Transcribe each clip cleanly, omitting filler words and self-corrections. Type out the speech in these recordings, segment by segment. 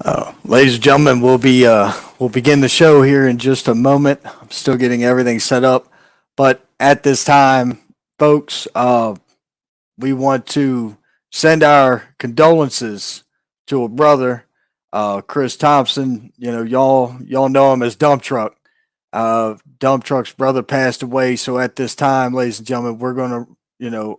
Ladies and gentlemen, we'll begin the show here in just a moment. I'm still getting everything set up, but at this time, folks, we want to send our condolences to a brother, Chris Thompson. You know, y'all know him as Dump Truck. Dump Truck's brother passed away, so at this time, ladies and gentlemen, we're gonna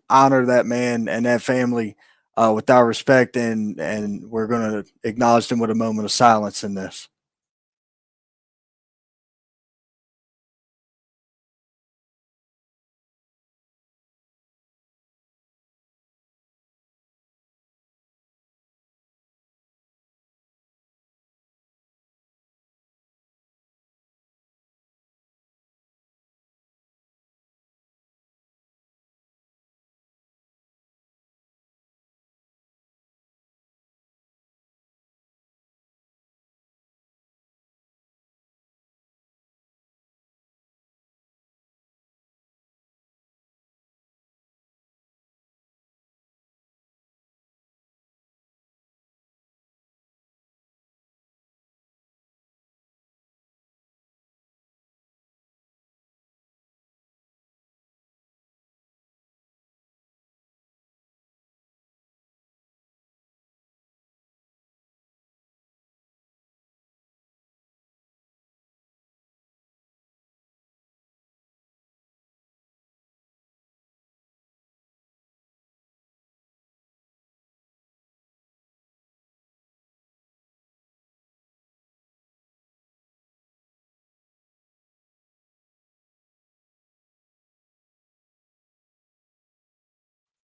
honor that man and that family with our respect, and we're going to acknowledge them with a moment of silence in this.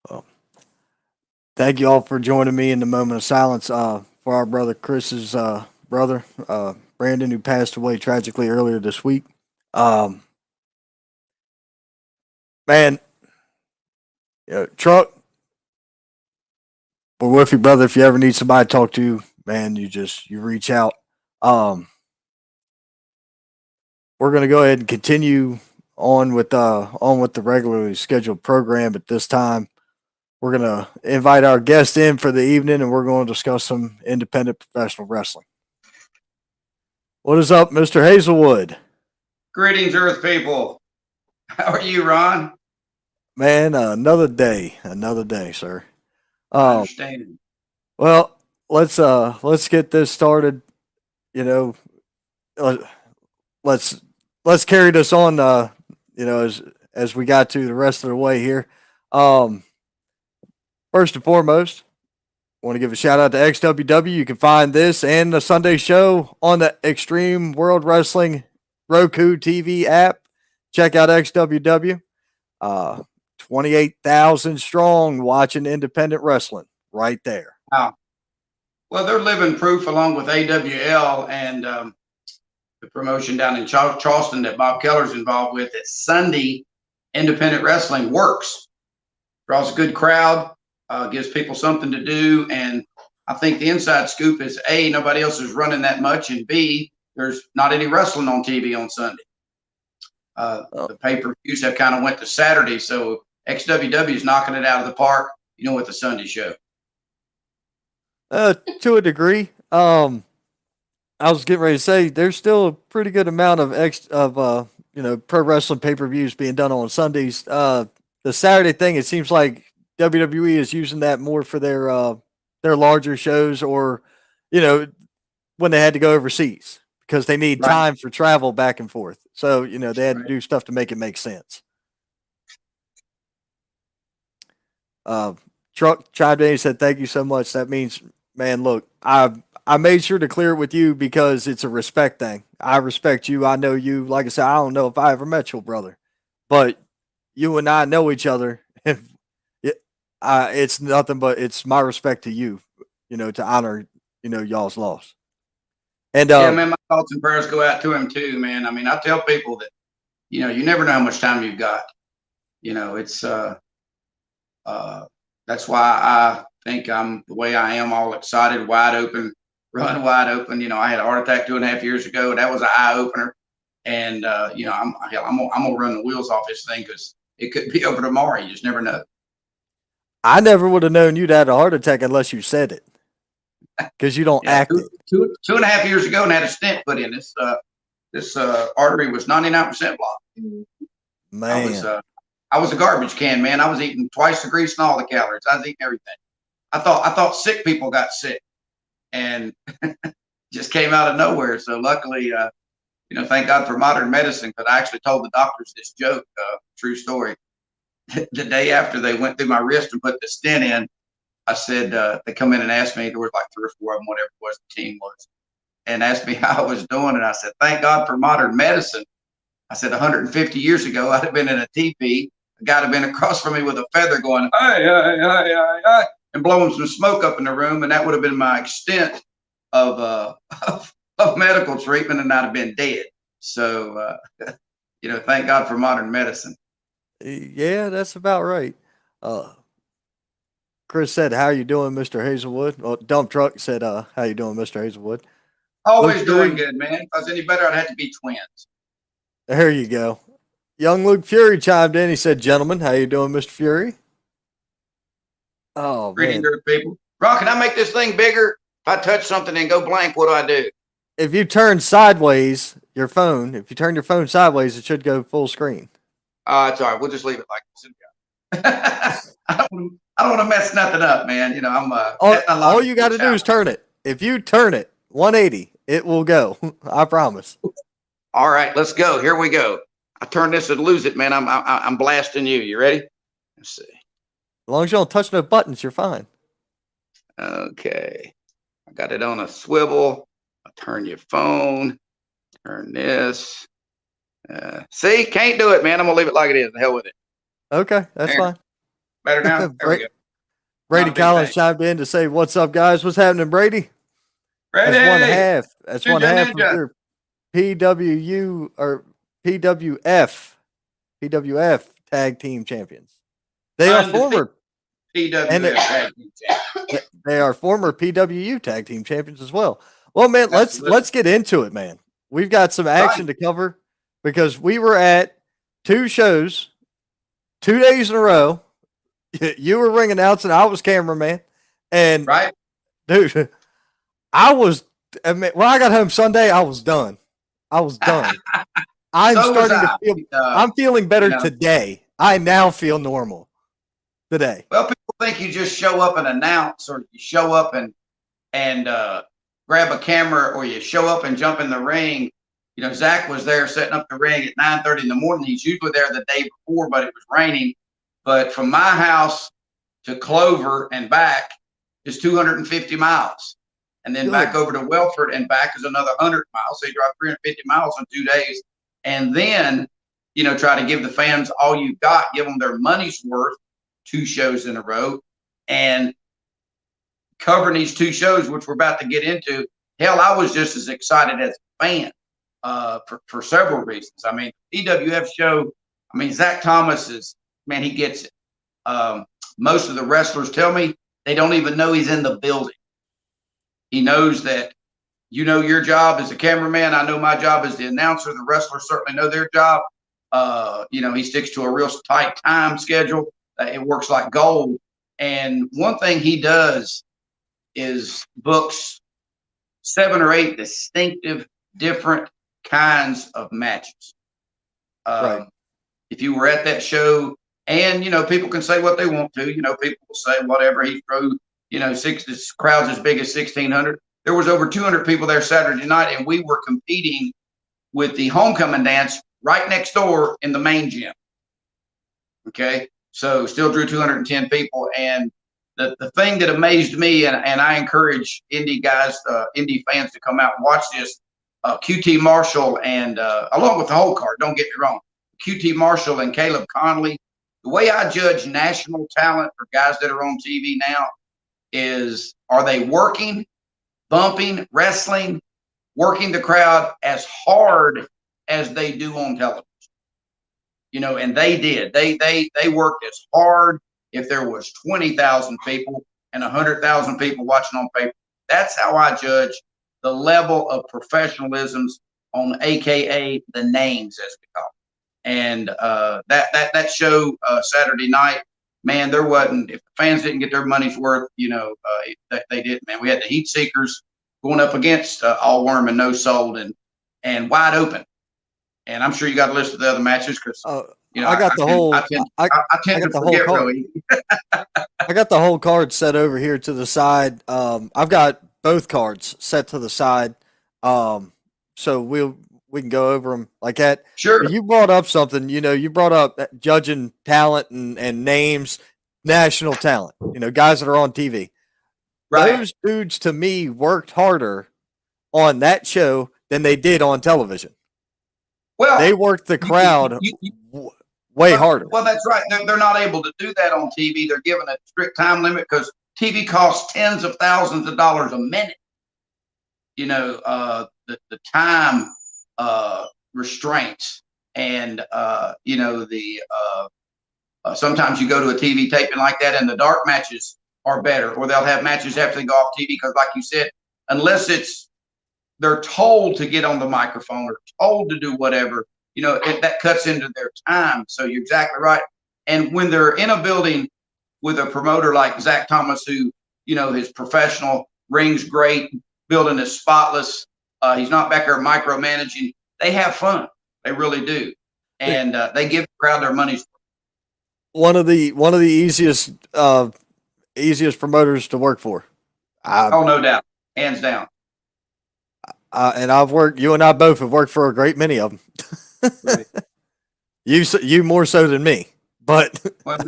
Well, thank you all for joining me in the moment of silence for our brother Chris's brother, Brandon, who passed away tragically earlier this week. Um, man, Truck, we're with you, brother. If you ever need somebody to talk to, man, you reach out. Um, we're gonna go ahead and continue on with the regularly scheduled program. At this time, we're gonna invite our guest in for the evening, and we're going to discuss some independent professional wrestling. What is up, Mr. Hazelwood? Greetings, Earth people. How are you, Ron? Man, another day, sir. I Um, understand. well, let's get this started. You know, uh, let's let's carry this on. As we got to the rest of the way here. Um, First and foremost, I want to give a shout out to XWW. You can find this and the Sunday show on the Extreme World Wrestling Roku TV app. Check out XWW. Uh, 28,000 strong watching independent wrestling right there. Wow. Well, they're living proof along with AWL and the promotion down in Charleston that Bob Keller's involved with that Sunday independent wrestling works. Draws a good crowd, gives people something to do. And I think the inside scoop is A, nobody else is running that much. And B, there's not any wrestling on TV on Sunday. The pay-per-views have kind of went to Saturday, so XWW is knocking it out of the park, with the Sunday show. To a degree. I was getting ready to say there's still a pretty good amount of pro wrestling pay per views being done on Sundays. The Saturday thing, it seems like WWE is using that more for their larger shows, or when they had to go overseas because they need Right. time for travel back and forth. So they had to Right. do stuff to make it make sense. Uh, Truck chimed in and said, "Thank you so much. That means, man, look, I made sure to clear it with you because it's a respect thing. I respect you. I know you. Like I said, I don't know if I ever met your brother, but you and I know each other. It's nothing but it's my respect to you, to honor, y'all's loss. And Yeah, man, my thoughts and prayers go out to him too, man. I mean, I tell people that, you never know how much time you've got. It's that's why I think I'm the way I am, all excited, wide open, run wide open. I had a heart attack 2.5 years ago. That was an eye opener. And I'm gonna run the wheels off this thing because it could be over tomorrow. You just never know. I never would have known you'd had a heart attack unless you said it. because you don't Yeah, act it. two and a half years ago, and had a stent put in. This artery was 99% blocked. Man. I was a garbage can, man. I was eating twice the grease and all the calories. I was eating everything. I thought sick people got sick, and just came out of nowhere. So luckily, thank God for modern medicine, because I actually told the doctors this joke, true story. The day after they went through my wrist and put the stent in, I said, they come in and asked me, there was like 3 or 4 of them, whatever it was, the team was, and asked me how I was doing. And I said, thank God for modern medicine. I said, 150 years ago, I'd have been in a teepee. A guy had been across from me with a feather going, hey, hey, hey, hey, hey, and blowing some smoke up in the room. And that would have been my extent of medical treatment, and I'd have been dead. So, thank God for modern medicine. Yeah, that's about right. Chris said, "How you doing, Mr. Hazelwood?" Well, Dump Truck said, "How you doing, Mr. Hazelwood?" Always Luke doing Fury, good, man. If I was any better, I'd have to be twins. there you go. Young Luke Fury chimed in. He said, "Gentlemen, how you doing, Mr. Fury?" Oh Greeting man, to people. Ron, can I make this thing bigger? If I touch something and go blank, what do I do? if you turn sideways, your phone, if you turn your phone sideways, it should go full screen. It's all right. We'll just leave it like this. I don't want to mess nothing up, man. I'm All you got to do is turn it. If you turn it 180, it will go. I promise. All right, let's go. Here we go. I turn this and lose it, man. I'm blasting you. You ready? Let's see. As long as you don't touch no buttons, you're fine. Okay. I got it on a swivel. I'll turn your phone. Turn this. See, can't do it, man. I'm gonna leave it like it is. The hell with it. Okay, that's fine. Better now. There we go. Brady Collins chimed in to say, "What's up, guys? What's happening, Brady?" Brady! That's one half. That's Ninja, one half ninja. of your PWU or PWF tag team champions. They are former PWF tag team champions. They are former PWU tag team champions as well. Well, man, let's get into it, man. We've got some action to cover because we were at 2 shows 2 days in a row. You were ring announcing, I was cameraman, and right, dude, when I got home Sunday, I was done. I'm feeling better today. I now feel normal today. Well, people think you just show up and announce, or you show up and grab a camera, or you show up and jump in the ring. Zach was there setting up the ring at 9:30 in the morning. He's usually there the day before, but it was raining. But from my house to Clover and back is 250 miles. And then back over to Welford and back is another 100 miles. So you drive 350 miles in 2 days. And then, try to give the fans all you got, give them their money's worth, 2 shows in a row. And covering these 2 shows, which we're about to get into, hell, I was just as excited as a fan for several reasons. I mean, PWF show, Zach Thomas is, man, he gets it. Most of the wrestlers tell me they don't even know he's in the building. He knows that your job as a cameraman. I know my job as the announcer. The wrestlers certainly know their job. He sticks to a real tight time schedule. It works like gold. And one thing he does is books 7 or 8 distinctive, different kinds of matches. Right. If you were at that show, and people can say what they want to. People will say whatever. He threw, this crowd's as big as 1,600. There was over 200 people there Saturday night, and we were competing with the homecoming dance right next door in the main gym. Okay, so still drew 210 people. And the thing that amazed me, and I encourage indie guys, indie fans to come out and watch this. QT Marshall and along with the whole card, don't get me wrong, QT Marshall and Caleb Conley. The way I judge national talent for guys that are on TV now is, are they working, bumping, wrestling, working the crowd as hard as they do on television? And they did. They worked as hard if there was 20,000 people and 100,000 people watching on paper. That's how I judge the level of professionalism on AKA the names, as we call it. And that show Saturday night, man, there wasn't, if the fans didn't get their money's worth, they didn't, man. We had the Heat Seekers going up against All Worm and No Sold and Wide Open. And I'm sure you got a list of the other matches because, I got the whole. I tend to forget really. I got the whole card set over here to the side. I've got both cards set to the side. So we can go over them like that. Sure. You brought up something. You brought up judging talent and names, national talent. Guys that are on TV. Right. Those dudes to me worked harder on that show than they did on television. Well, they worked the crowd way harder. Well, that's right. They're not able to do that on TV. They're given a strict time limit because TV costs tens of thousands of dollars a minute. The time restraints and sometimes you go to a TV taping like that and the dark matches are better, or they'll have matches after they go off TV because, like you said, unless they're told to get on the microphone or told to do whatever, that cuts into their time. So you're exactly right. And when they're in a building with a promoter like Zach Thomas, who, his professional, ring's great, building is spotless, he's not back there micromanaging, they have fun. They really do. And they give the crowd their money's worth. One of the easiest promoters to work for. No doubt. Hands down. And you and I both have worked for a great many of them. Right. You more so than me, but well,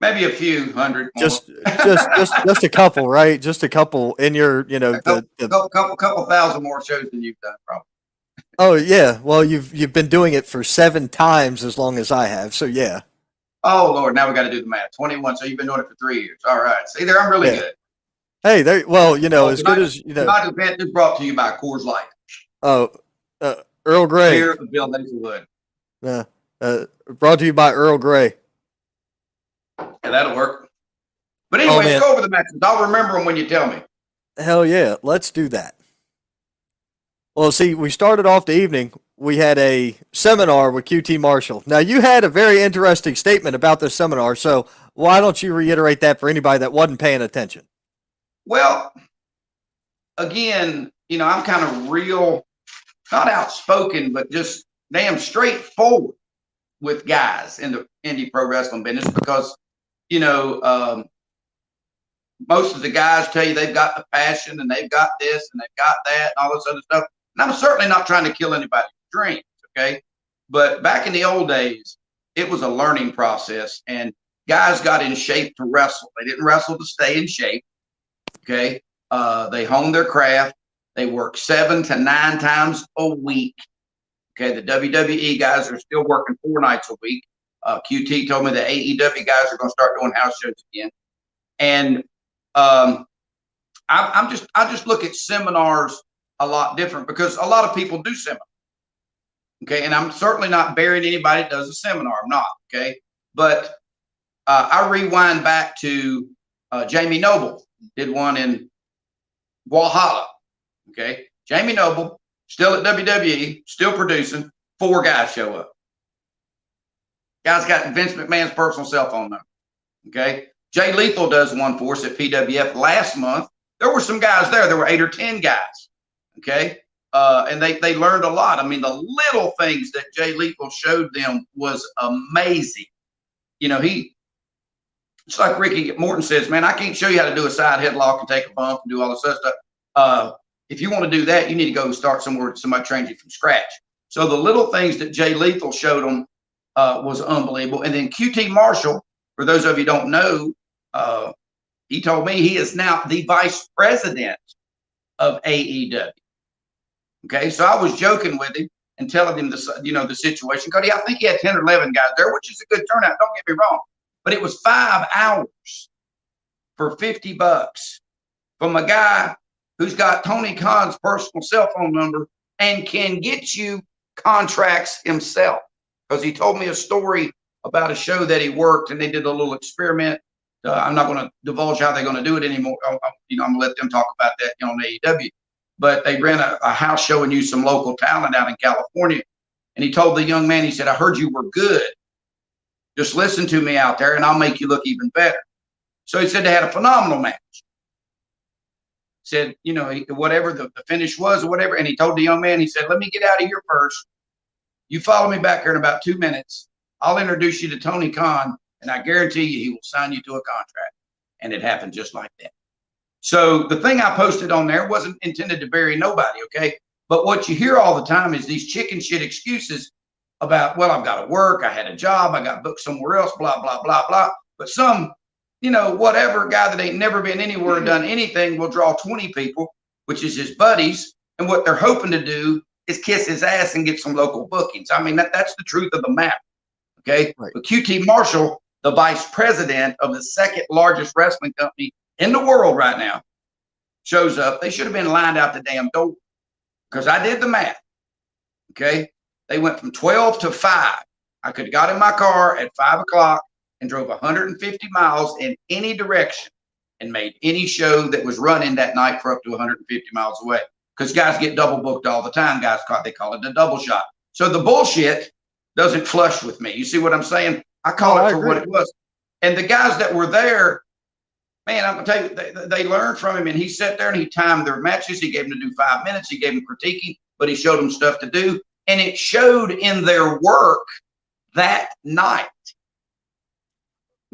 maybe a few hundred more. Just a couple, right? Just a couple in your, a couple thousand more shows than you've done, probably. Oh yeah, well you've been doing it for 7 times as long as I have, so yeah. Oh Lord, now we got to do the math. 21, so you've been doing it for 3 years. All right, see there, I'm really good. Hey, as good as Tonight event is brought to you by Coors Light. Oh, Earl Grey. Here, Bill Hazelwood. Brought to you by Earl Grey. Yeah, that'll work. But anyway, let's go over the matches. I'll remember them when you tell me. Hell yeah, let's do that. Well, see, we started off the evening. We had a seminar with QT Marshall. Now, you had a very interesting statement about this seminar, so why don't you reiterate that for anybody that wasn't paying attention? Well, again, I'm kind of real, not outspoken, but just damn straightforward with guys in the indie pro wrestling business because, most of the guys tell you they've got the passion and they've got this and they've got that and all this other stuff. And I'm certainly not trying to kill anybody's dreams, okay? But back in the old days, it was a learning process and guys got in shape to wrestle. They didn't wrestle to stay in shape, okay? They honed their craft. They work 7 to 9 times a week, okay? The WWE guys are still working 4 nights a week. QT told me the AEW guys are going to start doing house shows again. And I just look at seminars a lot different because a lot of people do seminars. Okay. And I'm certainly not burying anybody that does a seminar. I'm not. Okay. But I rewind back to Jamie Noble did one in Walhalla. Okay. Jamie Noble, still at WWE, still producing, 4 guys show up. Guy's got Vince McMahon's personal cell phone number. Okay. Jay Lethal does one for us at PWF last month. There were some guys there. There were 8 or 10 guys. Okay. And they learned a lot. I mean, the little things that Jay Lethal showed them was amazing. It's like Ricky Morton says, man, I can't show you how to do a side headlock and take a bump and do all this other stuff. If you want to do that, you need to go start somewhere somebody trains you from scratch. So the little things that Jay Lethal showed them was unbelievable. And then QT Marshall, for those of you who don't know, he told me he is now the vice president of AEW. Okay, so I was joking with him and telling him the situation because I think he had 10 or 11 guys there, which is a good turnout. Don't get me wrong, but it was 5 hours for $50 from a guy who's got Tony Khan's personal cell phone number and can get you contracts himself. Because he told me a story about a show that he worked and they did a little experiment. I'm not going to divulge how they're going to do it anymore. I'm going to let them talk about that on AEW. But they ran a house show and used some local talent out in California. And he told the young man, he said, I heard you were good. Just listen to me out there and I'll make you look even better. So he said they had a phenomenal match. Said, you know, whatever the finish was or whatever. And he told the young man, he said, let me get out of here first. You follow me back here in about 2 minutes. I'll introduce you to Tony Khan, and I guarantee you he will sign you to a contract. And it happened just like that. So the thing I posted on there wasn't intended to bury nobody, okay? But what you hear all the time is these chicken shit excuses about, well, I've got to work, I had a job, I got booked somewhere else, blah, blah, blah, blah. But some, you know, whatever guy that ain't never been anywhere and done anything will draw 20 people, which is his buddies. And what they're hoping to do is kiss his ass and get some local bookings. I mean, that's the truth of the matter, okay? Right. But QT Marshall, the vice president of the second largest wrestling company in the world right now, shows up. They should have been lined out the damn door, because I did the math, okay? They went from 12 to 5. I could have got in my car at 5 o'clock and drove 150 miles in any direction and made any show that was running that night for up to 150 miles away. Because guys get double booked all the time. Guys, they call it a double shot. So the bullshit doesn't flush with me. You see what I'm saying? I call it for what it was. And the guys that were there, man, I'm gonna tell you, they learned from him. And he sat there and he timed their matches. He gave them to do 5 minutes. He gave them critiquing, but he showed them stuff to do. And it showed in their work that night.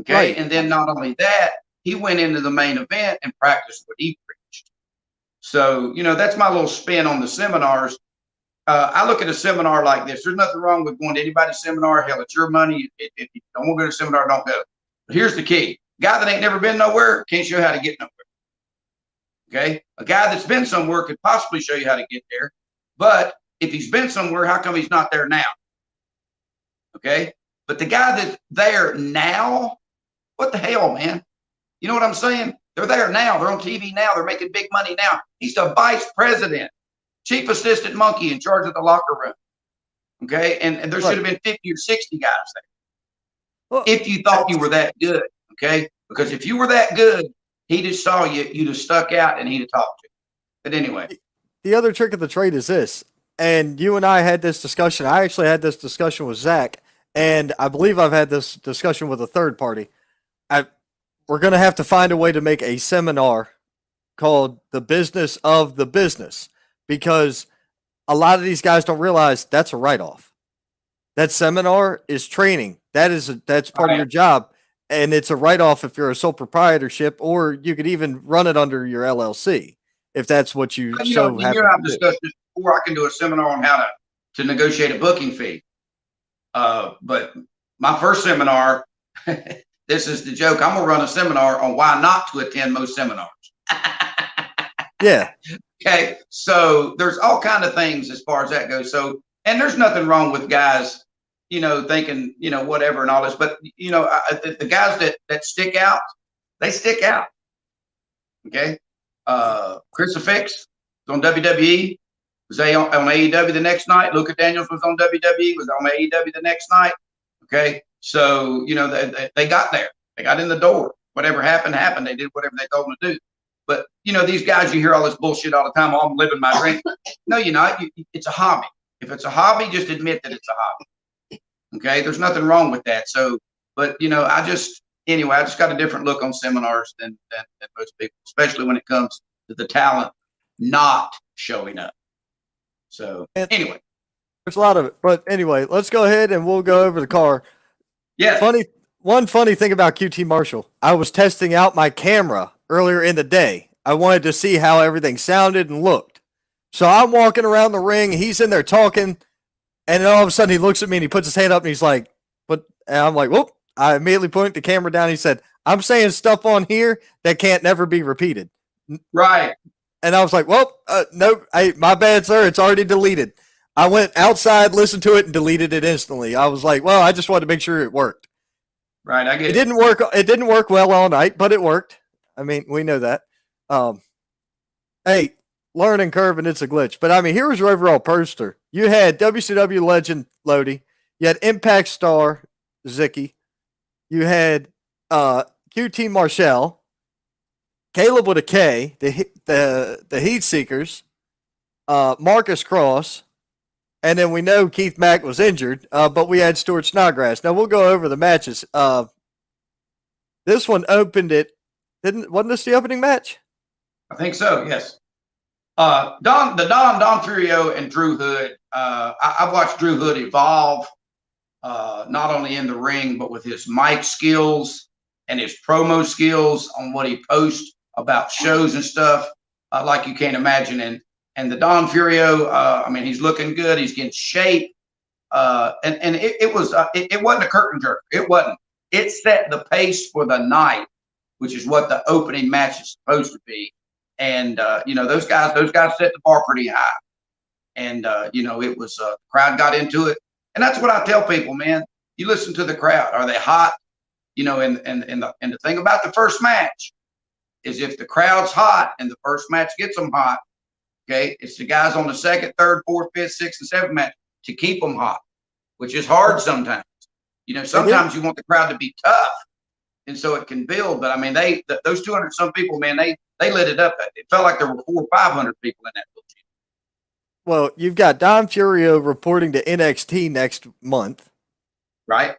Okay. Right. And then not only that, he went into the main event and practiced what he preached. So, you know, that's my little spin on the seminars. I look at a seminar like this. There's nothing wrong with going to anybody's seminar. Hell, it's your money. If you don't want to go to a seminar, don't go. But here's the key. Guy that ain't never been nowhere can't show you how to get nowhere. Okay. A guy that's been somewhere could possibly show you how to get there. But if he's been somewhere, how come he's not there now? Okay. But the guy that's there now, what the hell, man? You know what I'm saying? They're there now. They're on TV now. They're making big money now. He's the vice president, chief assistant monkey in charge of the locker room. Okay. And there should have been 50 or 60 guys there. Well, if you thought you were that good. Okay. Because if you were that good, he just saw you, you'd have stuck out and he'd have talked to you. But anyway. The other trick of the trade is this. And you and I had this discussion. I actually had this discussion with Zach. And I believe I've had this discussion with a third party. We're going to have to find a way to make a seminar called The Business of the Business, because a lot of these guys don't realize that's a write-off. That seminar is training. That's part of your job. And it's a write-off if you're a sole proprietorship, or you could even run it under your LLC if that's what you so happen to do. You and I've discussed this before. I can do a seminar on how to negotiate a booking fee. But my first seminar, this is the joke. I'm going to run a seminar on why not to attend most seminars. Yeah. Okay. So there's all kind of things as far as that goes. So, and there's nothing wrong with guys, you know, thinking, you know, whatever and all this, but you know, the guys that stick out, they stick out. Okay. Crucifix was on WWE, was on AEW the next night. Luka Daniels was on WWE, was on AEW the next night. Okay. So, you know, they got there. They got in the door. Whatever happened, happened. They did whatever they told them to do. But, you know, these guys, you hear all this bullshit all the time. Oh, I'm living my dream. No, you're not. It's a hobby. If it's a hobby, just admit that it's a hobby. Okay. There's nothing wrong with that. So, but, you know, I just got a different look on seminars than most people, especially when it comes to the talent not showing up. So, anyway. There's a lot of it. But anyway, let's go ahead and we'll go over the car. Yeah. One funny thing about QT Marshall, I was testing out my camera earlier in the day. I wanted to see how everything sounded and looked. So I'm walking around the ring. He's in there talking. And then all of a sudden he looks at me and he puts his hand up and he's like, what? And I'm like, whoop. I immediately pointed the camera down. He said, I'm saying stuff on here that can't never be repeated. Right. And I was like, well, no, my bad, sir. It's already deleted. I went outside, listened to it, and deleted it instantly. I was like, well, I just wanted to make sure it worked. Right, I get it. It didn't work well all night, but it worked. I mean, we know that. Hey, learning curve, and it's a glitch. But, I mean, here was your overall poster. You had WCW legend Lodi. You had Impact star Zicky. You had QT Marshall. Caleb with a K. The Heat Seekers. Marcus Cross. And then we know Keith Mack was injured, but we had Stuart Snodgrass. Now we'll go over the matches. This one opened it. Wasn't this the opening match? I think so. Yes. Don Furio and Drew Hood. I've watched Drew Hood evolve, not only in the ring, but with his mic skills and his promo skills on what he posts about shows and stuff, like you can't imagine. And the Don Furio, I mean, he's looking good. He's getting shape. And it wasn't a curtain jerk. It wasn't. It set the pace for the night, which is what the opening match is supposed to be. And those guys set the bar pretty high. And it was crowd got into it. And that's what I tell people, man. You listen to the crowd. Are they hot? And the thing about the first match is if the crowd's hot and the first match gets them hot, okay, it's the guys on the second, third, fourth, fifth, sixth, and seventh match to keep them hot, which is hard sometimes. Sometimes you want the crowd to be tough, and so it can build. But I mean, those 200 some people, man, they lit it up. It felt like there were 400 or 500 people in that building. Well, you've got Don Furio reporting to NXT next month, right?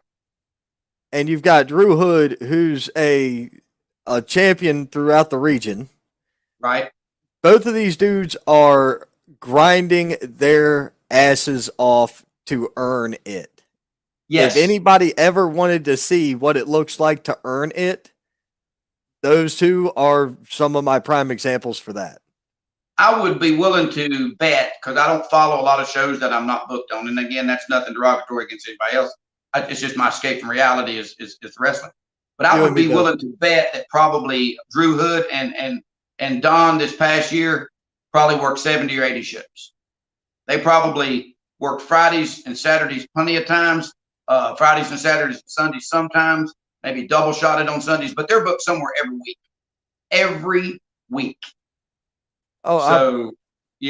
And you've got Drew Hood, who's a champion throughout the region, right? Both of these dudes are grinding their asses off to earn it. Yes. If anybody ever wanted to see what it looks like to earn it, those two are some of my prime examples for that. I would be willing to bet, because I don't follow a lot of shows that I'm not booked on. And again, that's nothing derogatory against anybody else. It's just my escape from reality is wrestling. But I would be willing to bet that probably Drew Hood and Don this past year probably worked 70 or 80 shows. They probably worked Fridays and Saturdays plenty of times, Fridays and Saturdays and Sundays sometimes, maybe double shotted on Sundays, but they're booked somewhere every week. Every week. Oh, so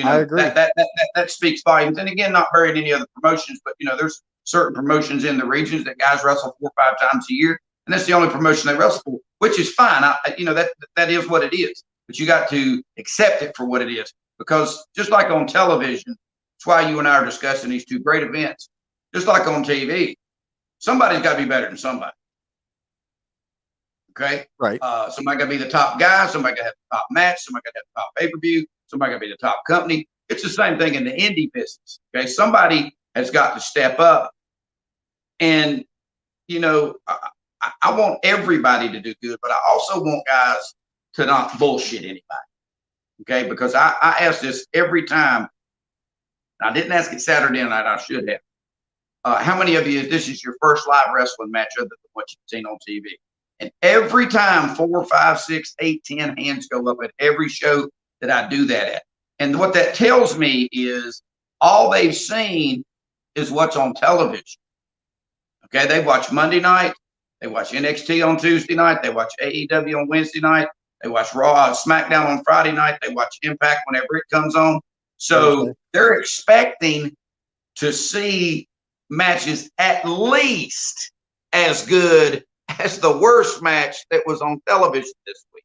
I agree. That speaks volumes. And again, not buried any other promotions, but there's certain promotions in the regions that guys wrestle 4 or 5 times a year, and that's the only promotion they wrestle for, which is fine. That is what it is. But you got to accept it for what it is, because just like on television, that's why you and I are discussing these two great events. Just like on TV, somebody's got to be better than somebody. Okay. Right. Somebody got to be the top guy. Somebody got to have the top match. Somebody got to have the top pay-per-view. Somebody got to be the top company. It's the same thing in the indie business. Okay. Somebody has got to step up. And, I want everybody to do good, but I also want guys to not bullshit anybody. Okay. Because I ask this every time. I didn't ask it Saturday night. I should have. How many of you, this is your first live wrestling match other than what you've seen on TV? And every time 4, 5, 6, 8, 10 hands go up at every show that I do that at. And what that tells me is all they've seen is what's on television. Okay, they watch Monday night, they watch NXT on Tuesday night, they watch AEW on Wednesday night, they watch Raw, SmackDown on Friday night, they watch Impact whenever it comes on. So they're expecting to see matches at least as good as the worst match that was on television this week.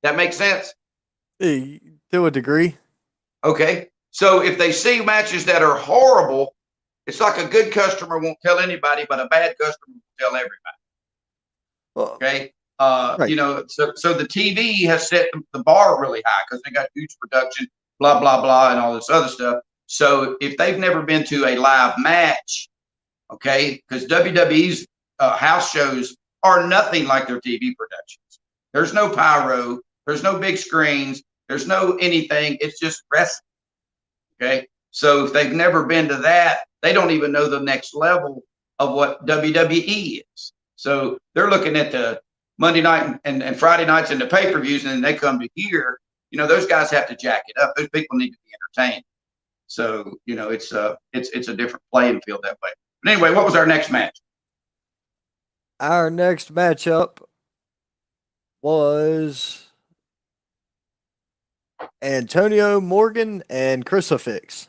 That makes sense? To a degree. Okay. So if they see matches that are horrible, it's like a good customer won't tell anybody, but a bad customer will tell everybody. Okay. Right. So the TV has set the bar really high because they got huge production, blah, blah, blah, and all this other stuff. So if they've never been to a live match, okay, because WWE's house shows are nothing like their TV productions. There's no pyro. There's no big screens. There's no anything. It's just wrestling. Okay. So if they've never been to that, they don't even know the next level of what WWE is. So they're looking at the Monday night and Friday nights and the pay-per-views, and then they come to here. Those guys have to jack it up. Those people need to be entertained. So, it's a different playing field that way. But anyway, what was our next match? Our next matchup was Antonio Morgan and Crucifix.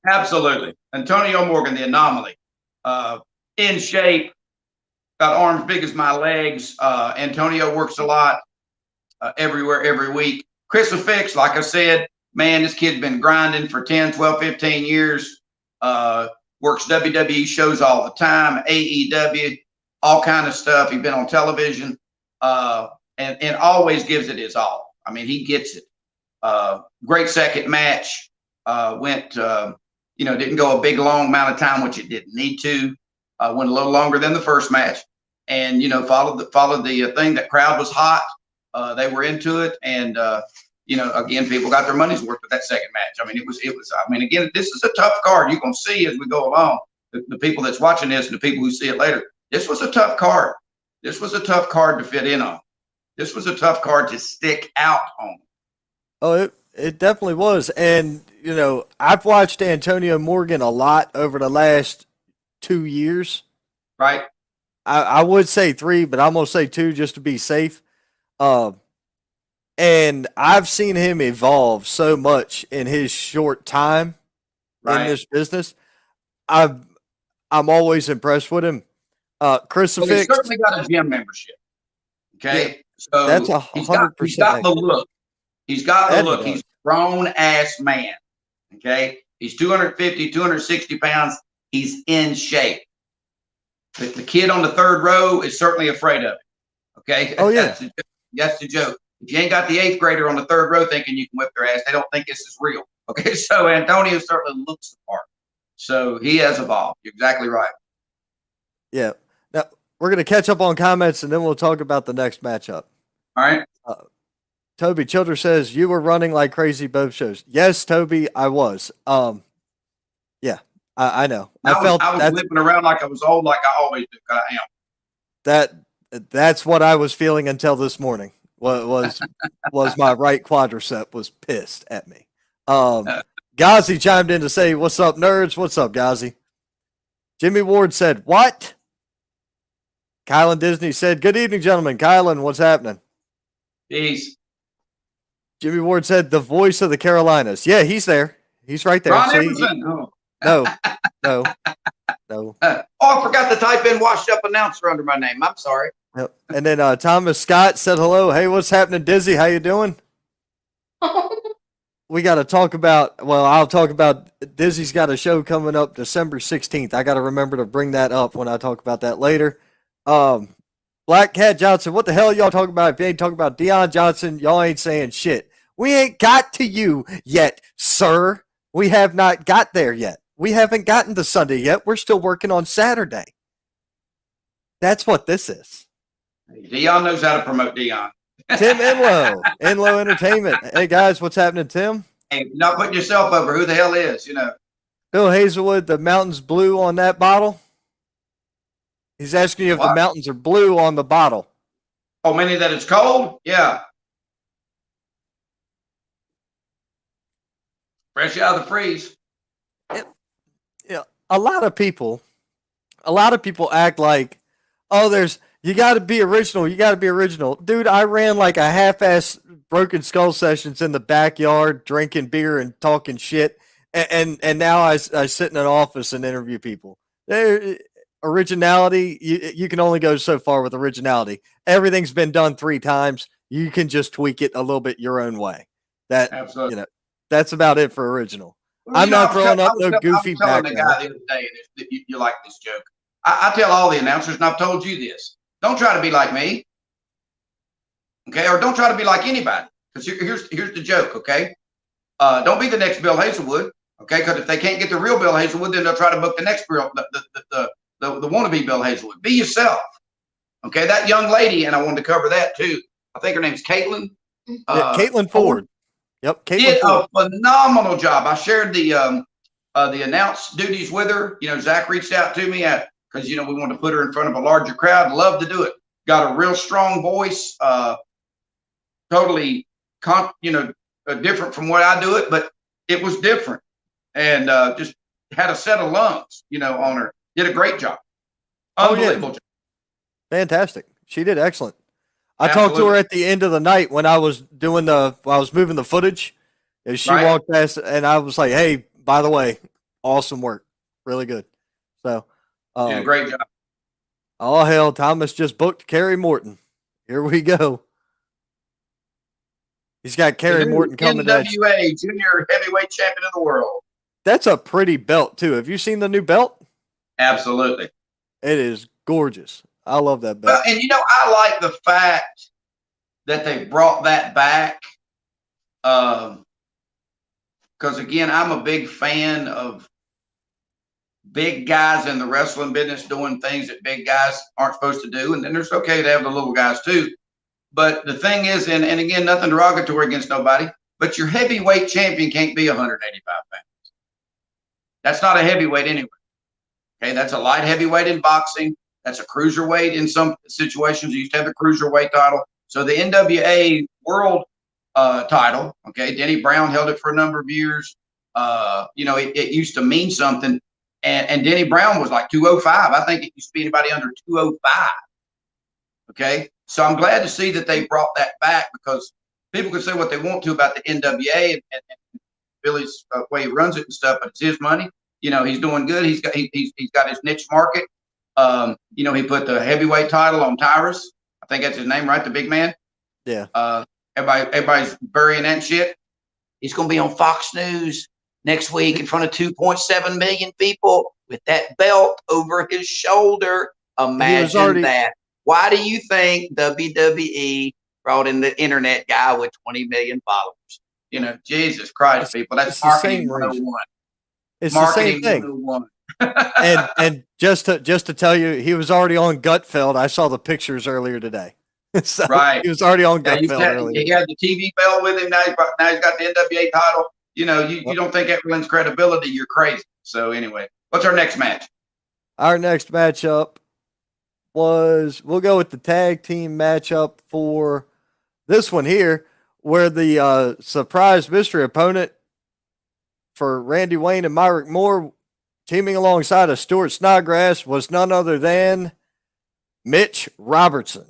Absolutely. Antonio Morgan, the anomaly. In shape, got arms big as my legs. Antonio works a lot everywhere, every week. Crucifix, like I said, man, this kid's been grinding for 10, 12, 15 years. Works WWE shows all the time, AEW, all kind of stuff. He's been on television, and always gives it his all. I mean, he gets it. Great second match. Went, didn't go a big long amount of time, which it didn't need to. Went a little longer than the first match, and followed the thing. That crowd was hot. They were into it, and again, people got their money's worth with that second match. I mean, it was. I mean, again, this is a tough card. You're gonna see as we go along. The people that's watching this and the people who see it later. This was a tough card. This was a tough card to fit in on. This was a tough card to stick out on. Oh, it definitely was. And, I've watched Antonio Morgan a lot over the last 2 years. Right. I would say 3, but I'm going to say 2 just to be safe. And I've seen him evolve so much in his short time in this business. I'm always impressed with him. Crucifix. Well, he's certainly got a gym membership. Okay. Yeah, so that's 100%. He's got the look. He's got the look. He's a grown ass man. Okay. He's 250, 260 pounds. He's in shape. The kid on the third row is certainly afraid of it. Okay. Oh, yeah. That's the joke. If you ain't got the 8th grader on the third row thinking you can whip their ass, they don't think this is real. Okay. So Antonio certainly looks the part. So he has evolved. You're exactly right. Yeah. Now, we're going to catch up on comments, and then we'll talk about the next matchup. All right. Toby Childers says, you were running like crazy both shows. Yes, Toby, I was. Yeah, I know. I was whipping around like I was old, like I always do. I am. That's what I was feeling until this morning. Was my right quadricep was pissed at me. Ghazi chimed in to say, what's up, nerds? What's up, Ghazi? Jimmy Ward said, what? Kylan Disney said, good evening, gentlemen. Kylan, what's happening? Peace. Jimmy Ward said, the voice of the Carolinas. Yeah, he's there. He's right there. Ron Emerson. No. Oh, I forgot to type in washed up announcer under my name. I'm sorry. Yep. And then Thomas Scott said hello. Hey, what's happening, Dizzy? How you doing? We got to talk about, I'll talk about, Dizzy's got a show coming up December 16th. I got to remember to bring that up when I talk about that later. Black Cat Johnson, what the hell y'all talking about? If you ain't talking about Deion Johnson, y'all ain't saying shit. We ain't got to you yet, sir. We have not got there yet. We haven't gotten to Sunday yet. We're still working on Saturday. That's what this is. Deion knows how to promote Deion. Tim Enlow Entertainment. Hey guys, what's happening, Tim? Hey, you're not putting yourself over. Who the hell is, Bill Hazelwood, the mountain's blue on that bottle. He's asking you if the mountains are blue on the bottle. Oh, meaning that it's cold? Yeah. Fresh out of the freeze. Yeah, a lot of people act like, oh, you got to be original. You got to be original. Dude, I ran like a half-ass Broken Skull sessions in the backyard, drinking beer and talking shit. And now I sit in an office and interview people. Originality, you can only go so far with originality. Everything's been done 3 times. You can just tweak it a little bit your own way. Absolutely. That's about it for original. I'm not throwing up no goofy background. I was telling the guy the other day, and you like this joke. I tell all the announcers, and I've told you this. Don't try to be like me, okay? Or don't try to be like anybody. Because here's the joke, okay? Don't be the next Bill Hazelwood, okay? Because if they can't get the real Bill Hazelwood, then they'll try to book the next real, the wannabe Bill Hazelwood. Be yourself, okay? That young lady, and I wanted to cover that too. I think her name's Caitlin. Caitlin Ford. Yep, Caitlin did Ford. A phenomenal job. I shared the announce duties with her. Zach reached out to me because we wanted to put her in front of a larger crowd. Love to do it. Got a real strong voice. Totally, different from what I do it, but it was different, and just had a set of lungs, on her. Did a great job. Unbelievable job. Fantastic. She did excellent. I talked to her at the end of the night when I was moving the footage, and she walked past, and I was like, "Hey, by the way, awesome work, really good." So, did a great job. Oh hell, Thomas just booked Kerry Morton. Here we go. He's got Kerry Morton coming. NWA Junior Heavyweight Champion of the World. that's a pretty belt too. Have you seen the new belt? Absolutely. It is gorgeous. I love that Well, belt. and I like the fact that they brought that back. Because again, I'm a big fan of big guys in the wrestling business doing things that big guys aren't supposed to do. And then it's okay to have the little guys too. But the thing is, and again, nothing derogatory against nobody, but your heavyweight champion can't be 185 pounds. That's not a heavyweight anyway. Okay, that's a light heavyweight in boxing. That's a cruiserweight in some situations. You used to have the cruiserweight title. So the NWA world title, okay, Denny Brown held it for a number of years. It used to mean something. And Denny Brown was like 205. I think it used to be anybody under 205. Okay, so I'm glad to see that they brought that back, because people can say what they want to about the NWA and Billy's way he runs it and stuff, but it's his money. He's doing good. He's got his niche market. He put the heavyweight title on Tyrus. I think that's his name, right? The big man. Yeah. Everybody's burying that shit. He's going to be on Fox News next week in front of 2.7 million people with that belt over his shoulder. Imagine that. Why do you think WWE brought in the internet guy with 20 million followers? Jesus Christ, people. That's marketing 101. It's marketing the same thing. 101. and just to tell you, he was already on Gutfeld. I saw the pictures earlier today. So right. He was already on Gutfeld earlier. He had the TV belt with him. Now he's got the NWA title. You don't think that lends credibility, you're crazy. So anyway, what's our next match? Our next matchup we'll go with the tag team matchup for this one here, where the surprise mystery opponent for Randy Wayne and Myrick Moore, teaming alongside of Stuart Snodgrass, was none other than Mitch Robertson.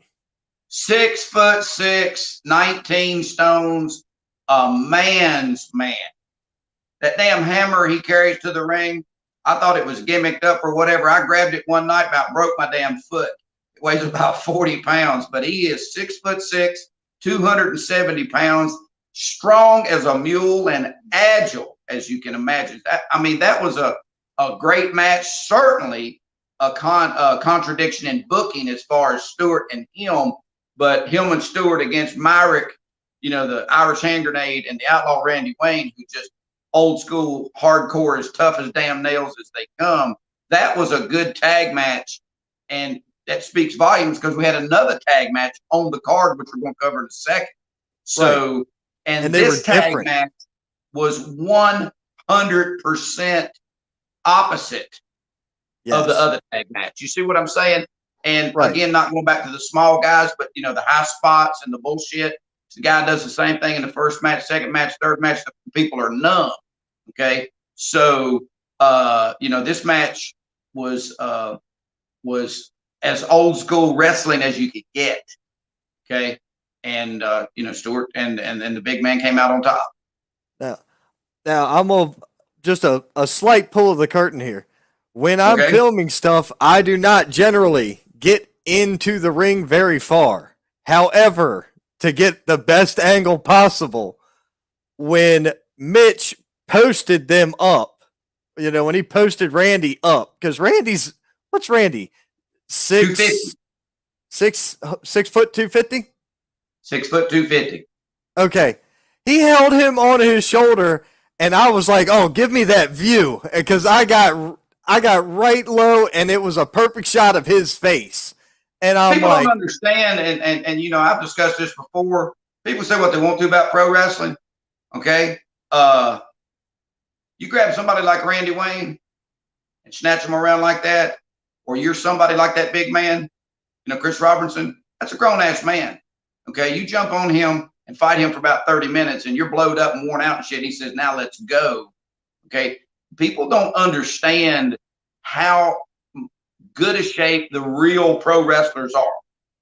6'6", 19 stones, a man's man. That damn hammer he carries to the ring, I thought it was gimmicked up or whatever. I grabbed it one night, about broke my damn foot. It weighs about 40 pounds, but he is 6'6", 270 pounds, strong as a mule and agile as you can imagine. That was a great match. Certainly a contradiction in booking as far as Stewart and him, but him and Stewart against Myrick, the Irish hand grenade, and the outlaw Randy Wayne, who just old school, hardcore, as tough as damn nails as they come. That was a good tag match, and that speaks volumes, because we had another tag match on the card, which we're going to cover in a second. So, right. and this tag match was 100% opposite of the other tag match. You see what I'm saying? And again, not going back to the small guys, but the high spots and the bullshit. The guy does the same thing in the first match, second match, third match. The people are numb. Okay, so this match was as old school wrestling as you could get. Okay, and Stewart and the big man came out on top. Now I'm gonna just a slight pull of the curtain here. When I'm filming stuff, I do not generally get into the ring very far. However, to get the best angle possible, when Mitch posted them up, when he posted Randy up, because what's Randy? 6'250"? 6'250". Okay. He held him on his shoulder, and I was like, oh, give me that view, because I got right low, and it was a perfect shot of his face. And people don't understand, and I've discussed this before. People say what they want to about pro wrestling. Okay, you grab somebody like Randy Wayne and snatch him around like that, or you're somebody like that big man, Chris Robertson. That's a grown ass man. Okay, you jump on him and fight him for about 30 minutes, and you're blowed up and worn out and shit. He says, "Now let's go." Okay, people don't understand how good a shape the real pro wrestlers are.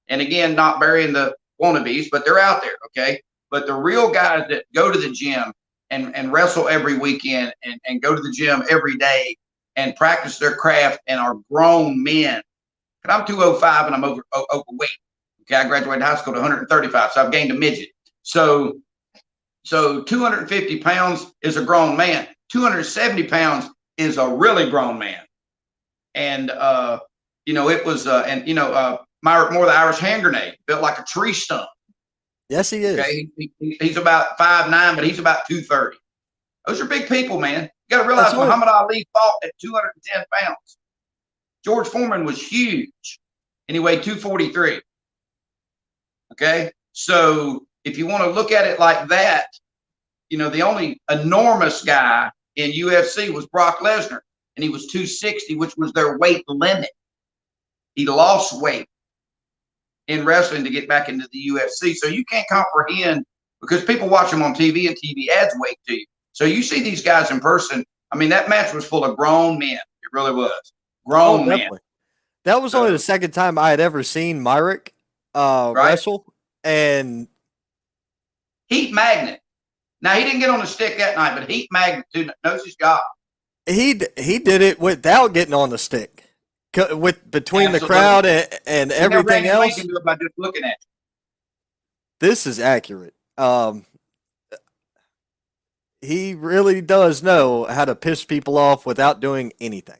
And again, not burying the wannabes, but they're out there, okay? But the real guys that go to the gym and wrestle every weekend and go to the gym every day and practice their craft and are grown men. And I'm 205 and I'm overweight. Okay, I graduated high school to 135, so I've gained a midget. So 250 pounds is a grown man. 270 pounds is a really grown man. And, it was, more the Irish hand grenade, built like a tree stump. Yes, he is. Okay. He's about 5'9", but he's about 230. Those are big people, man. You got to realize Muhammad Ali fought at 210 pounds. George Foreman was huge, and he weighed 243. Okay. So if you want to look at it like that, the only enormous guy in UFC was Brock Lesnar, and he was 260, which was their weight limit. He lost weight in wrestling to get back into the UFC. So you can't comprehend, because people watch them on TV and TV adds weight to you. So you see these guys in person. I mean, that match was full of grown men. It really was. Grown men. That was only the second time I had ever seen Myrick wrestle. And heat magnet. Now, he didn't get on the stick that night, but heat magnet too knows his job. He did it without getting on the stick, between the crowd and everything else. Can do it by just looking at you. This is accurate. He really does know how to piss people off without doing anything.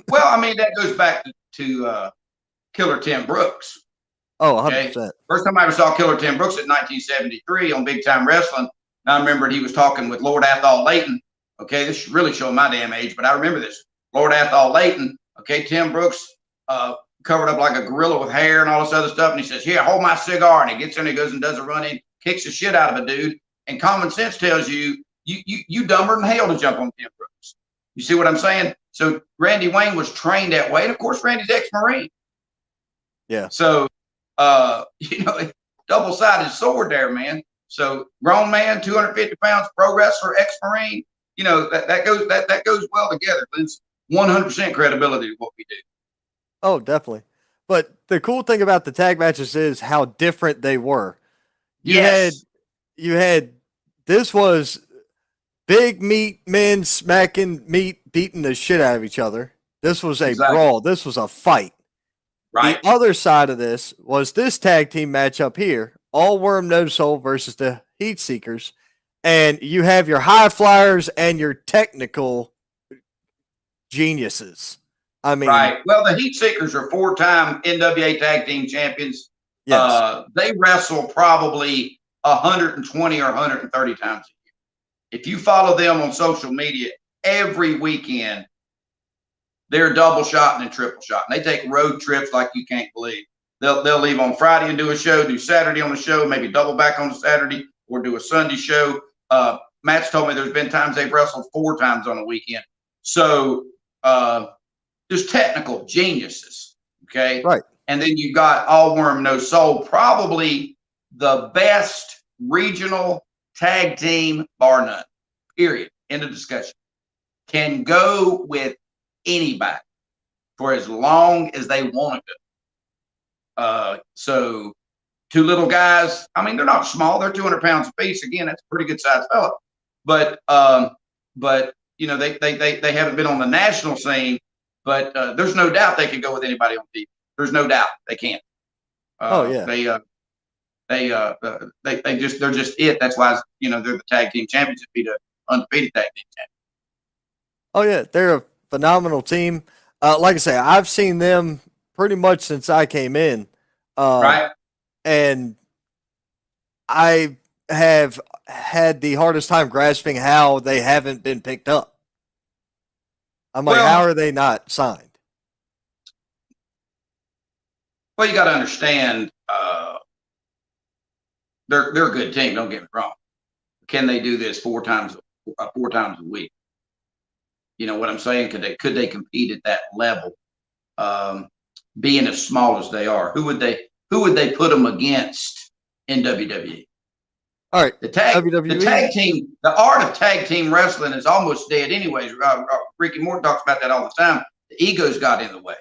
Well, I mean, that goes back to Killer Tim Brooks. Oh, 100%. Okay? First time I ever saw Killer Tim Brooks at 1973 on Big Time Wrestling. And I remembered he was talking with Lord Athol Layton. Okay, this is really showing my damn age, but I remember this. Lord Athol Layton. Okay, Tim Brooks covered up like a gorilla with hair and all this other stuff. And he says, "Here, hold my cigar." And he gets in, he goes and does a run in, kicks the shit out of a dude. And common sense tells you dumber than hell to jump on Tim Brooks. You see what I'm saying? So Randy Wayne was trained that way. And of course, Randy's ex-Marine. Yeah. So, double-sided sword there, man. So grown man, 250 pounds, pro wrestler, ex-Marine, that goes well together. It's 100% credibility to what we do. Oh, definitely. But the cool thing about the tag matches is how different they were. You had this was big meat men smacking meat, beating the shit out of each other. This was a brawl. This was a fight. Right. The other side of this was this tag team match up here, All Worm No Soul versus the Heat Seekers. And you have your high flyers and your technical geniuses. I mean, right. Well, the Heat Seekers are 4-time NWA Tag Team Champions. Yes. They wrestle probably 120 or 130 times a year. If you follow them on social media, every weekend they're double shotting and triple shotting. They take road trips like you can't believe. They'll leave on Friday and do a show, do Saturday on the show, maybe double back on the Saturday, or do a Sunday show. Matt's told me there's been times they've wrestled 4 times on a weekend. So just technical geniuses, okay? Right. And then you got All Worm No Soul, probably the best regional tag team, bar none, period. End of discussion. Can go with anybody for as long as they want to. So 2 little guys, I mean, they're not small. They're 200 pounds apiece. Again, that's a pretty good sized fella. But they haven't been on the national scene, but there's no doubt they can go with anybody on TV. There's no doubt they can. They're just it. That's why, they're the tag team champions, to be the undefeated tag team champions. Oh yeah. They're a phenomenal team. Like I say, I've seen them pretty much since I came in. Right. And I have had the hardest time grasping how they haven't been picked up. I'm like, how are they not signed? Well, you got to understand, they're a good team. Don't get me wrong. Can they do this 4 times a week? You know what I'm saying? Could they compete at that level? Being as small as they are, who would they put them against in WWE? All right, the tag team, the art of tag team wrestling is almost dead, anyways. Ricky Morton talks about that all the time. The egos got in the way.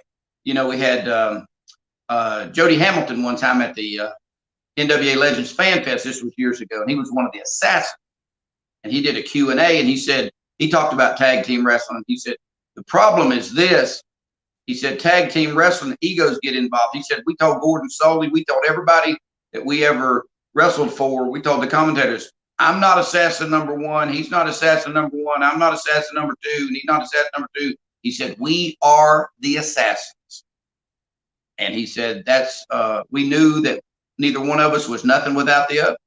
We had Jody Hamilton one time at the NWA Legends Fan Fest. This was years ago, and he was one of the assassins. And he did a Q&A, and he talked about tag team wrestling. He said, the problem is this. He said, tag team wrestling, egos get involved. He said, we told Gordon Soley, we told everybody that we ever wrestled for, we told the commentators, I'm not assassin number one. He's not assassin number one. I'm not assassin number two. And he's not assassin number two. He said, we are the assassins. And he said, we knew that neither one of us was nothing without the other.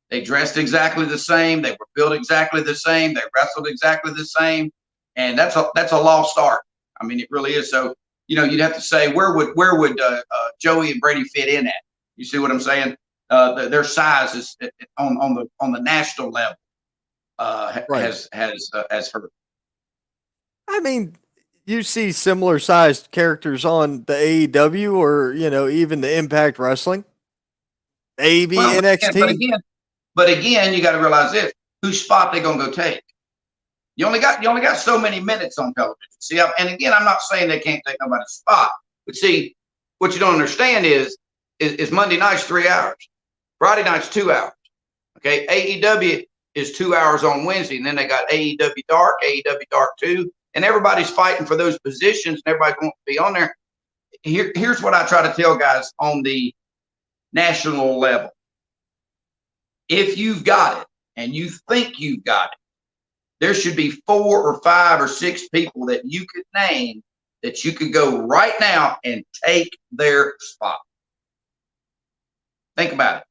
They dressed exactly the same. They were built exactly the same. They wrestled exactly the same. And that's a lost art. I mean, it really is. So, you'd have to say, where would Joey and Brady fit in at? You see what I'm saying? Their size is on the national level has hurt. I mean, you see similar sized characters on the AEW or even the Impact Wrestling, maybe NXT. But again, you got to realize this: whose spot they gonna go take? You only got so many minutes on television. See, and again, I'm not saying they can't take nobody's spot, but see, what you don't understand is Monday night's 3 hours, Friday night's 2 hours. Okay, AEW is 2 hours on Wednesday, and then they got AEW Dark 2, and everybody's fighting for those positions, and everybody wants to be on there. Here's what I try to tell guys on the national level: if you've got it and you think you've got it, there should be 4 or 5 or 6 people that you could name that you could go right now and take their spot. Think about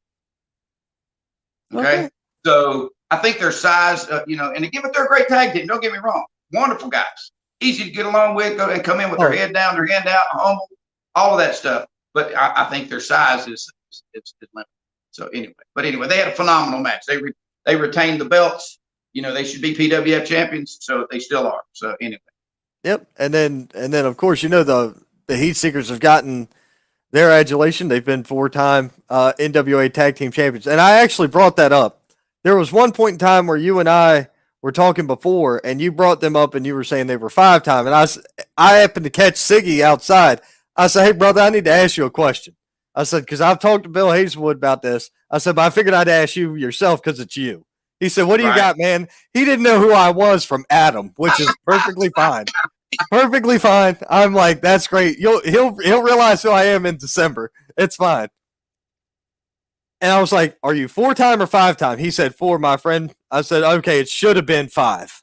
it. Okay. So I think their size, and again, but they're a great tag team. Don't get me wrong. Wonderful guys. Easy to get along with, go and come in with their head down, their hand out, humble, all of that stuff. But I think their size is limited. So anyway, they had a phenomenal match. They retained the belts. They should be PWF champions, so they still are. So anyway. Yep, and then of course the Heat Seekers have gotten their adulation. They've been 4-time NWA Tag Team Champions, and I actually brought that up. There was one point in time where you and I were talking before, and you brought them up, and you were saying they were 5-time, and I happened to catch Siggy outside. I said, "Hey, brother, I need to ask you a question." I said, because I've talked to Bill Hazelwood about this. I said, but I figured I'd ask you yourself because it's you. He said, what do you got, man? He didn't know who I was from Adam, which is perfectly fine. Perfectly fine. I'm like, that's great. He'll realize who I am in December. It's fine. And I was like, are you 4-time or 5-time? He said 4, my friend. I said, okay, it should have been 5.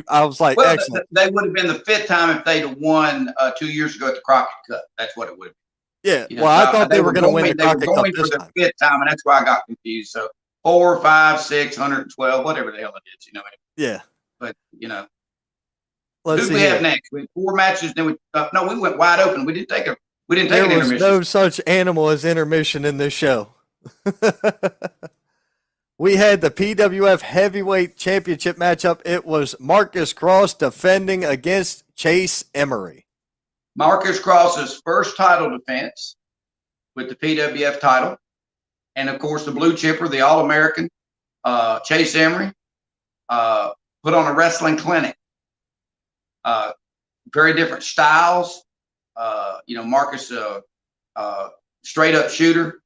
I was like, well, excellent. They would have been the 5th time if they'd have won 2 years ago at the Crockett Cup. That's what it would have been. Yeah, I thought they were going to win the Crockett Cup this time. They were going for the 5th time, and that's why I got confused. So 4, 5, 6, 112, whatever the hell it is, Yeah. But let's who we have next? We had 4 matches. Then we went wide open. We didn't take an intermission. There was no such animal as intermission in this show. We had the PWF Heavyweight Championship matchup. It was Marcus Cross defending against Chase Emery. Marcus Cross's first title defense with the PWF title. And, of course, the blue chipper, the All-American, Chase Emery, put on a wrestling clinic. Very different styles. Marcus, straight-up shooter,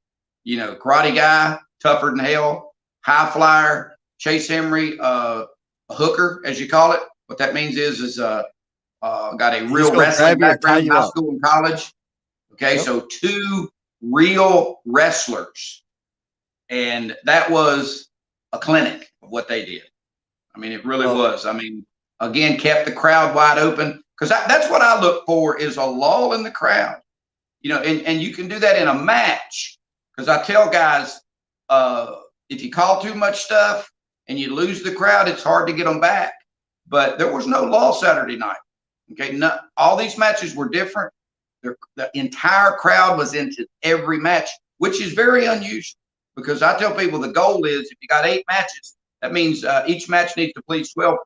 karate guy, tougher than hell, high flyer. Chase Emery, a hooker, as you call it. What that means is got a real wrestling background, high school and college. Okay, yep. So 2 real wrestlers. And that was a clinic of what they did. I mean, it really was. I mean, again, kept the crowd wide open. Because that's what I look for is a lull in the crowd. And you can do that in a match. Because I tell guys, if you call too much stuff and you lose the crowd, it's hard to get them back. But there was no lull Saturday night. Okay, all these matches were different. The entire crowd was into every match, which is very unusual. Because I tell people the goal is if you got 8 matches, that means each match needs to please 12%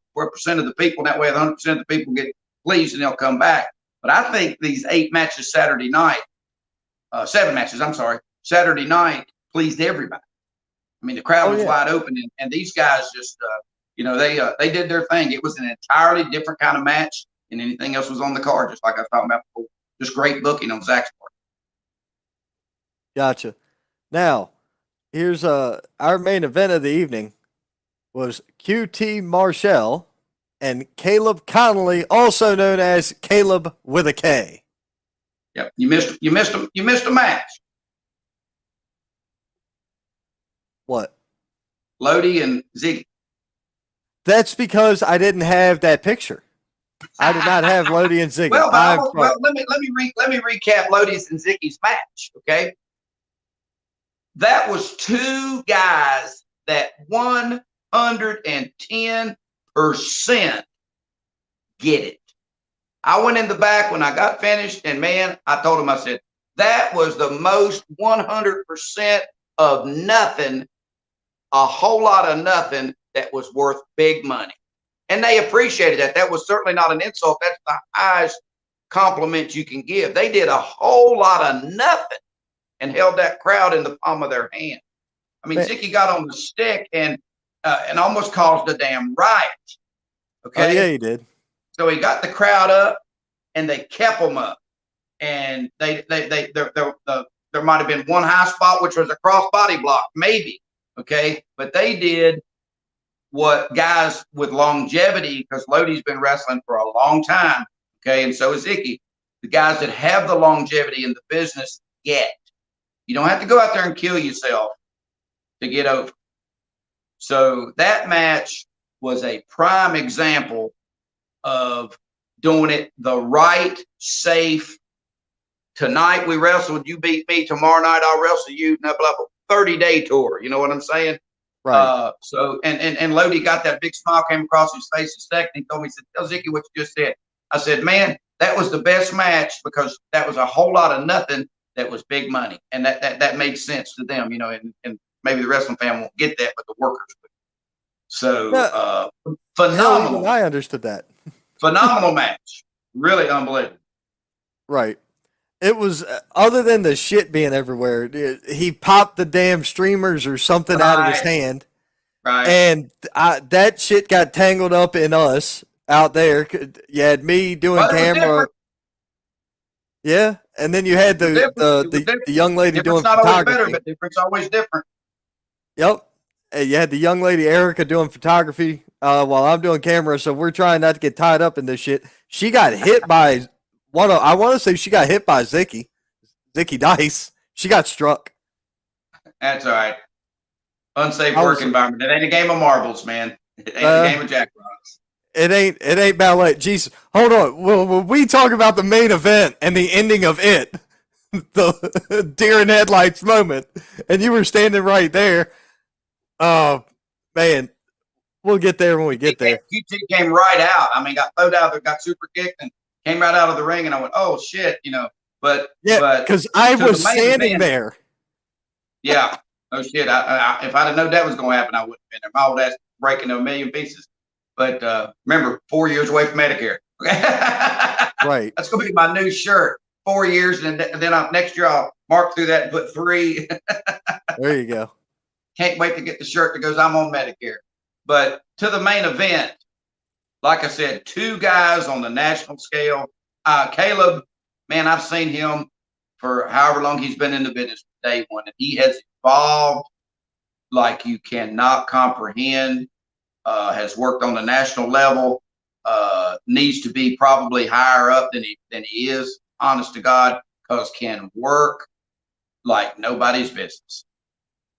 of the people. That way 100% of the people get pleased and they'll come back. But I think these 8 matches Saturday night, 7 matches, Saturday night pleased everybody. I mean, the crowd was wide open, and these guys just, they did their thing. It was an entirely different kind of match than anything else was on the card, just like I was talking about before. Just great booking on Zach's part. Gotcha. Now, here's our main event of the evening was QT Marshall and Caleb Connolly, also known as Caleb with a K. Yep, you missed a match. What? Lodi and Ziggy. That's because I didn't have that picture. I did not have Lodi and Ziggy. Well, let me recap Lodi's and Ziggy's match. Okay, that was two guys that 110% get it. I went in the back when I got finished, and man, I told him, I said, that was the most 100% of nothing, a whole lot of nothing that was worth big money. And they appreciated that. That was certainly not an insult. That's the highest compliment you can give. They did a whole lot of nothing and held that crowd in the palm of their hand. I mean, Zicky got on the stick and almost caused a damn riot. Okay. Oh, yeah, he did. So he got the crowd up, and they kept them up. And there might have been one high spot, which was a cross body block, maybe. Okay, but they did what guys with longevity, because Lodi's been wrestling for a long time. Okay, and so is Icky. The guys that have the longevity in the business get. You don't have to go out there and kill yourself to get over. So that match was a prime example of doing it the right, safe. Tonight we wrestled, you beat me. Tomorrow night I'll wrestle you. Blah, blah, blah. 30-day tour. You know what I'm saying? Right. So and Lodi got that big smile came across his face a second. He told me, he said, tell Zicky what you just said. I said, man, that was the best match because that was a whole lot of nothing that was big money. And that made sense to them, you know, and maybe the wrestling fan won't get that, but the workers would. So phenomenal. I understood that. Phenomenal match. Really unbelievable. Right. It was, other than the shit being everywhere, he popped the damn streamers or something out of his hand. Right. And that shit got tangled up in us out there. You had me doing camera. Yeah. And then you had the young lady doing photography. Not always better, but different's always different. Yep. You had the young lady, Erica, doing photography while I'm doing camera. So we're trying not to get tied up in this shit. She got hit by I want to say she got hit by Zicky Dice. She got struck. That's all right. Unsafe work environment. It ain't a game of marbles, man. It ain't a game of jackrabbits. It ain't ballet. Jesus, hold on. Well, we talk about the main event and the ending of it, the deer in headlights moment, and you were standing right there. Oh man, we'll get there when we get there. QT came right out. I mean, got thrown out there, got super kicked, and came right out of the ring, and I went, "Oh shit," you know. But because I was standing there. Yeah. Oh shit. If I'd have known that was going to happen, I wouldn't have been there. My old ass breaking a million pieces. But remember, 4 years away from Medicare. Right. That's going to be my new shirt. 4 years, and then next year I'll mark through that and put 3. There you go. Can't wait to get the shirt that goes, I'm on Medicare. But to the main event, like I said, 2 guys on the national scale. Caleb, man, I've seen him for however long he's been in the business from day one, and he has evolved like you cannot comprehend. Has worked on the national level. Needs to be probably higher up than he is, honest to God, because can work like nobody's business.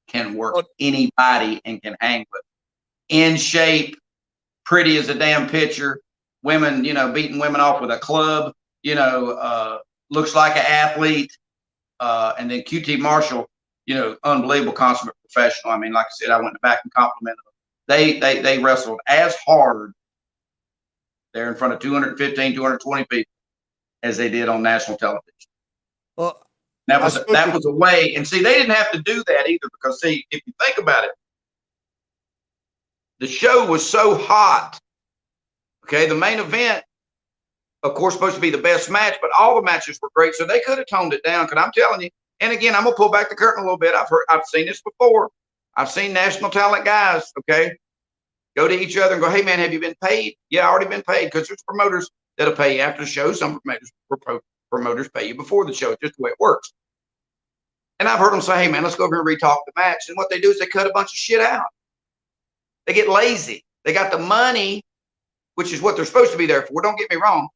Can work anybody and can hang with them. In shape, pretty as a damn pitcher. Women, you know, beating women off with a club. You know, looks like an athlete. And then QT Marshall, you know, unbelievable consummate professional. I mean, like I said, I went back and complimented them. They wrestled as hard there in front of 215, 220 people as they did on national television. Well, that was a way. And see, they didn't have to do that either because, see, if you think about it, the show was so hot. Okay, the main event, of course, supposed to be the best match, but all the matches were great, so they could have toned it down. Because I'm telling you, and again, I'm gonna pull back the curtain a little bit. I've seen this before. I've seen national talent guys, okay, go to each other and go, "Hey man, have you been paid?" "Yeah, I already been paid." Because there's promoters that'll pay you after the show. Some promoters pay you before the show. It's just the way it works. And I've heard them say, "Hey man, let's go over here and retalk the match." And what they do is they cut a bunch of shit out. They get lazy. They got the money, which is what they're supposed to be there for. Don't get me wrong.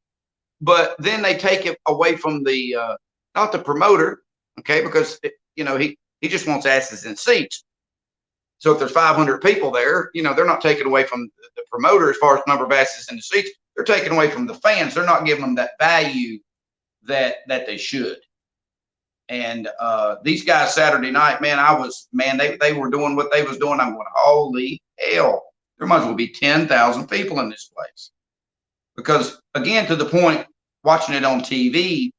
But then they take it away from the not the promoter, okay, because you know he just wants asses in seats. So if there's 500 people there, they're not taking away from the promoter as far as number of asses in the seats. They're taking away from the fans. They're not giving them that value that they should. And these guys Saturday night, man, they were doing what they was doing. I'm going, holy hell, there might as well be 10,000 people in this place. Because again, to the point, watching it on TV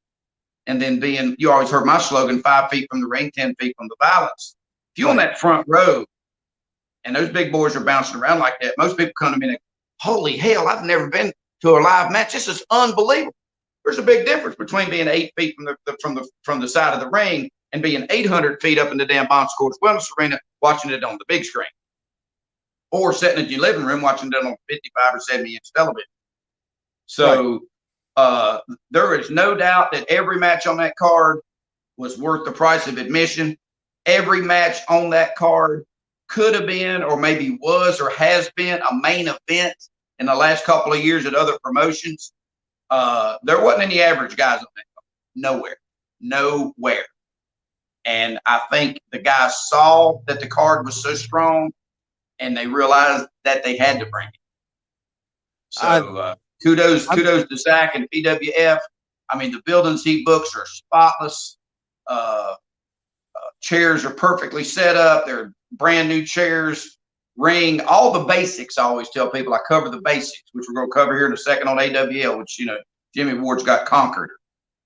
and then you always heard my slogan, 5 feet from the ring, 10 feet from the balance. If you're on that front row and those big boys are bouncing around like that, most people come to me and holy hell, I've never been to a live match. This is unbelievable. There's a big difference between being 8 feet from the side of the ring and being 800 feet up in the damn Bon Scores Wellness Arena watching it on the big screen, or sitting in your living room watching it on 55 or 70-inch television. So there is no doubt that every match on that card was worth the price of admission. Every match on that card could have been, or maybe was, or has been a main event in the last couple of years at other promotions. There wasn't any average guys on that card. Nowhere. And I think the guys saw that the card was so strong, and they realized that they had to bring it. So kudos to Zach and PWF. I mean, the buildings he books are spotless. Chairs are perfectly set up. They're brand new chairs, ring, all the basics. I always tell people I cover the basics, which we're going to cover here in a second on AWL, which, Jimmy Ward's got conquered.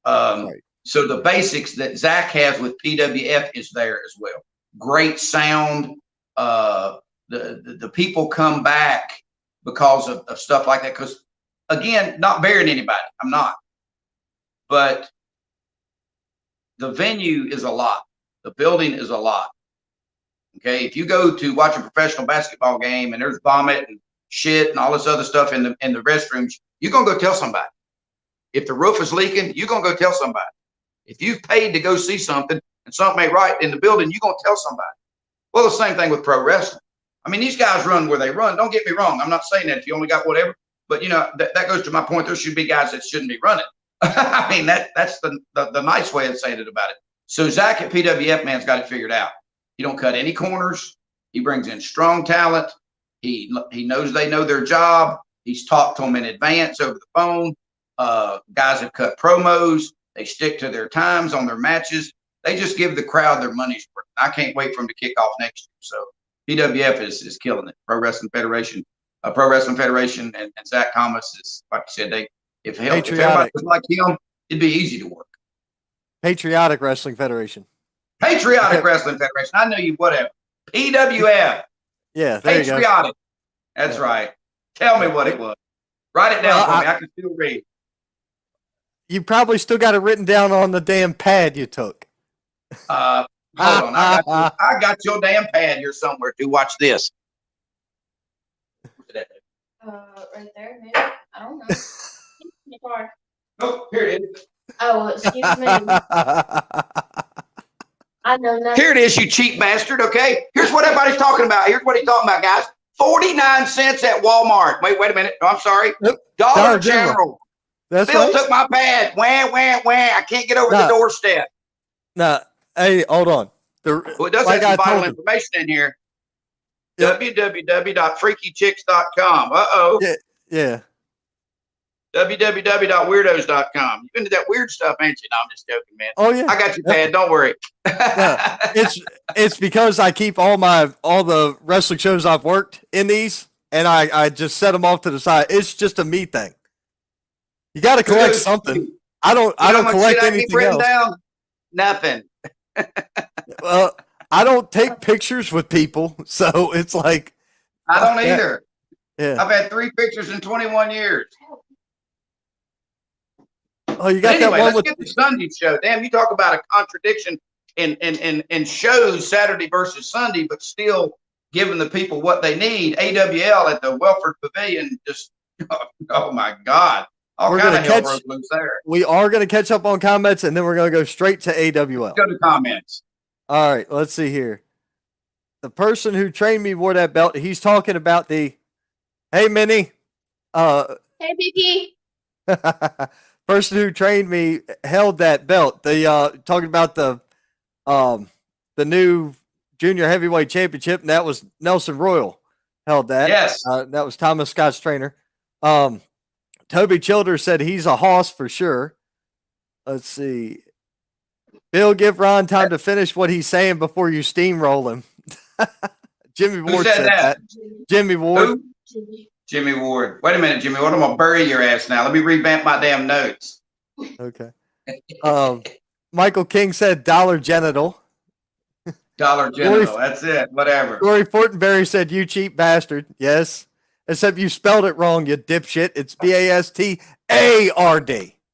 So the basics that Zach has with PWF is there as well. Great sound. The people come back because of stuff like that. Because, again, not burying anybody. I'm not. But the venue is a lot. The building is a lot. Okay, if you go to watch a professional basketball game and there's vomit and shit and all this other stuff in the restrooms, you're gonna go tell somebody. If the roof is leaking, you're gonna go tell somebody. If you've paid to go see something and something ain't right in the building, you're gonna tell somebody. Well, the same thing with pro wrestling. I mean, these guys run where they run. Don't get me wrong. I'm not saying that if you only got whatever, but that goes to my point. There should be guys that shouldn't be running. I mean, that's the nice way of saying it about it. So Zach at PWF, man's got it figured out. He don't cut any corners. He brings in strong talent. He knows they know their job. He's talked to them in advance over the phone. Guys have cut promos. They stick to their times on their matches. They just give the crowd their money's worth. I can't wait for him to kick off next year. So PWF is killing it. Pro Wrestling Federation, and Zach Thomas is, like you said, if everybody was like him, it'd be easy to work. Patriotic Wrestling Federation. Patriotic Wrestling Federation. I know you, whatever. PWF. Yeah, Patriotic. That's right. Tell me what it was. Write it down for me. I can still read. You probably still got it written down on the damn pad you took. Hold on. I got your damn pad here somewhere too. Watch this. Right there, maybe. I don't know. Oh, here it is. Oh, excuse me. I know nothing. Here it is, you cheap bastard. Okay. Here's what everybody's talking about. Here's what he's talking about, guys. 49 cents at Walmart. Wait a minute. No, I'm sorry. Nope. Dollar General. That's Bill right. took my pad. Wham. I can't get over the doorstep. No. Hey, hold on. Well, it does have some vital information in here. Yep. www.freakychicks.com. Uh-oh. Yeah. www.weirdos.com. You've been to that weird stuff, ain't you? No, I'm just joking, man. Oh, yeah. I got your pad. Don't worry. Yeah. It's because I keep all the wrestling shows I've worked in these, and I just set them off to the side. It's just a me thing. You got to collect something. I don't collect anything else. Down? Nothing. Well, I don't take pictures with people, so it's like I don't either. Yeah. I've had 3 pictures in 21 years. Oh, you got anyway, that one let's get the Sunday show. Damn, you talk about a contradiction in shows Saturday versus Sunday, but still giving the people what they need. AWL at the Welford Pavilion, just oh my God. All kind of hell broke loose there. We are going to catch up on comments, and then we're going to go straight to AWL. Let's go to comments. All right, let's see here. The person who trained me wore that belt. He's talking about hey, Minnie. Hey, Vicky. Person who trained me held that belt. Talking about the new Junior Heavyweight Championship, and that was Nelson Royal held that. Yes. That was Thomas Scott's trainer. Toby Childers said he's a hoss for sure. Let's see. Bill, give Ron time to finish what he's saying before you steamroll him. Jimmy Ward said that. Jimmy Ward. Who? Jimmy Ward. Wait a minute, Jimmy. What am I gonna bury your ass now? Let me revamp my damn notes. Okay. Michael King said Dollar Genital. Dollar General. That's it. Whatever. Corey Fortenberry said, you cheap bastard. Yes. Except you spelled it wrong, you dipshit. It's Bastard.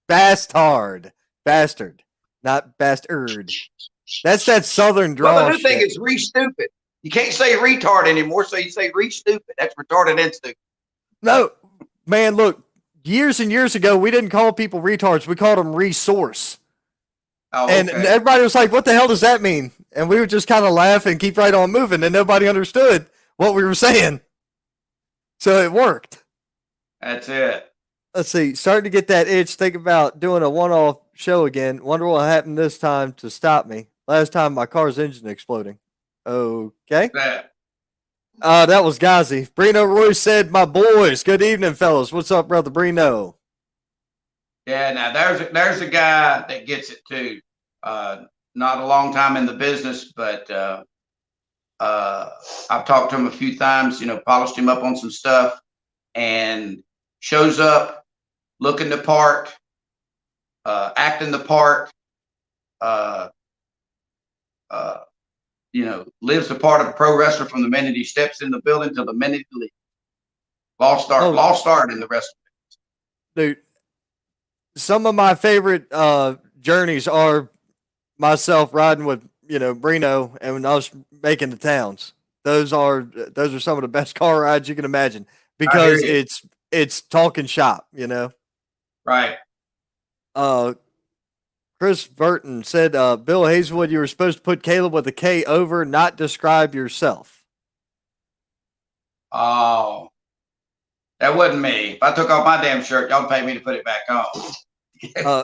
Bastard. Bastard. Not bastard. That's that southern draw. Well, the new thing is re-stupid. You can't say retard anymore, so you say re-stupid. That's retarded and stupid. No, man, look, years and years ago, we didn't call people retards. We called them resource. Oh, and everybody was like, what the hell does that mean? And we would just kind of laugh and keep right on moving, and nobody understood what we were saying. So it worked. That's it. Let's see. Starting to get that itch. Think about doing a one-off show again. Wonder what happened this time to stop me. Last time my car's engine exploding. Okay. That was Ghazi. Brino Roy said, my boys. Good evening, fellas. What's up, brother Brino? Yeah, now there's a guy that gets it too. Not a long time in the business, but I've talked to him a few times, polished him up on some stuff, and shows up looking the part, acting the part, lives the part of a pro wrestler from the minute he steps in the building till the minute he leaves. Lost start in the wrestling. Dude, some of my favorite journeys are myself riding with Brino and when I was making the towns. Those are some of the best car rides you can imagine because it's talking shop, Right. Chris Burton said, Bill Hazelwood, you were supposed to put Caleb with a K over, not describe yourself. Oh, that wasn't me. If I took off my damn shirt, y'all pay me to put it back on.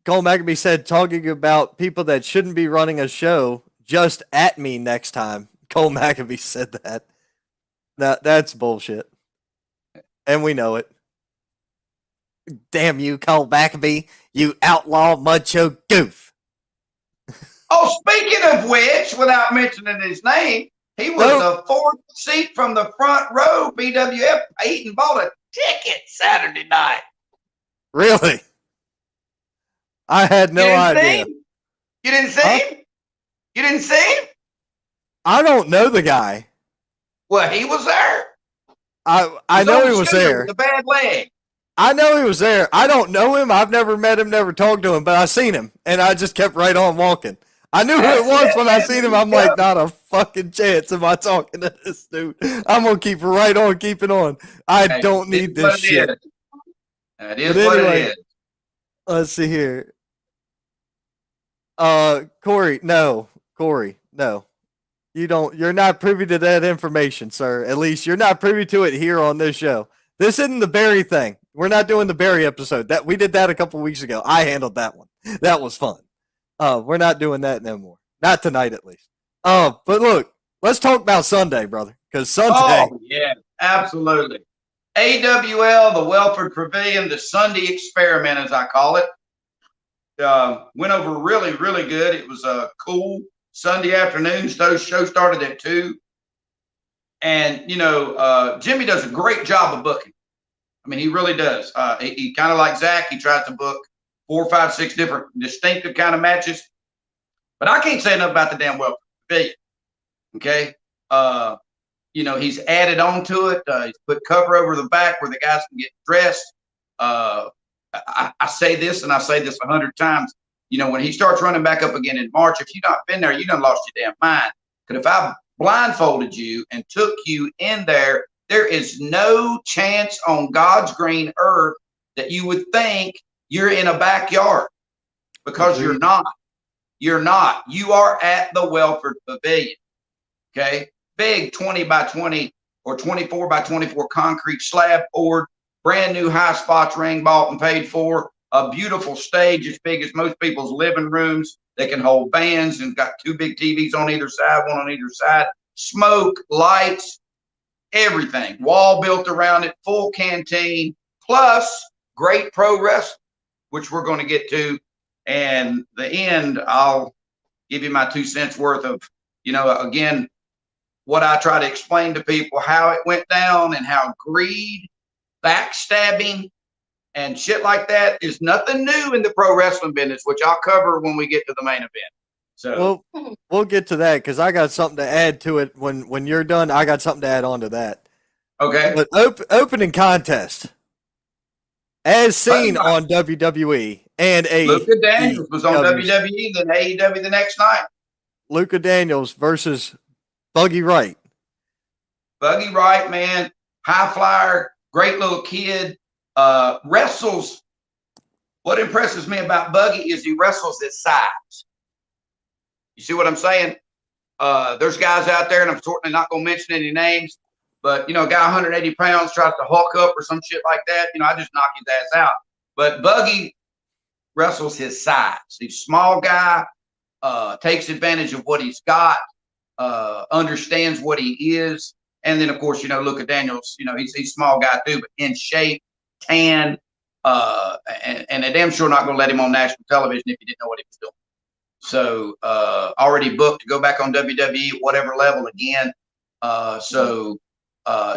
Cole McAbee said, talking about people that shouldn't be running a show, just at me next time. Cole McAbee said that. That's bullshit. And we know it. Damn you, Cole McAbee, you outlaw macho goof. Oh, speaking of which, without mentioning his name, he was the fourth seat from the front row. PWF paid and bought a ticket Saturday night. Really? I had no idea. You didn't see him? You didn't see him? I don't know the guy. Well, he was there. I know he was there. The bad leg. I know he was there. I don't know him. I've never met him, never talked to him, but I seen him, and I just kept right on walking. I knew who it was when I seen him. I'm like, not a fucking chance am I talking to this dude. I'm going to keep right on keeping on. I don't need this shit. That is what it is. Let's see here. Corey, no. You're not privy to that information, sir. At least you're not privy to it here on this show. This isn't the Barry thing. We're not doing the Barry episode. We did that a couple weeks ago. I handled that one. That was fun. We're not doing that no more. Not tonight, at least. But look, let's talk about Sunday, brother. Because Sunday. Oh, yeah, absolutely. AWL, the Welford Pavilion, the Sunday experiment, as I call it. Went over really, really good. It was a cool Sunday afternoon. Show started at 2. And, Jimmy does a great job of booking. I mean, he really does. He kind of like Zach. He tries to book 4, 5, 6 different distinctive kind of matches. But I can't say enough about the damn Welford Pavilion. Okay. He's added on to it. He's put cover over the back where the guys can get dressed. I say this, and I say this 100 times. When he starts running back up again in March, if you've not been there, you done lost your damn mind. Because if I blindfolded you and took you in there, there is no chance on God's green earth that you would think you're in a backyard, because you're not. You're not. You are at the Welford Pavilion. Okay. Big 20 by 20 or 24 by 24 concrete slab board, brand new high spots ring bought and paid for. a beautiful stage as big as most people's living rooms. They can hold bands and got 2 big TVs on either side, one on either side. Smoke, lights, everything. Wall built around it, full canteen, plus great pro wrestling, which we're going to get to. And the end, I'll give you my 2 cents worth of, again, what I try to explain to people, how it went down and how greed, backstabbing, and shit like that is nothing new in the pro wrestling business, which I'll cover when we get to the main event. So we'll get to that because I got something to add to it. When you're done, I got something to add on to that. Okay. But opening contest, as seen on WWE and AEW. Luka Daniels was on WWE, then AEW the next night. Luka Daniels versus Buggy Wright. Buggy Wright, man, high flyer, great little kid. Wrestles. What impresses me about Buggy is he wrestles his size. You see what I'm saying? There's guys out there, and I'm certainly not going to mention any names, but, a guy 180 pounds tries to hulk up or some shit like that. I just knock his ass out. But Buggy wrestles his size. He's a small guy, takes advantage of what he's got, understands what he is. And then, of course, Luka Daniels, he's a small guy too, but in shape, tan, and they're damn sure not going to let him on national television if he didn't know what he was doing. So already booked to go back on WWE at whatever level again.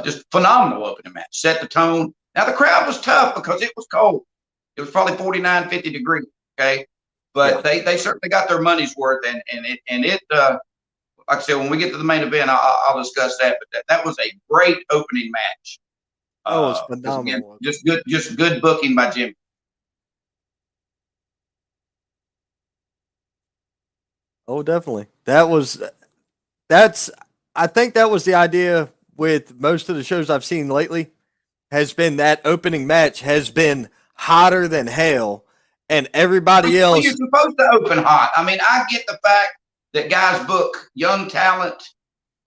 Just phenomenal opening match. Set the tone. Now the crowd was tough because it was cold. It was probably 49, 50 degrees. Okay. But they certainly got their money's worth. And it like I said, when we get to the main event, I'll discuss that. But that was a great opening match. Oh, it was phenomenal. Again, just good booking by Jimmy. Oh, definitely. I think that was the idea with most of the shows I've seen lately, has been that opening match has been hotter than hell, and everybody else. You're supposed to open hot. I mean, I get the fact that guys book young talent,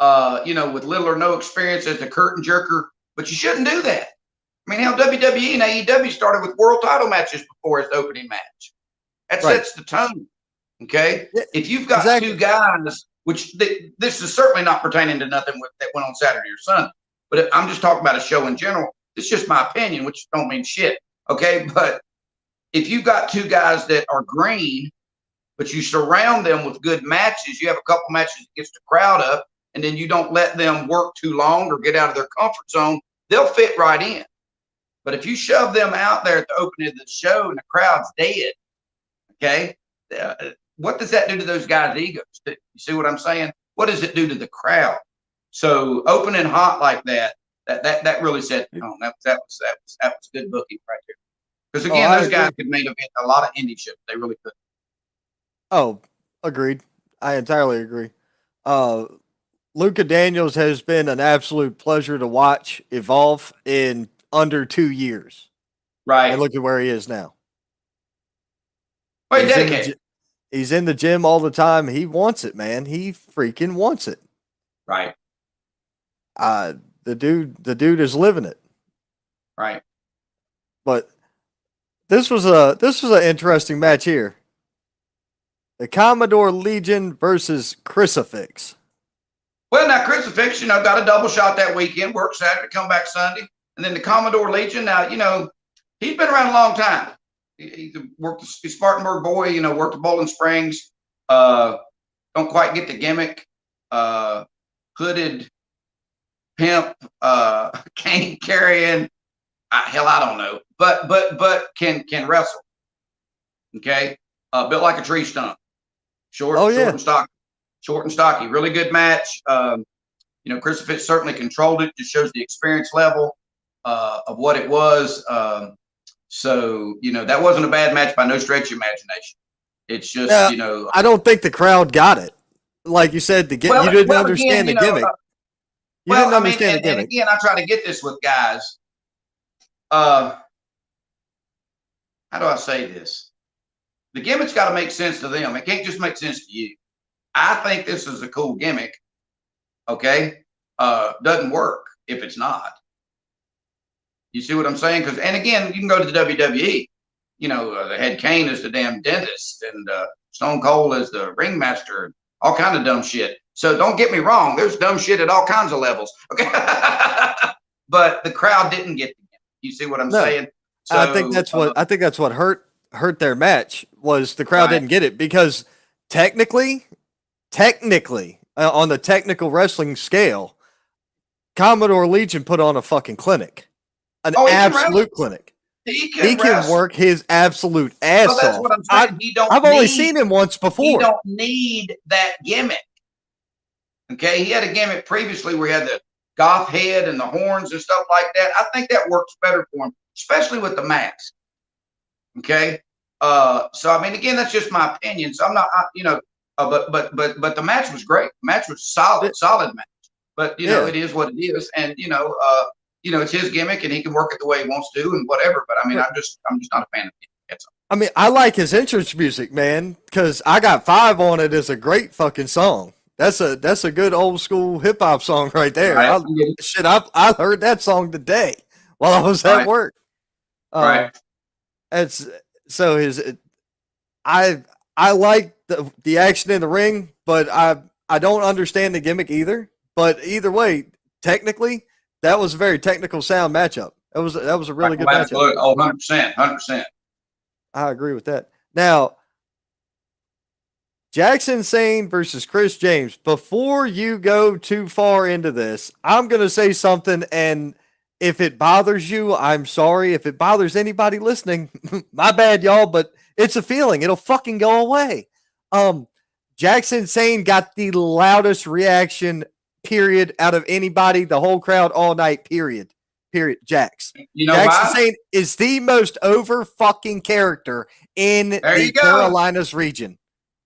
with little or no experience as a curtain jerker, but you shouldn't do that. I mean, hell, WWE and AEW started with world title matches before its opening match. That sets the tone. Okay, if you've got 2 guys, which this is certainly not pertaining to nothing that went on Saturday or Sunday, but I'm just talking about a show in general. It's just my opinion, which don't mean shit. Okay, but if you've got 2 guys that are green, but you surround them with good matches, you have a couple matches that gets the crowd up, and then you don't let them work too long or get out of their comfort zone, they'll fit right in. But if you shove them out there at the opening of the show and the crowd's dead, okay, what does that do to those guys' egos? You see what I'm saying? What does it do to the crowd? So opening hot like that really set the tone. That was good booking right there. Because again, those guys could main event a lot of indie shows. They really could. Oh, agreed. I entirely agree. Luka Daniels has been an absolute pleasure to watch evolve in under 2 years. Right. And look at where he is now. Well, dedicated. He's in the gym all the time. He wants it, man. He freaking wants it. Right. The dude is living it. Right. But this was an interesting match here. The Commodore Legion versus Crucifix. Well, now Crucifix, got a double shot that weekend, worked Saturday, come back Sunday. And then the Commodore Legion, now, he's been around a long time. He worked the Spartanburg boy, worked the Bowling Springs. Don't quite get the gimmick. Hooded pimp, cane carrying. Hell, I don't know. But can wrestle. Okay. Built like a tree stump. Short and stocky. Really good match. Crucifix certainly controlled it. Just shows the experience level of what it was. So, that wasn't a bad match by no stretch of imagination. It's just, I don't think the crowd got it. Like you said, you didn't understand the gimmick. You didn't understand the gimmick. And again, I try to get this with guys. How do I say this? The gimmick's got to make sense to them. It can't just make sense to you. I think this is a cool gimmick. Okay. Doesn't work if it's not. You see what I'm saying? And again, you can go to the WWE. they had Kane as the damn dentist and Stone Cold as the ringmaster, all kind of dumb shit. So don't get me wrong, there's dumb shit at all kinds of levels. Okay. But the crowd didn't get it. You see what I'm saying? So, I think that's what hurt their match was the crowd didn't get it because technically, on the technical wrestling scale, Commodore Legion put on a fucking clinic, an absolute clinic. He can work his absolute ass that's off. what I'm saying. I've only seen him once before. He don't need that gimmick. Okay, he had a gimmick previously where he had the goth head and the horns and stuff like that. I think that works better for him, especially with the mask. Okay, so I mean, again, that's just my opinion. So I'm not, but the match was great. The match was solid match. But it is what it is, and it's his gimmick, and he can work it the way he wants to, and whatever. But I mean, I'm just not a fan of it. That's all. I mean, I like his entrance music, man, because I Got Five on it is a great fucking song. That's a good old school hip hop song right there. Right. I heard that song today while I was at work. Right. It's so I like the action in the ring, but I don't understand the gimmick either. But either way, technically, that was a very technical sound matchup. That was a really good matchup. Oh, 100%. I agree with that. Now, Jackson Sane versus Chris James. Before you go too far into this, I'm going to say something, and if it bothers you, I'm sorry. If it bothers anybody listening, my bad, y'all, but it's a feeling. It'll fucking go away. Jackson Sane got the loudest reaction, period, out of anybody, the whole crowd all night, period. Jax. Jackson Sane is the most over fucking character in the Carolinas region.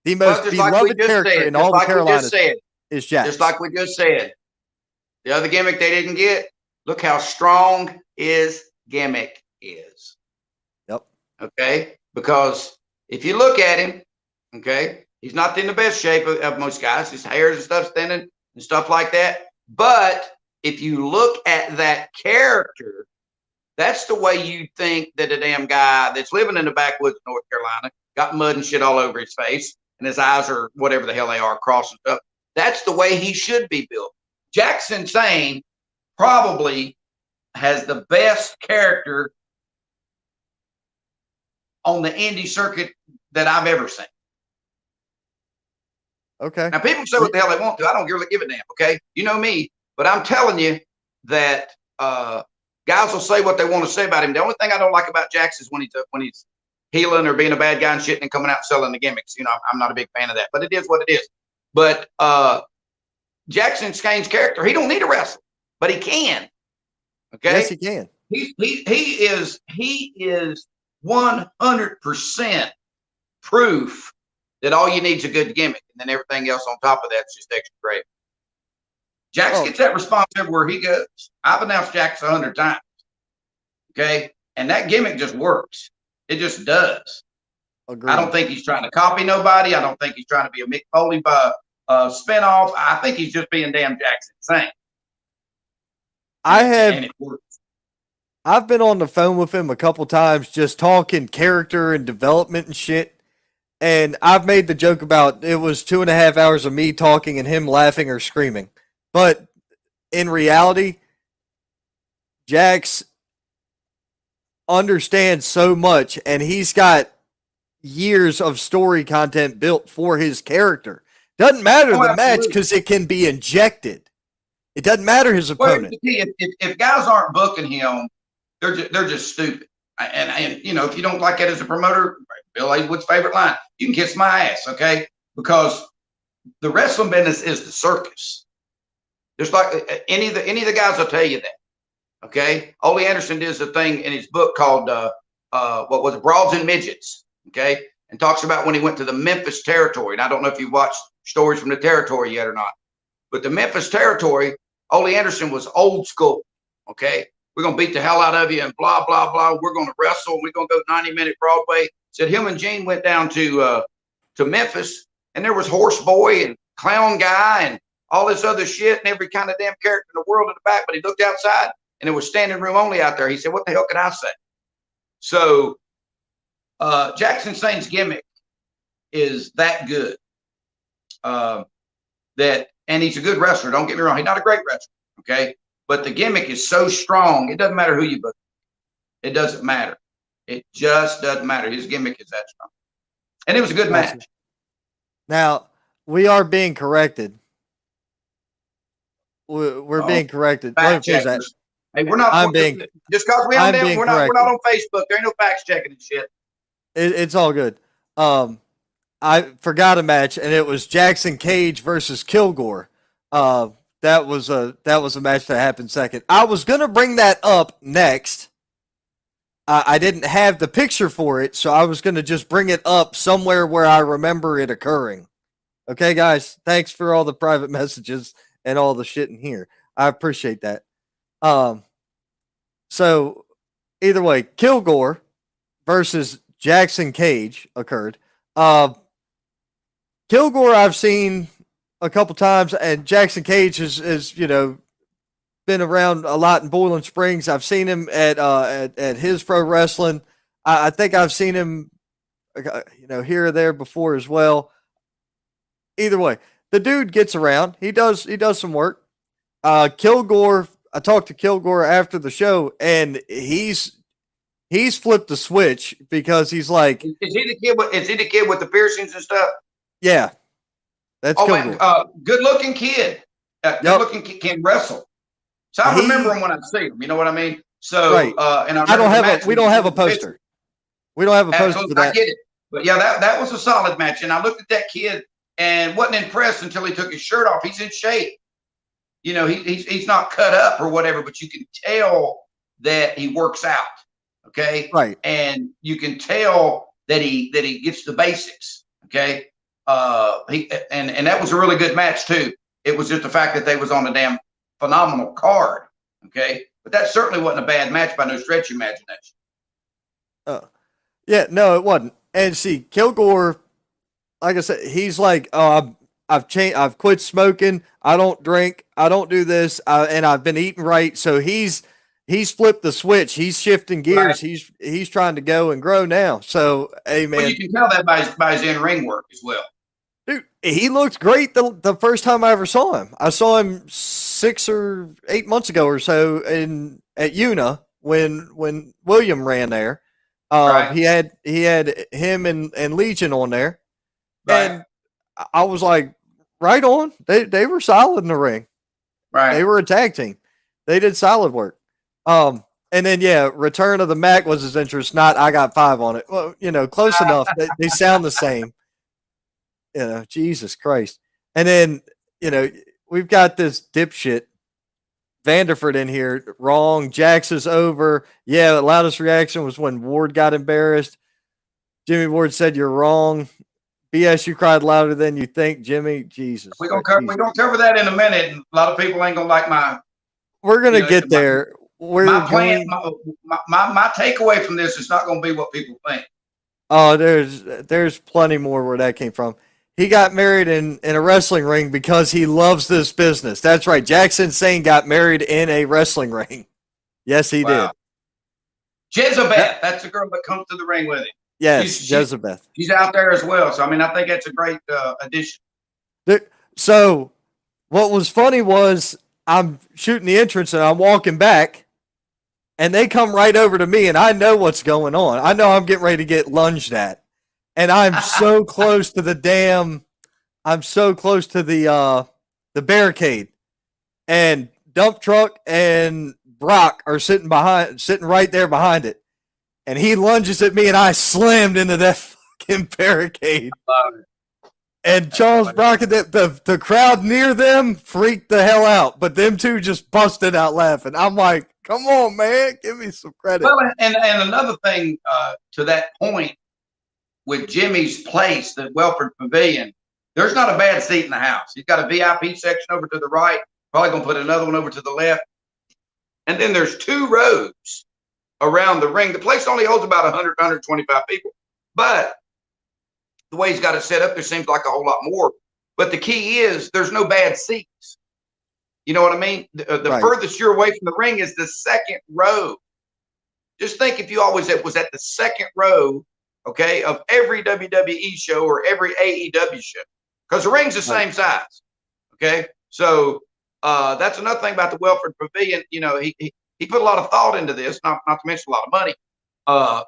The most beloved character in all the Carolinas is Jax. Just like we just said. The other gimmick they didn't get, look how strong his gimmick is. Yep. Okay? Because if you look at him, okay, he's not in the best shape of most guys. His hairs and stuff thinning and stuff like that. But if you look at that character, that's the way you think that a damn guy that's living in the backwoods of North Carolina, got mud and shit all over his face, and his eyes are whatever the hell they are, crossed and stuff. That's the way he should be built. Jackson Sane probably has the best character on the indie circuit that I've ever seen. Okay. Now, people say what the hell they want to. I don't really give a damn, okay? You know me. But I'm telling you that guys will say what they want to say about him. The only thing I don't like about Jax is when he's healing or being a bad guy and shit and coming out selling the gimmicks. I'm not a big fan of that. But it is what it is. But Jackson Sane's character, he don't need to wrestle, but he can. Okay. Yes, he can. He is 100% proof that all you need is a good gimmick, and then everything else on top of that's just extra great. Jax gets that response everywhere he goes. I've announced Jax 100 times. Okay. And that gimmick just works. It just does. Agreed. I don't think he's trying to copy nobody. I don't think he's trying to be a Mick Foley spinoff. I think he's just being damn Jackson Sane. And it works. I've been on the phone with him a couple times just talking character and development and shit. And I've made the joke about it was 2.5 hours of me talking and him laughing or screaming. But in reality, Jax understands so much, and he's got years of story content built for his character. Doesn't matter the match because it can be injected. It doesn't matter his opponent. If guys aren't booking him, they're just stupid. And if you don't like it as a promoter, Bill Hazelwood's favorite line, you can kiss my ass, okay? Because the wrestling business is the circus. Just like any of the guys will tell you that. Okay. Ole Anderson does a thing in his book called what was it, Broads and Midgets. Okay. And talks about when he went to the Memphis territory. And I don't know if you've watched Stories from the Territory yet or not. But the Memphis territory, Ole Anderson was old school. Okay. We're gonna beat the hell out of you and blah, blah, blah. We're gonna wrestle. We're gonna go 90-minute Broadway. Said him and Gene went down to Memphis, and there was Horse Boy and Clown Guy and all this other shit and every kind of damn character in the world in the back. But he looked outside and it was standing room only out there. He said, what the hell can I say? So Jackson Sane's gimmick is that good. And he's a good wrestler. Don't get me wrong. He's not a great wrestler. Okay. But the gimmick is so strong. It doesn't matter who you book. It doesn't matter. It just doesn't matter. His gimmick is that strong. And it was a good match. Now, we are being corrected. We're being corrected. Fact checkers. Hey, we're not. Just because we're not on Facebook. There ain't no facts checking and shit. It's all good. I forgot a match, and it was Jackson Cage versus Kilgore. That was a match that happened second. I was gonna bring that up next. I didn't have the picture for it, so I was gonna just bring it up somewhere where I remember it occurring. Okay, guys, thanks for all the private messages and all the shit in here. I appreciate that. So either way, Kilgore versus Jackson Cage occurred. Kilgore I've seen a couple times, and Jackson Cage has been around a lot in Boiling Springs. I've seen him at his pro wrestling. I think I've seen him here or there before as well. Either way, the dude gets around. He does some work. Kilgore, I talked to Kilgore after the show, and he's flipped the switch because he's like, is he the kid with the piercings and stuff? Yeah, that's Kilgore. Good looking kid. Good looking kid can wrestle. So I remember him when I see him. You know what I mean? So right. And we don't have a poster. We don't have a poster for that. I get it, but yeah, that was a solid match. And I looked at that kid and wasn't impressed until he took his shirt off. He's in shape. He's not cut up or whatever, but you can tell that he works out. Okay. Right. And you can tell that he gets the basics. Okay. And that was a really good match too. It was just the fact that they was on a damn phenomenal card. Okay. But that certainly wasn't a bad match by no stretch of imagination. Yeah, no, it wasn't. And see, Kilgore, like I said, he's like, oh, I've changed. I've quit smoking. I don't drink. I don't do this. And I've been eating right. So he's flipped the switch. He's shifting gears. Right. He's trying to go and grow now. So, hey, man. Well, you can tell that by his in-ring work as well. Dude, he looked great the first time I ever saw him. I saw him 6 or 8 months ago or so at Una when William ran there. Right. He had him and Legion on there. Right. And I was like, right on. They were solid in the ring. Right. They were a tag team. They did solid work. And then Return of the Mac was his interest, not I Got 5 on it. Well, close enough. They sound the same. Jesus Christ. And then, we've got this dipshit Vanderford in here. Wrong. Jax is over. Yeah, the loudest reaction was when Ward got embarrassed. Jimmy Ward said, "You're wrong. BS, you cried louder than you think, Jimmy." Jesus. We're gonna cover that in a minute. A lot of people ain't gonna like my. We're gonna get there. My plan, my takeaway from this is not gonna be what people think. Oh, there's plenty more where that came from. He got married in a wrestling ring because he loves this business. That's right. Jackson Sane got married in a wrestling ring. Yes, he did. Jezebeth, that's the girl that comes to the ring with him. Yes, Jezebeth. She's out there as well. So, I think that's a great addition. So, what was funny was I'm shooting the entrance and I'm walking back, and they come right over to me, and I know what's going on. I know I'm getting ready to get lunged at. And I'm so close to the barricade, and Dump Truck and Brock are sitting right there behind it. And he lunges at me, and I slammed into that fucking barricade. And Charles Brock and the crowd near them freaked the hell out, but them two just busted out laughing. I'm like, come on, man, give me some credit. Well, and another thing to that point, with Jimmy's place, the Welford Pavilion, there's not a bad seat in the house. He's got a VIP section over to the right, probably going to put another one over to the left. And then there's 2 rows around the ring. The place only holds about 100, 125 people. But the way he's got it set up, there seems like a whole lot more. But the key is there's no bad seats. You know what I mean? The right. Furthest you're away from the ring is the second row. Just think if you always was at the second row okay, of every WWE show or every AEW show, because the ring's the same size. Okay, so that's another thing about the Welford Pavilion. You know, he put a lot of thought into this, not to mention a lot of money. I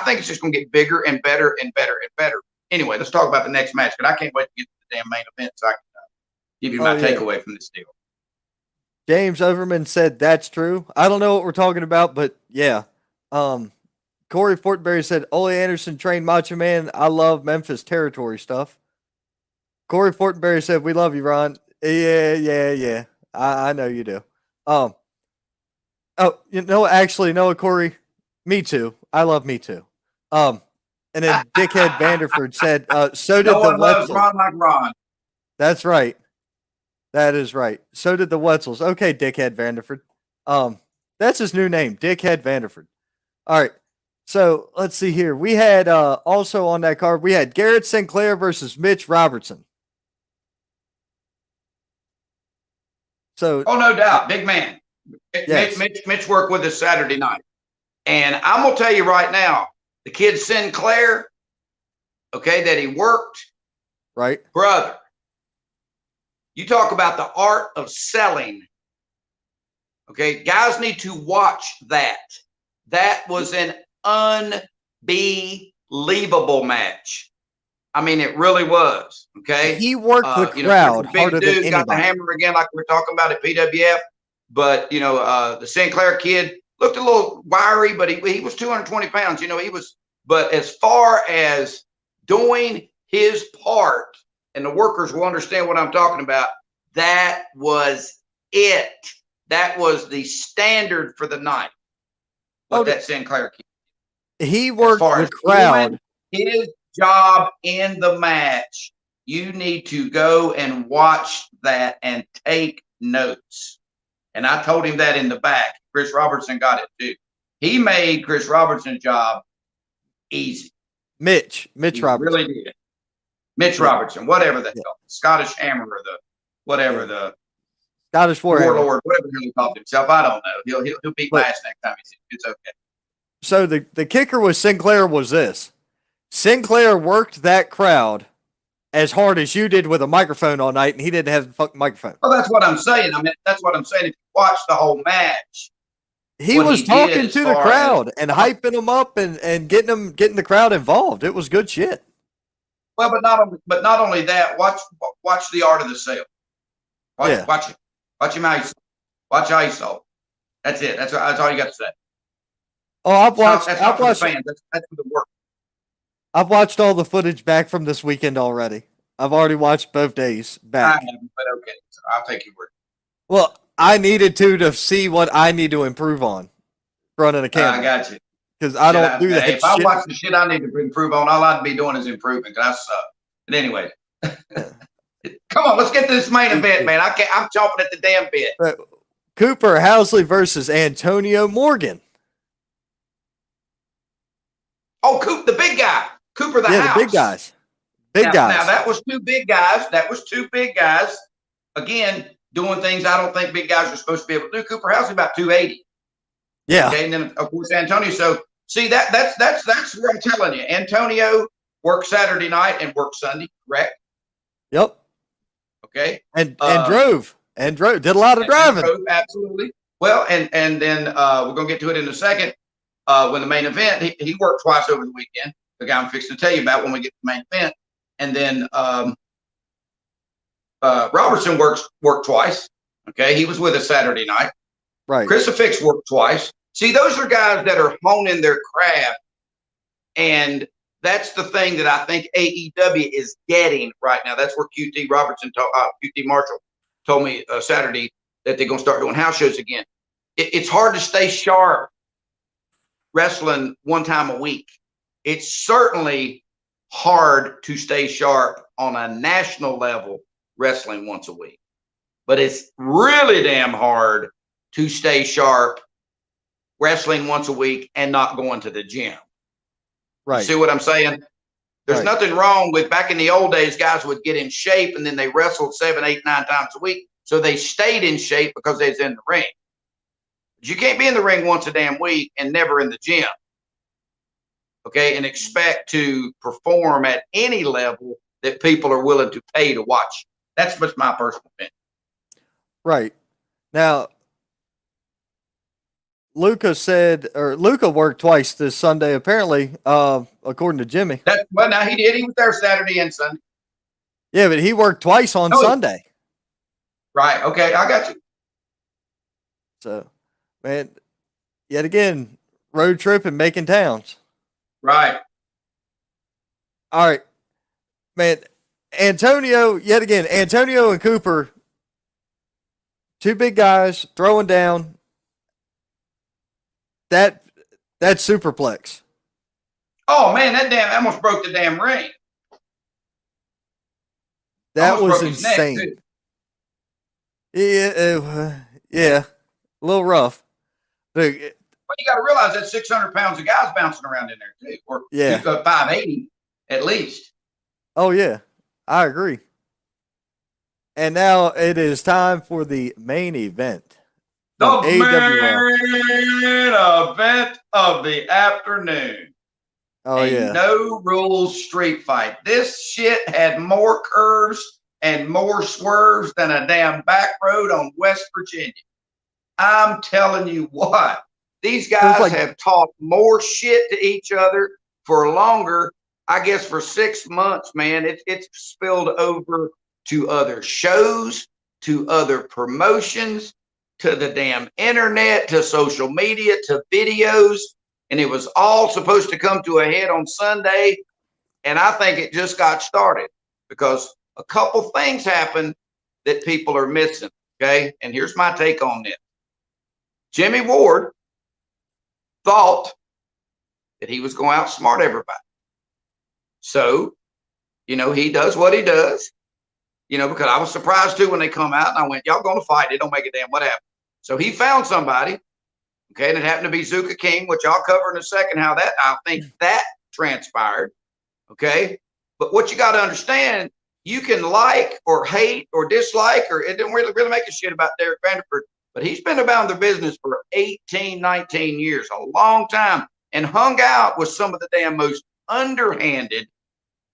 think it's just going to get bigger and better and better and better. Anyway, let's talk about the next match, but I can't wait to get to the damn main event so I can give you my takeaway from this deal. James Overman said that's true. I don't know what we're talking about, but yeah. Corey Fortenberry said Ole Anderson trained Macho Man. I love Memphis territory stuff. Corey Fortenberry said we love you, Ron. Yeah. I know you do. Oh, you know, actually, no, Corey, me too. I love me too. And then Dickhead Vanderford said, so did no the one loves Wetzels. Ron like Ron. That's right. That is right. So did the Wetzels. Okay, Dickhead Vanderford. That's his new name, Dickhead Vanderford. All right. So let's see here. We had also on that card, we had Garrett Sinclair versus Mitch Robertson. So, oh, no doubt, big man. Yes. Mitch worked with us Saturday night, and I'm gonna tell you right now, the kid Sinclair, okay, that he worked, right, brother. You talk about the art of selling. Okay, guys need to watch that. That was an unbelievable match. I mean, it really was. Okay, he worked the crowd harder than anybody. Got the hammer again, like we were talking about at PWF. But you know, the Sinclair kid looked a little wiry, but he was 220 pounds. You know, he was. But as far as doing his part, and the workers will understand what I'm talking about, that was it. That was the standard for the night. What that Sinclair kid. He worked the crowd. His job in the match. You need to go and watch that and take notes. And I told him that in the back. Chris Robertson got it too. He made Chris Robertson's job easy. Mitch Robertson. Really did. Mitch Robertson, whatever they call it. Scottish Hammer or the whatever the Scottish Warlord, whatever he called himself. I don't know. He'll beat Lash next time he sees it. It's okay. So the kicker with Sinclair was this. Sinclair worked that crowd as hard as you did with a microphone all night, and he didn't have the fucking microphone. Well, that's what I'm saying. I mean, that's what I'm saying. If you watch the whole match, he was talking to the crowd and hyping them up and getting the crowd involved. It was good shit. Well, but not only that. Watch the art of the sale. Watch it. Watch him how he sold. Watch how he sold. That's it. That's all you got to say. Oh, I've watched. That's not for the fans. That's for the work. I've watched all the footage back from this weekend already. I've already watched both days back. I haven't, but okay. So I'll take your word. Well, I needed to see what I need to improve on running a camera. I got you. Because I don't do that. If I watch the shit I need to improve on, all I'd be doing is improving because I suck. But anyway, come on, let's get to this main event, man. I'm chomping at the damn bit. Cooper Housley versus Antonio Morgan. Oh, the big guy. Cooper the House. The big guys. Big guys. Now, that was two big guys. Again, doing things I don't think big guys are supposed to be able to do. Cooper Housley about 280. Yeah. Okay, and then of course Antonio. So see that's what I'm telling you. Antonio worked Saturday night and worked Sunday, correct? Yep. Okay. And drove. Did a lot of driving. Absolutely. Well, and then we're gonna get to it in a second. When the main event, he worked twice over the weekend. The guy I'm fixing to tell you about when we get to the main event. And then Robertson worked twice. Okay, he was with us Saturday night. Right. Crucifix worked twice. See, those are guys that are honing their craft, and that's the thing that I think AEW is getting right now. That's where QT Marshall told me Saturday that they're going to start doing house shows again. It's hard to stay sharp wrestling one time a week. It's certainly hard to stay sharp on a national level wrestling once a week, but it's really damn hard to stay sharp wrestling once a week and not going to the gym. Right. You see what I'm saying? There's nothing wrong with back in the old days, guys would get in shape and then they wrestled 7, 8, 9 times a week. So they stayed in shape because they was in the ring. But you can't be in the ring once a damn week and never in the gym. okay, and expect to perform at any level that people are willing to pay to watch. That's just my personal opinion. Right. Now, Luca worked twice this Sunday, apparently, according to Jimmy. Well, now he did. He was there Saturday and Sunday. Yeah, but he worked twice on Sunday. Right. Okay. I got you. So, man, yet again, road trip and making towns. Right. All right, man. Antonio and Cooper, two big guys throwing down. That's superplex. Oh man, that almost broke the damn ring. That was insane. Yeah, a little rough. But you got to realize that's 600 pounds of guys bouncing around in there too, or 580 at least. Oh yeah, I agree. And now it is time for the main event. The main event of the afternoon. Oh, yeah. No rules street fight. This shit had more curves and more swerves than a damn back road on West Virginia. I'm telling you what, these guys have talked more shit to each other for longer. I guess for 6 months, man. It's spilled over to other shows, to other promotions, to the damn internet, to social media, to videos. And it was all supposed to come to a head on Sunday. And I think it just got started because a couple things happened that people are missing. Okay. And here's my take on this. Jimmy Ward thought that he was going to outsmart everybody. So, he does what he does, because I was surprised too when they come out and I went, y'all going to fight. It don't make a damn what happened. So he found somebody. Okay, and it happened to be Zuka King, which I'll cover in a second how I think that transpired. Okay, but what you got to understand, you can like or hate or dislike, or it didn't really make a shit about Derek Vanderford, but he's been about the business for 18, 19 years, a long time, and hung out with some of the damn most underhanded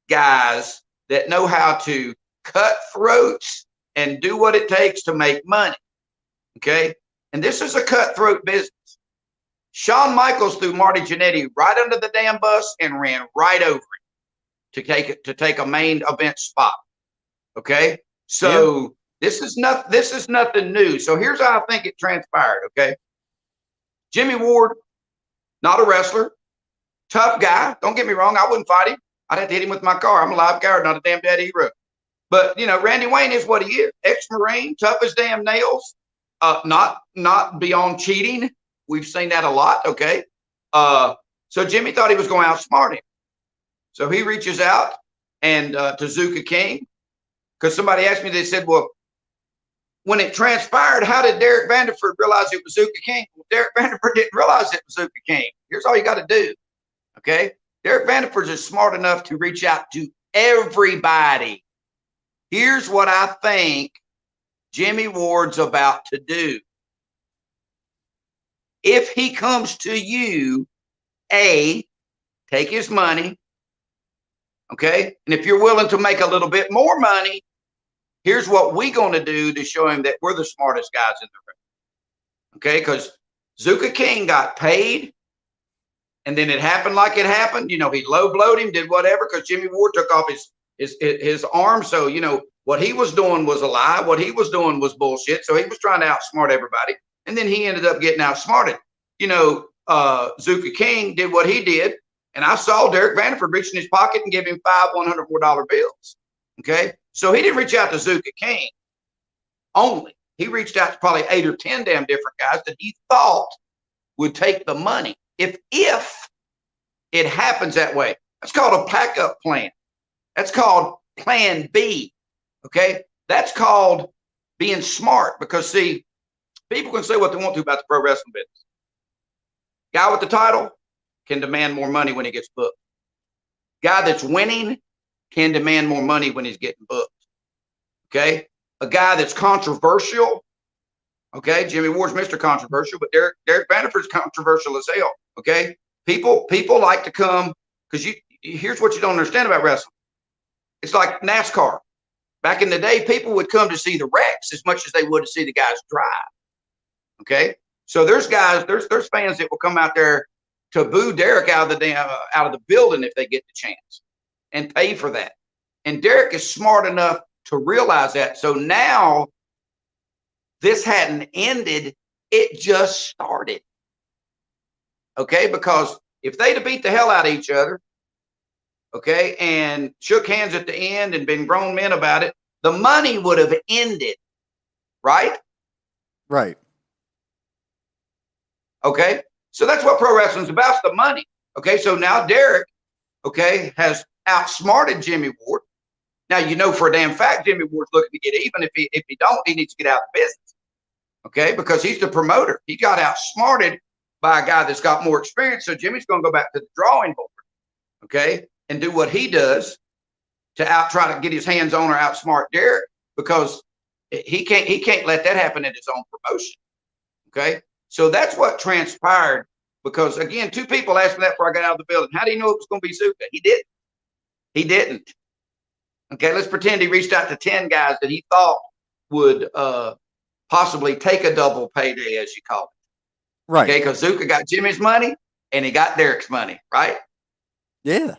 guys that know how to cut throats and do what it takes to make money. Okay, and this is a cutthroat business. Shawn Michaels threw Marty Jannetty right under the damn bus and ran right over him to take a main event spot. Okay, so this is nothing new. So here's how I think it transpired. Okay, Jimmy Ward, not a wrestler, tough guy. Don't get me wrong, I wouldn't fight him. I'd have to hit him with my car. I'm a live guard, not a damn dead hero. But Randy Wayne is what he is. Ex-Marine, tough as damn nails. Not beyond cheating. We've seen that a lot. Okay. So Jimmy thought he was going to outsmart him. So he reaches out and to Zuka King, because somebody asked me, they said, well, when it transpired, how did Derek Vanderford realize it was Zuka King? Well, Derek Vanderford didn't realize it was Zuka King. Here's all you got to do. Okay. Derek Vanderford is smart enough to reach out to everybody. Here's what I think Jimmy Ward's about to do. If he comes to you, take his money, okay? And if you're willing to make a little bit more money, here's what we're going to do to show him that we're the smartest guys in the room, okay? Because Zuka King got paid, and then it happened like it happened. He low-blowed him, did whatever, because Jimmy Ward took off his arm. So, what he was doing was a lie. What he was doing was bullshit. So he was trying to outsmart everybody. And then he ended up getting outsmarted. Zuka King did what he did. And I saw Derek Vanderford reach in his pocket and give him 5 $104 bills. Okay. So he didn't reach out to Zuka King only. He reached out to probably 8 or 10 damn different guys that he thought would take the money. If it happens that way, that's called a pack-up plan. That's called plan B. Okay. That's called being smart, because see, people can say what they want to about the pro wrestling business. Guy with the title can demand more money when he gets booked. Guy that's winning can demand more money when he's getting booked. Okay. A guy that's controversial. Okay. Jimmy Ward's Mr. Controversial, but Derek Vanderford's controversial as hell. Okay. People like to come because here's what you don't understand about wrestling. It's like NASCAR. Back in the day, people would come to see the wrecks as much as they would to see the guys drive. Okay, so there's fans that will come out there to boo Derek out of the building if they get the chance, and pay for that. And Derek is smart enough to realize that. So now this hadn't ended; it just started. Okay, because if they'd have beat the hell out of each other, okay, and shook hands at the end and been grown men about it, the money would have ended, right? Right. Okay, so that's what pro wrestling's about, the money. Okay, so now Derek, okay, has outsmarted Jimmy Ward. Now, you know for a damn fact Jimmy Ward's looking to get even. If he don't, he needs to get out of the business. Okay, because he's the promoter. He got outsmarted by a guy that's got more experience. So Jimmy's going to go back to the drawing board, okay, and do what he does to try to get his hands on or outsmart Derek, because he can't let that happen in his own promotion. Okay, so that's what transpired. Because again, two people asked me that before I got out of the building. How do you know it was going to be Zuka? He didn't. He didn't. Okay, let's pretend he reached out to 10 guys that he thought would possibly take a double payday, as you call it. Right. Okay, because Zuka got Jimmy's money and he got Derek's money, right? Yeah.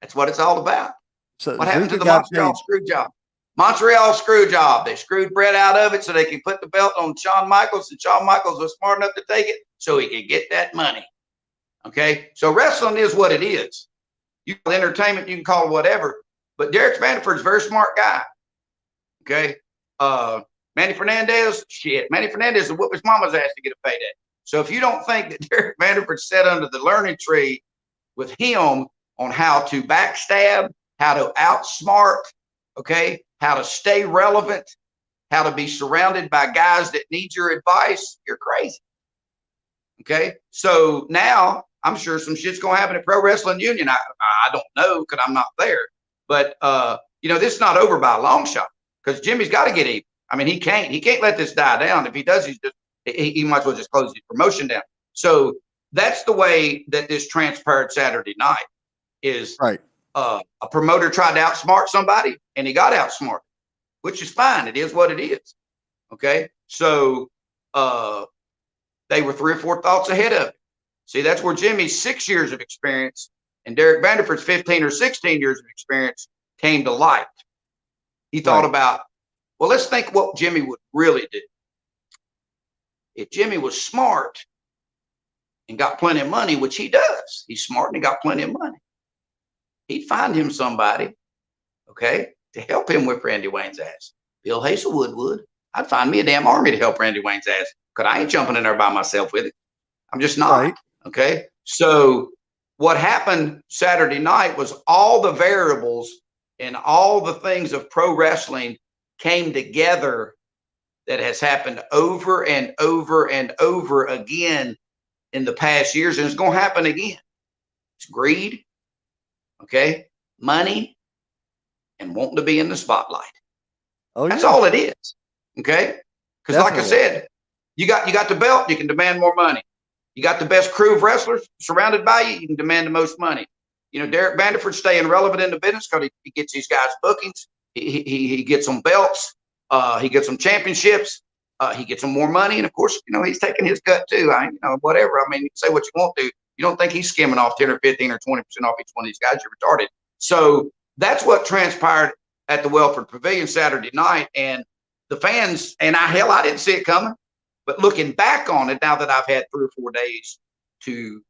That's what it's all about. So What happened to Zuka the got Montreal paid. screw job? Montreal screw job. They screwed Brett out of it so they could put the belt on Shawn Michaels, and Shawn Michaels was smart enough to take it so he could get that money. Okay, so wrestling is what it is. You call it entertainment, you can call it whatever. But Derek Vanderford's a very smart guy. Okay, Manny Fernandez, Manny Fernandez will whoop his mama's ass to get a payday. So if you don't think that Derek Vanderford sat under the learning tree with him on how to backstab, how to outsmart, okay, how to stay relevant, how to be surrounded by guys that need your advice, you're crazy. Okay, so now I'm sure some shit's gonna happen at Pro Wrestling Union. I don't know because I'm not there, but you know, this is not over by a long shot, because Jimmy's got to get even. I mean, he can't let this die down. If he does, he might as well just close his promotion down. So that's the way that this transpired Saturday night. Is Right. A promoter tried to outsmart somebody and he got outsmarted, which is fine. It is what it is. Okay, so they were 3 or 4 thoughts ahead of it. See, that's where Jimmy's 6 years of experience and Derek Vanderford's 15 or 16 years of experience came to light. He thought about, well, let's think what Jimmy would really do. If Jimmy was smart and got plenty of money, which he does, he's smart and he got plenty of money, he'd find him somebody, okay, to help him whip Randy Wayne's ass. Bill Hazelwood would. I'd find me a damn army to help Randy Wayne's ass, because I ain't jumping in there by myself with it. I'm just not. Right. Okay. So what happened Saturday night was all the variables and all the things of pro wrestling came together that has happened over and over and over again in the past years, and it's going to happen again. It's greed, okay, money, and wanting to be in the spotlight. Oh, That's yeah. all it is, okay? Because like I said, you got the belt, you can demand more money. You got the best crew of wrestlers surrounded by you, you can demand the most money. You know, Derek Vanderford's staying relevant in the business because he gets these guys bookings. He gets them belts. He gets them championships. He gets them more money. And of course, you know, he's taking his cut too. You know, whatever. I mean, you say what you want to. You don't think he's skimming off 10 or 15 or 20% off each one of these guys? You're retarded. So that's what transpired at the Welford Pavilion Saturday night. And the fans, and I didn't see it coming. But looking back on it, now that I've had 3 or 4 days to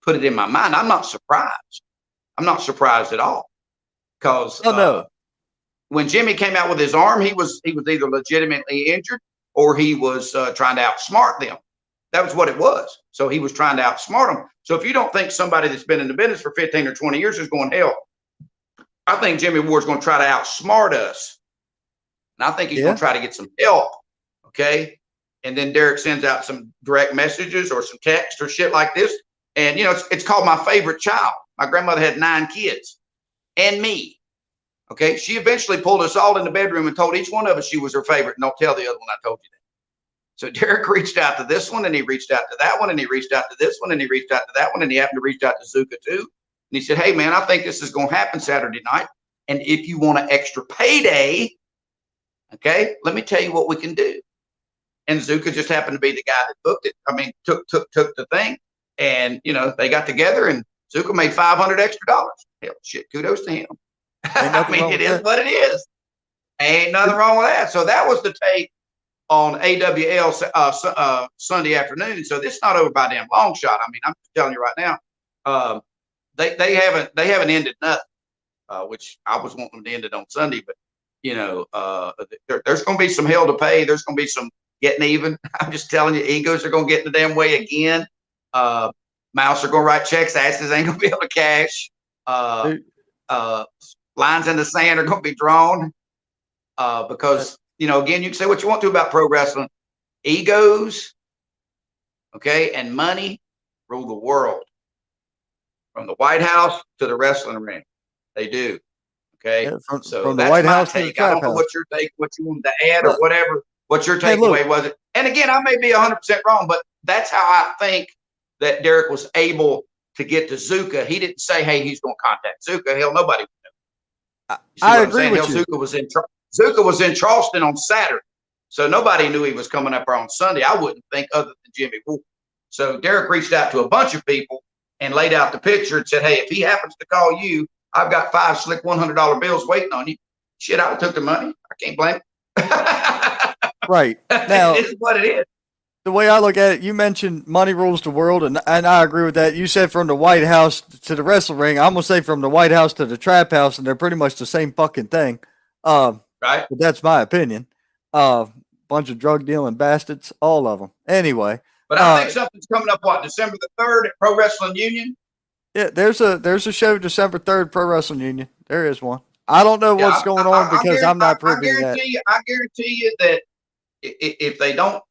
put it in my mind, I'm not surprised. I'm not surprised at all. Because when Jimmy came out with his arm, he was either legitimately injured or he was trying to outsmart them. That was what it was. So he was trying to outsmart them. So if you don't think somebody that's been in the business for 15 or 20 years is going, hell, I think Jimmy Ward's going to try to outsmart us. And I think he's going to try to get some help. Okay. And then Derek sends out some direct messages or some text or shit like this. And, you know, it's called My Favorite Child. My grandmother had 9 kids and me. Okay. She eventually pulled us all in the bedroom and told each one of us she was her favorite. And don't tell the other one I told you that. So Derek reached out to this one, and he reached out to that one, and he reached out to this one, and he reached out to that one, and he happened to reach out to Zuka too. And he said, hey, man, I think this is going to happen Saturday night. And if you want an extra payday, okay, let me tell you what we can do. And Zuka just happened to be the guy that booked it. I mean, took the thing, and they got together, and Zuka made $500 extra. Hell, shit, kudos to him. I mean, it is what it is. Ain't nothing wrong with that. So that was the take on AWL Sunday afternoon. So this is not over by damn long shot. I mean, I'm telling you right now, they haven't ended nothing, which I was wanting them to end it on Sunday. But there's going to be some hell to pay. There's going to be some getting even. I'm just telling you, egos are going to get in the damn way again. Mouths are going to write checks. Asses ain't going to be able to cash. Lines in the sand are going to be drawn because, again, you can say what you want to about pro wrestling. Egos, okay, and money rule the world. From the White House to the wrestling ring. They do. Okay. Yeah, from the White House take. I don't know what your take, what you wanted to add or whatever, what your takeaway was. And again, I may be 100% wrong, but that's how I think that Derek was able to get to Zuka. He didn't say, hey, he's going to contact Zuka. Hell, nobody would know. I agree with you. Zuka was in Charleston on Saturday. So nobody knew he was coming up there on Sunday. I wouldn't think other than Jimmy Ward. So Derek reached out to a bunch of people and laid out the picture and said, hey, if he happens to call you, I've got 5 slick $100 bills waiting on you. Shit, I took the money. I can't blame it. Right. Now, it is what it is. The way I look at it, you mentioned money rules the world, and I agree with that. You said from the White House to the wrestling ring. I'm going to say from the White House to the trap house, and they're pretty much the same fucking thing. Right. But that's my opinion. Bunch of drug dealing bastards, all of them. Anyway. But I think something's coming up, December the 3rd at Pro Wrestling Union? Yeah, there's a show December 3rd, Pro Wrestling Union. There is one. I don't know what's going on because I'm not privy to that. I guarantee you that if they don't,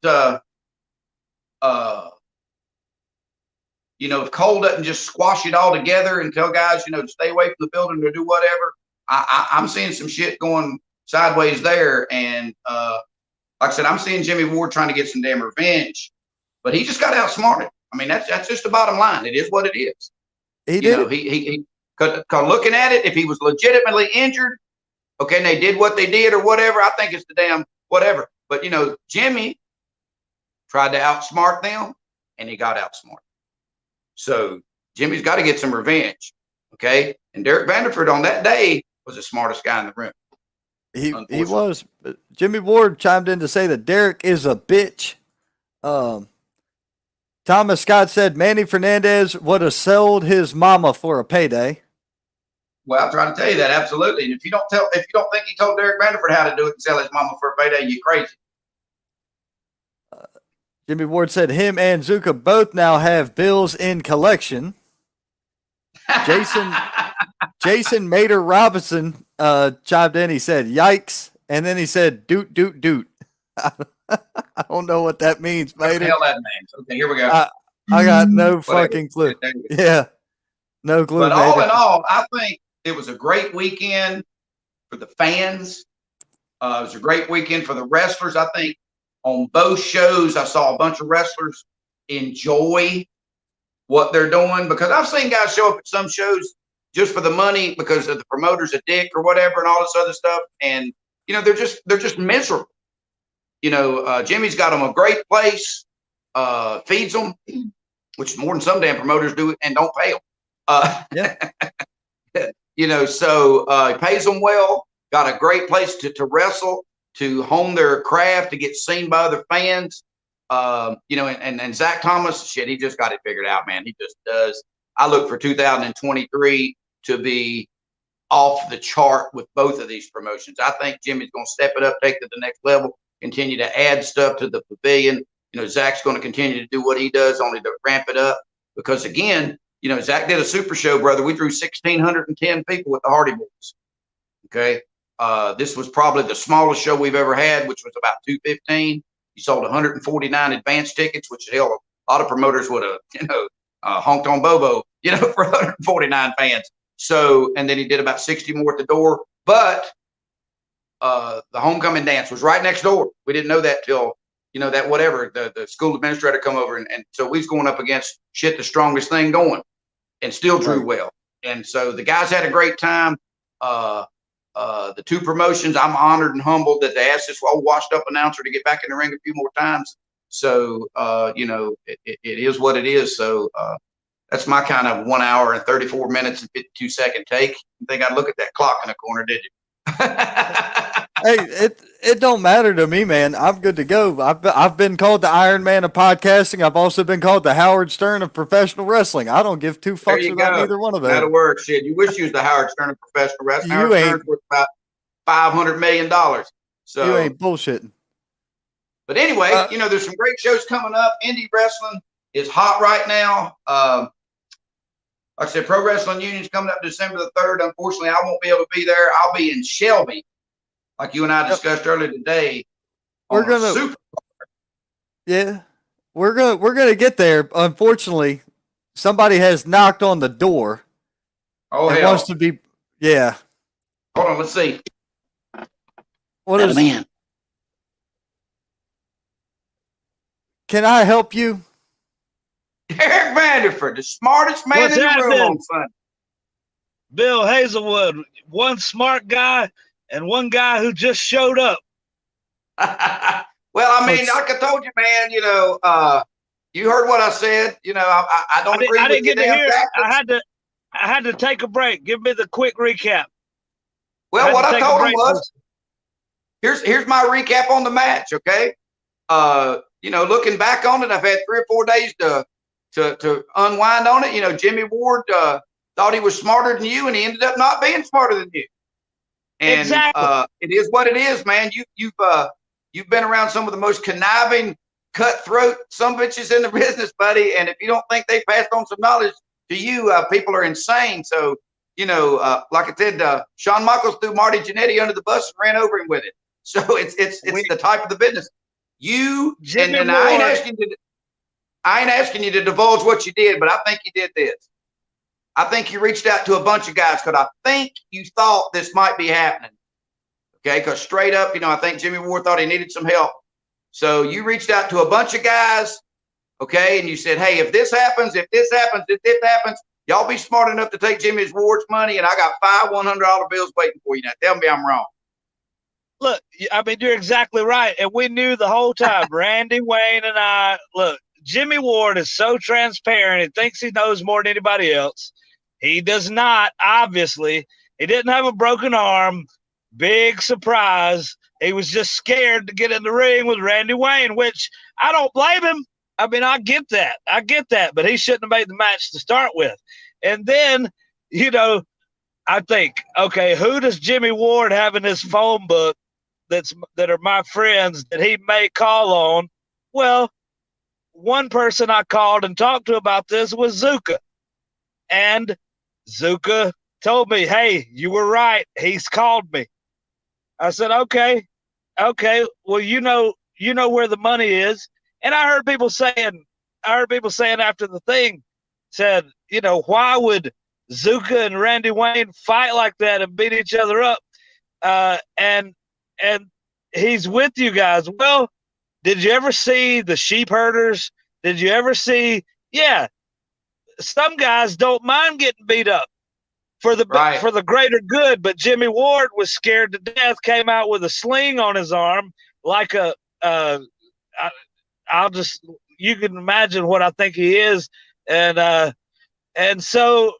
if Cole doesn't just squash it all together and tell guys, to stay away from the building or do whatever, I'm seeing some shit going sideways there. And like I said, I'm seeing Jimmy Ward trying to get some damn revenge, but he just got outsmarted. I mean, that's just the bottom line. It is what it is. He did. He looking at it, if he was legitimately injured, okay, and they did what they did or whatever, I think it's the damn whatever. But Jimmy tried to outsmart them, and he got outsmarted. So Jimmy's got to get some revenge, okay? And Derek Vanderford on that day was the smartest guy in the room. He was. Jimmy Ward chimed in to say that Derek is a bitch. Thomas Scott said Manny Fernandez would have sold his mama for a payday. Well, I'm trying to tell you that absolutely. And if you don't think he told Derek Vanderford how to do it and sell his mama for a payday, you're crazy. Jimmy Ward said him and Zuka both now have bills in collection. Jason Mater Robinson chimed in. He said, yikes. And then he said, doot, doot, doot. I don't know what that means, Mater. What the hell that means? Okay, here we go. I got no fucking clue. Yeah, no clue. But all in all, I think it was a great weekend for the fans. It was a great weekend for the wrestlers. I think on both shows, I saw a bunch of wrestlers enjoy what they're doing, because I've seen guys show up at some shows just for the money because of the promoter's a dick or whatever and all this other stuff. And, they're just miserable. Jimmy's got them a great place, feeds them, which is more than some damn promoters do and don't pay them. So he pays them well, got a great place to wrestle, to hone their craft, to get seen by other fans. And Zach Thomas, shit, he just got it figured out, man. He just does. I look for 2023 to be off the chart with both of these promotions. I think Jimmy's going to step it up, take it to the next level, continue to add stuff to the pavilion. Zach's going to continue to do what he does, only to ramp it up. Because again, Zach did a super show, brother. We drew 1,610 people with the Hardy Boys. Okay. This was probably the smallest show we've ever had, which was about 215. He sold 149 advance tickets, which hell, a lot of promoters would have, honked on Bobo, for 149 fans. So, and then he did about 60 more at the door. But the homecoming dance was right next door. We didn't know that till that whatever, the school administrator come over. And so we was going up against the strongest thing going, and still drew well. And so the guys had a great time. The 2 promotions, I'm honored and humbled that they asked this old washed up announcer to get back in the ring a few more times. So, it is what it is. So, that's my kind of 1 hour and 34 minutes and 52 second take. You think I'd look at that clock in the corner, did you? Hey, it don't matter to me, man. I'm good to go. I've been called the Iron Man of podcasting. I've also been called the Howard Stern of professional wrestling. I don't give 2 fucks about either one of those. That'll work. Shit, you wish you was the Howard Stern of professional wrestling. Howard Stern's worth about $500 million. So you ain't bullshitting. But anyway, there's some great shows coming up. Indie wrestling is hot right now. Like I said, Pro Wrestling Union's coming up December the 3rd. Unfortunately, I won't be able to be there. I'll be in Shelby, like you and I discussed earlier today. We're gonna get there. Unfortunately, somebody has knocked on the door. Oh, hell. Wants to be. Yeah. Hold on, let's see. What is man? Can I help you? Eric Vanderford, the smartest man in the room on Sunday. Bill Hazelwood, one smart guy and one guy who just showed up. Well, I mean, like I told you, man, you heard what I said. I don't agree with didn't get to hear. tactics. I had to take a break. Give me the quick recap. Well, what I told him was, here's my recap on the match. Okay, looking back on it, I've had 3 or 4 days to unwind on it. Jimmy Ward thought he was smarter than you, and he ended up not being smarter than you. And exactly. It is what it is, man. You've been around some of the most conniving, cutthroat sumbitches in the business, buddy. And if you don't think they passed on some knowledge to you, people are insane. So, like I said, Shawn Michaels threw Marty Jannetty under the bus and ran over him with it. So it's the type of the business. And I ain't asking you to divulge what you did, but I think you did this. I think you reached out to a bunch of guys because I think you thought this might be happening. Okay, because straight up, I think Jimmy Ward thought he needed some help. So you reached out to a bunch of guys, okay, and you said, hey, if this happens, y'all be smart enough to take Jimmy Ward's money, and I got 5 $100 bills waiting for you. Now tell me I'm wrong. Look, I mean, you're exactly right. And we knew the whole time, Randy, Wayne, and I, look, Jimmy Ward is so transparent. He thinks he knows more than anybody else. He does not, obviously. He didn't have a broken arm. Big surprise. He was just scared to get in the ring with Randy Wayne, which I don't blame him. I mean, I get that. But he shouldn't have made the match to start with. And then, I think, okay, who does Jimmy Ward have in his phone book that are my friends that he may call on? Well, one person I called and talked to about this was Zuka. And Zuka told me, hey, you were right. He's called me. I said, okay. Well, you know where the money is. And I heard people saying after the thing, said, why would Zuka and Randy Wayne fight like that and beat each other up? And he's with you guys. Well, did you ever see the sheep herders? Did you ever see? Yeah, some guys don't mind getting beat up for the greater good. But Jimmy Ward was scared to death. Came out with a sling on his arm, like you can imagine what I think he is, and so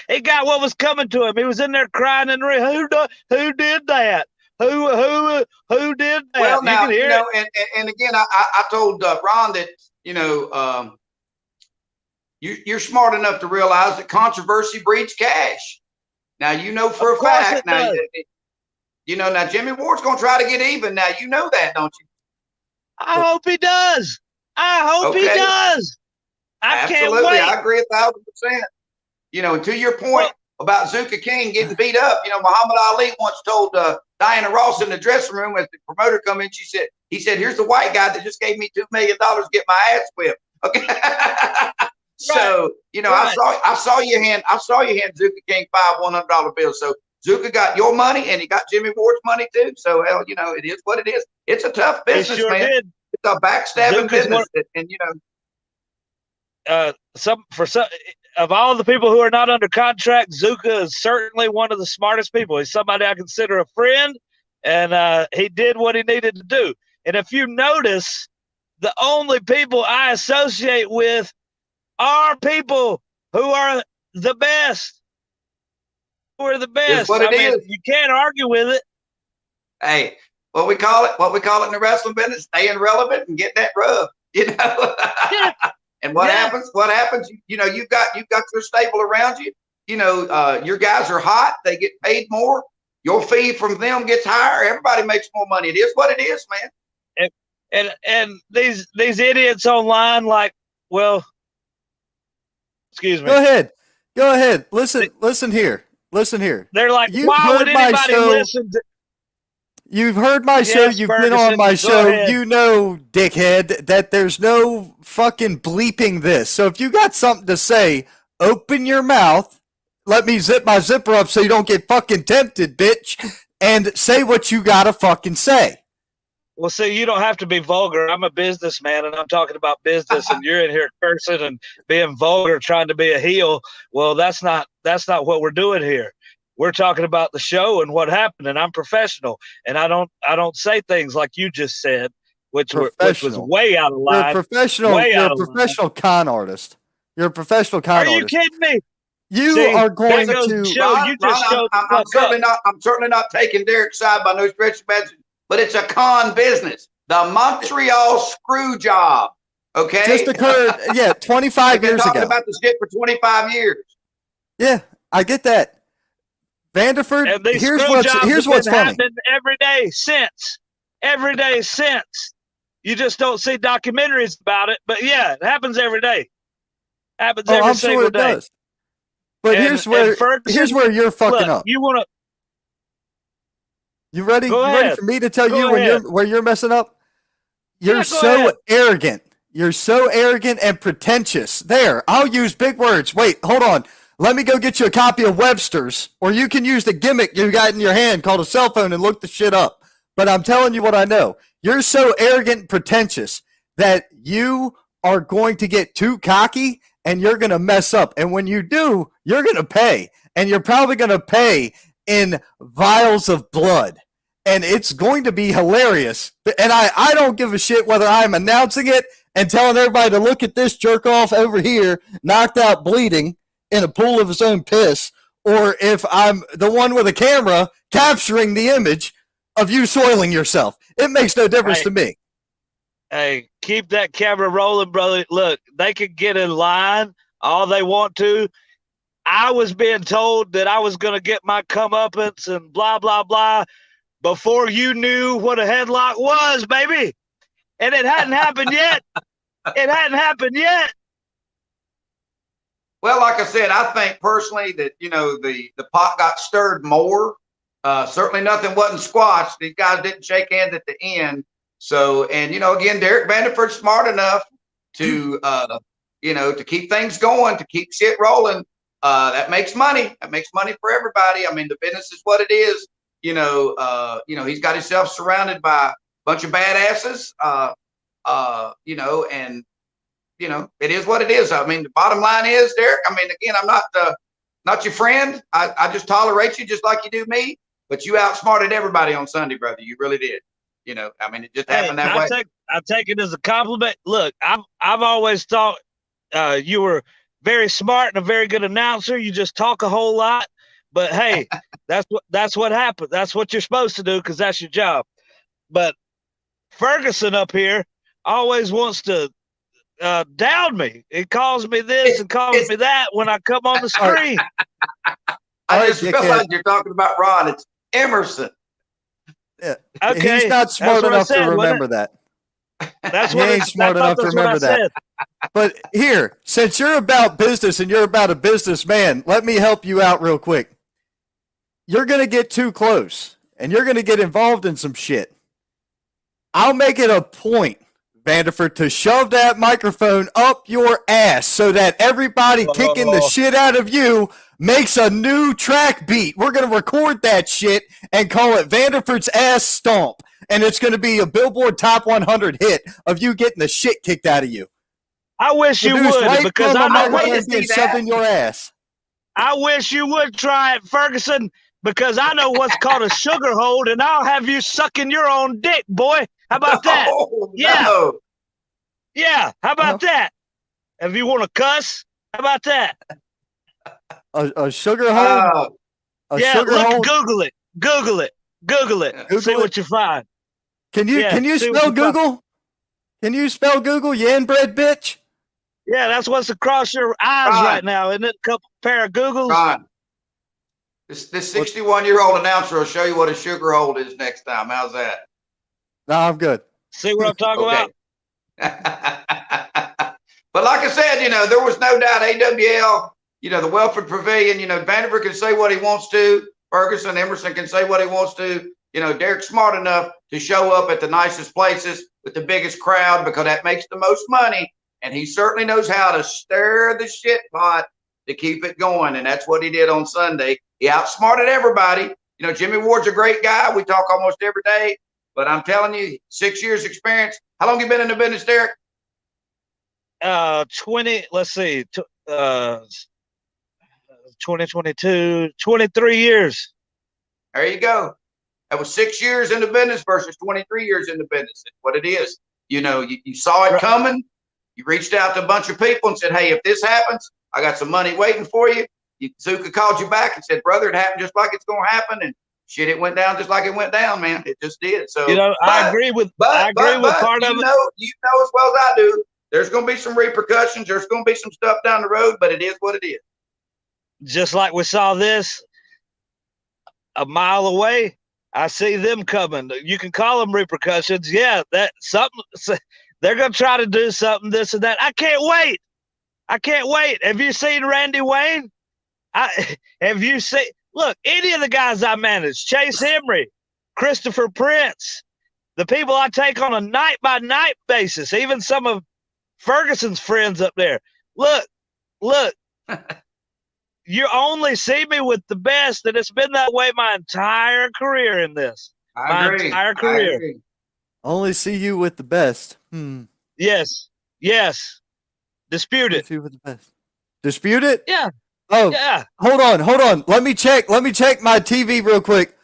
he got what was coming to him. He was in there crying in the ring. Who did that? Who did that? Well, now, and again, I told Ron that, you're smart enough to realize that controversy breeds cash. Now, for a fact, now Jimmy Ward's going to try to get even. Now, you know that, don't you? I hope he does. He does. Absolutely. Can't wait. I agree 1,000%. And to your point about Zuka King getting beat up, Muhammad Ali once told Diana Ross in the dressing room as the promoter come in, he said, here's the white guy that just gave me $2 million to get my ass whipped. Okay. So, I saw you hand Zuka King 5 $100 bills. So Zuka got your money and he got Jimmy Ward's money too. So, hell, you know, it is what it is. It's a tough business, sure man. did. It's a backstabbing Zuka's business. And, you know, some of all the people who are not under contract, Zuka is certainly one of the smartest people. He's somebody I consider a friend, and he did what he needed to do. And if you notice, the only people I associate with are people who are the best. Who are the best. It's what it is. You can't argue with it. Hey, what we call it in the wrestling business, staying relevant and getting that rub, you know. Yeah. And what happens? You know, you've got your stable around you. You know, your guys are hot. They get paid more. Your fee from them gets higher. Everybody makes more money. It is what it is, man. And these idiots online, like, well, excuse me. Go ahead. Listen here. They're like, You've why would heard my anybody show. listen to? You've heard my show. Yes, You've been Ferguson, on my go show. ahead. You know, dickhead, that there's no fucking bleeping this. So if you got something to say, open your mouth. Let me zip my zipper up so you don't get fucking tempted, bitch. And say what you gotta fucking say. Well, see, you don't have to be vulgar. I'm a businessman, and I'm talking about business, and you're in here cursing and being vulgar, trying to be a heel. Well, that's not what we're doing here. We're talking about the show and what happened, and I'm professional, and I don't say things like you just said, which was way out of line. You're a professional con artist. You're a professional con artist. Are you kidding me? You are going to. I'm certainly not taking Derek's side by no stretch of imagination, but it's a con business. The Montreal screw job. Okay. Just occurred, 25 years ago. Talking about this shit for 25 years. Yeah, I get that. Vanderford, here's what's funny. Every day since. You just don't see documentaries about it, but yeah, it happens every day. Happens every single day. Does. But here's where you're fucking up. You want to? You ready? Go you ahead. ready for me to tell Go you ahead. where you're messing up? You're so arrogant. You're so arrogant and pretentious. There, I'll use big words. Wait, hold on. Let me go get you a copy of Webster's, or you can use the gimmick you got in your hand called a cell phone and look the shit up. But I'm telling you what I know. You're so arrogant and pretentious that you are going to get too cocky and you're going to mess up. And when you do, you're going to pay. And you're probably going to pay in vials of blood. And it's going to be hilarious. And I don't give a shit whether I'm announcing it and telling everybody to look at this jerk off over here, knocked out bleeding in a pool of his own piss, or if I'm the one with a camera capturing the image of you soiling yourself. It makes no difference to me. Hey, keep that camera rolling, brother. Look, they can get in line all they want to. I was being told that I was going to get my comeuppance and blah, blah, blah before you knew what a headlock was, baby. And it hadn't happened yet. Well, like I said, I think personally that, you know, the pot got stirred more. Certainly nothing wasn't squashed. These guys didn't shake hands at the end. So, and, you know, again, Derek Vanderford's smart enough to, you know, to keep things going, to keep shit rolling. That makes money. That makes money for everybody. I mean, the business is what it is. You know, he's got himself surrounded by a bunch of badasses, you know, and, you know, it is what it is. I mean, the bottom line is, Derek, I mean, again, I'm not your friend. I just tolerate you just like you do me, but you outsmarted everybody on Sunday, brother. You really did. You know, I mean, it just happened that way. I take it as a compliment. Look, I've always thought you were very smart and a very good announcer. You just talk a whole lot, but hey, that's what happened. That's what you're supposed to do because that's your job. But Ferguson up here always wants to down me. It calls me this and calls me that when I come on the screen. I just realized you're talking about Ron. It's Emerson. Yeah. Okay. He's not smart enough to remember that. That's he ain't smart enough to remember that. But here, since you're about business and you're about a businessman, let me help you out real quick. You're going to get too close and you're going to get involved in some shit. I'll make it a point, Vanderford, to shove that microphone up your ass so that everybody kicking the shit out of you makes a new track beat. We're going to record that shit and call it Vanderford's Ass Stomp. And it's going to be a Billboard Top 100 hit of you getting the shit kicked out of you. I wish you Produced would, right because from a I wait to microphone see being that. shoved in your ass. I wish you would try it, Ferguson, because I know what's called a sugar hold, and I'll have you sucking your own dick, boy. How about that? Oh, Yeah. no. Yeah, how about that? If you want to cuss, how about that? A sugar hole? A Yeah, sugar hole? Google it. Google it. Google See it. what you find. Can you Yeah, see what spell you find. Google? Can you spell Google, you inbred bitch? Yeah, that's what's across your eyes Ron. right now, isn't it? A couple pair of Googles. Ron, this 61-year-old announcer will show you what a sugar hold is next time. How's that? No, I'm good. See what I'm talking about? But like I said, there was no doubt AWL, the Welford Pavilion, Vanderbilt can say what he wants to. Ferguson, Emerson can say what he wants to. Derek's smart enough to show up at the nicest places with the biggest crowd because that makes the most money. And he certainly knows how to stir the shit pot to keep it going. And that's what he did on Sunday. He outsmarted everybody. Jimmy Ward's a great guy. We talk almost every day. But I'm telling you, 6 years experience. How long you been in the business, Derek? 2022, 23 years. There you go. That was 6 years in the business versus 23 years in the business. That's what it is. You saw it coming. You reached out to a bunch of people and said, hey, if this happens, I got some money waiting for you. Zuka called you back and said, brother, it happened just like it's going to happen. And shit, it went down just like it went down, man. It just did. So, I agree with part of it. You know as well as I do, there's going to be some repercussions. There's going to be some stuff down the road, but it is what it is. Just like we saw this a mile away, I see them coming. You can call them repercussions. Yeah, that something. They're going to try to do something, this and that. I can't wait. Have you seen Randy Wayne? Have you seen? Look, any of the guys I manage, Chase Emery, Christopher Prince, the people I take on a night-by-night basis, even some of Ferguson's friends up there. Look. You only see me with the best, and it's been that way my entire career in this. I agree. Entire career. I agree. Only see you with the best. Yes. Dispute it. See you with the best. Dispute it? Yeah. Oh, yeah. Hold on. Let me check my TV real quick.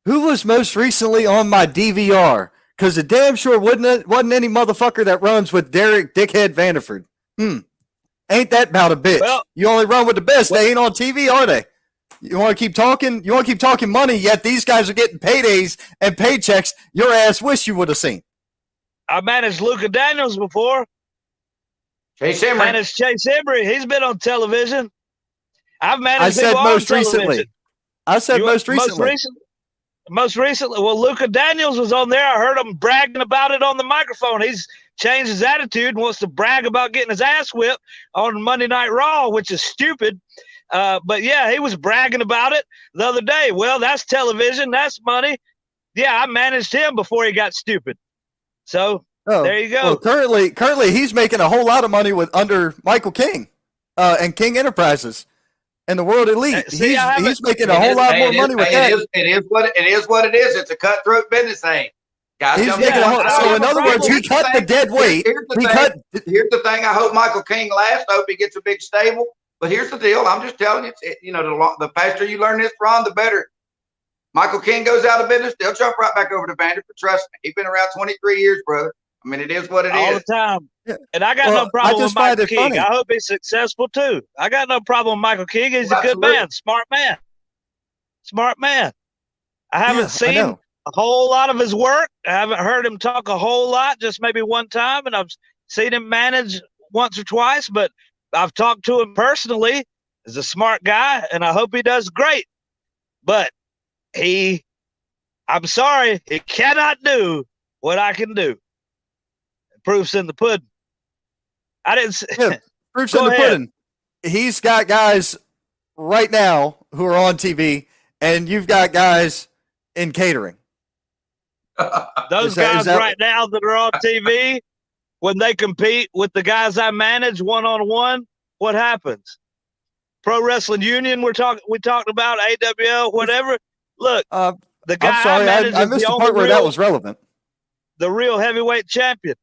Who was most recently on my DVR? Because it damn sure wasn't any motherfucker that runs with Derek Dickhead Vanderford. Ain't that about a bitch? Well, you only run with the best. They ain't on TV, are they? You want to keep talking? You want to keep talking money? Yet these guys are getting paydays and paychecks. Your ass wish you would have seen. I managed Luka Daniels before. Chase Emery. Managed Chase Emery. He's been on television. I've managed. I said most recently. Most recently. Well, Luka Daniels was on there. I heard him bragging about it on the microphone. He's changed his attitude and wants to brag about getting his ass whipped on Monday Night Raw, which is stupid. But yeah, he was bragging about it the other day. Well, that's television. That's money. Yeah, I managed him before he got stupid. So there you go. Well, currently he's making a whole lot of money under Michael King and King Enterprises and the World Elite. He's making a whole lot more money with that. It is what it is. It's a cutthroat business thing. Guys, he's making so in other words, he cut the dead weight. Here's the thing. I hope Michael King lasts. I hope he gets a big stable. But here's the deal. I'm just telling you, the faster you learn this, Ron, the better. Michael King goes out of business, they'll jump right back over to Vanderbilt. Trust me. He's been around 23 years, brother. I mean, it is what it is. All the time. And I got no problem with Michael King. I hope he's successful too. I got no problem with Michael King. He's a good man, smart man. I haven't seen a whole lot of his work. I haven't heard him talk a whole lot, just maybe one time. And I've seen him manage once or twice, but I've talked to him personally. He's a smart guy, and I hope he does great. But I'm sorry, he cannot do what I can do. Proof's in the pudding. I didn't say. Yeah, proof's in the pudding. He's got guys right now who are on TV, and you've got guys in catering. Those guys right now that are on TV, when they compete with the guys I manage one-on-one, what happens? Pro Wrestling Union we talked about, AWL, whatever. Look, the guy I'm sorry, managed I is missed the the part only where that real, was relevant. the real heavyweight champion.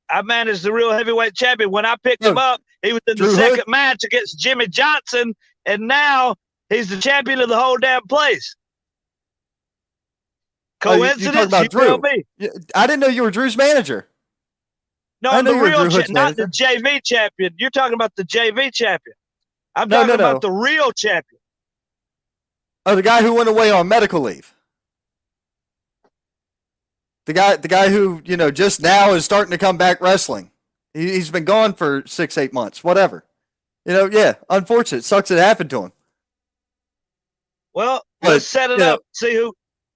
I managed the real heavyweight champion. When I picked him up, he was in the second match against Jimmy Johnson, and now he's the champion of the whole damn place. Coincidence? You tell me. I didn't know you were Drew's manager. No, I'm the real not the JV champion. You're talking about the JV champion. I'm talking about the real champion. Oh, the guy who went away on medical leave. The guy who, just now is starting to come back wrestling. He's been gone for 6-8 months, whatever. Yeah, unfortunate. Sucks it happened to him. Well, let's set it up.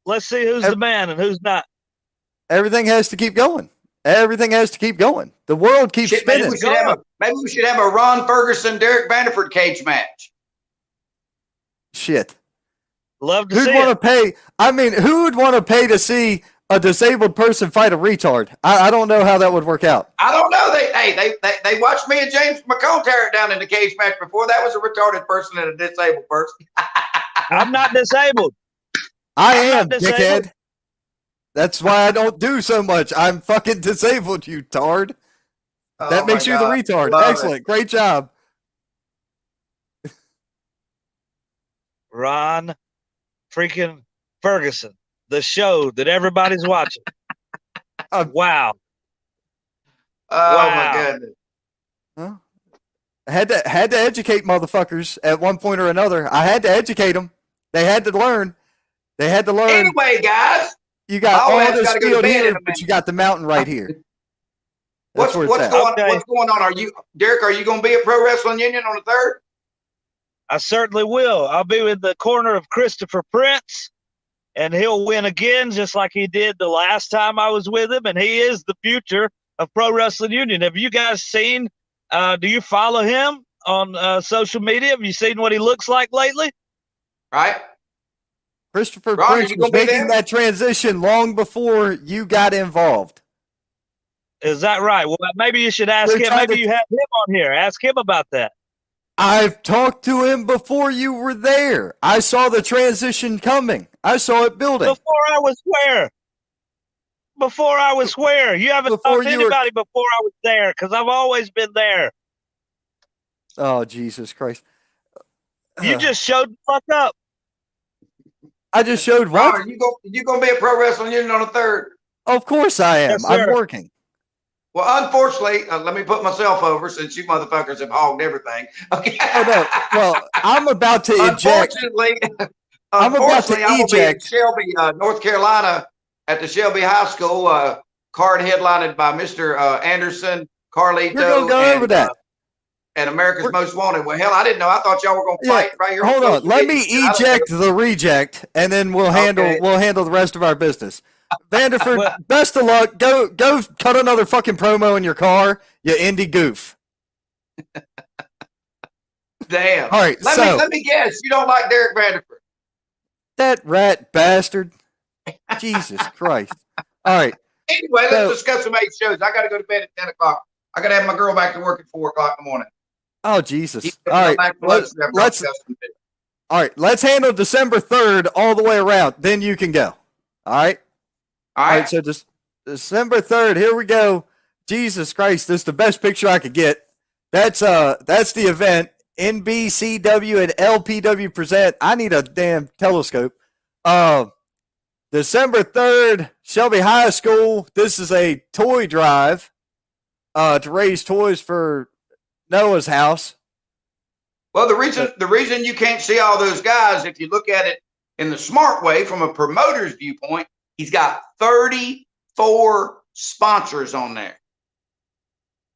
Let's see who's the man and who's not. Everything has to keep going. Everything has to keep going. The world keeps spinning. Maybe we should have a Ron Ferguson, Derek Vanderford cage match. Shit. Love to see it. Who would want to pay to see a disabled person fight a retard? I don't know how that would work out. I don't know. They watched me and James McCone tear it down in the cage match before. That was a retarded person and a disabled person. I'm not disabled. I am, dickhead. That's why I don't do so much. I'm fucking disabled, you tard. That makes you the retard. Excellent. Great job. Ron freaking Ferguson, the show that everybody's watching. Wow. Oh my goodness. Huh? I had to educate motherfuckers at one point or another. I had to educate them. They had to learn. Anyway, guys. You got all this field here, but you got the mountain right here. What's going on? Derek, are you going to be at Pro Wrestling Union on the 3rd? I certainly will. I'll be in the corner of Christopher Prince, and he'll win again, just like he did the last time I was with him. And he is the future of Pro Wrestling Union. Have you guys seen? Do you follow him on social media? Have you seen what he looks like lately? Right. Christopher Prince was making that transition long before you got involved. Is that right? Well, maybe you should ask him. Maybe you have him on here. Ask him about that. I've talked to him before you were there. I saw the transition coming. I saw it building. Before I was where? You haven't talked to anybody before I was there, because I've always been there. Oh, Jesus Christ. You just showed the fuck up. I just showed what? Are you going to be at Pro Wrestling Union on the 3rd? Of course I am. Yes, I'm working. Well, unfortunately, let me put myself over since you motherfuckers have hogged everything. Okay. Oh, no. Well, I'm about to eject. Unfortunately, I'm going to be in Shelby, North Carolina at the Shelby High School, card headlined by Mr. Anderson, Carlito. You're going to go over that. And America's Most Wanted. Well, hell, I didn't know. I thought y'all were going to fight right here. Hold on. Let me eject the reject, and then we'll handle the rest of our business. Vanderford, best of luck. Go cut another fucking promo in your car, you indie goof. Damn. All right. Let me guess. You don't like Derek Vanderford. That rat bastard. Jesus Christ. All right. Anyway, let's discuss some 8 shows. I got to go to bed at 10 o'clock. I got to have my girl back to work at 4 o'clock in the morning. Oh, Jesus. All right. Let's handle December 3rd all the way around. Then you can go. All right. All right. So just December 3rd. Here we go. Jesus Christ. This is the best picture I could get. That's the event. NBCW and LPW present. I need a damn telescope. December 3rd, Shelby High School. This is a toy drive to raise toys for Noah's house. Well, the reason you can't see all those guys, if you look at it in the smart way from a promoter's viewpoint, he's got 34 sponsors on there.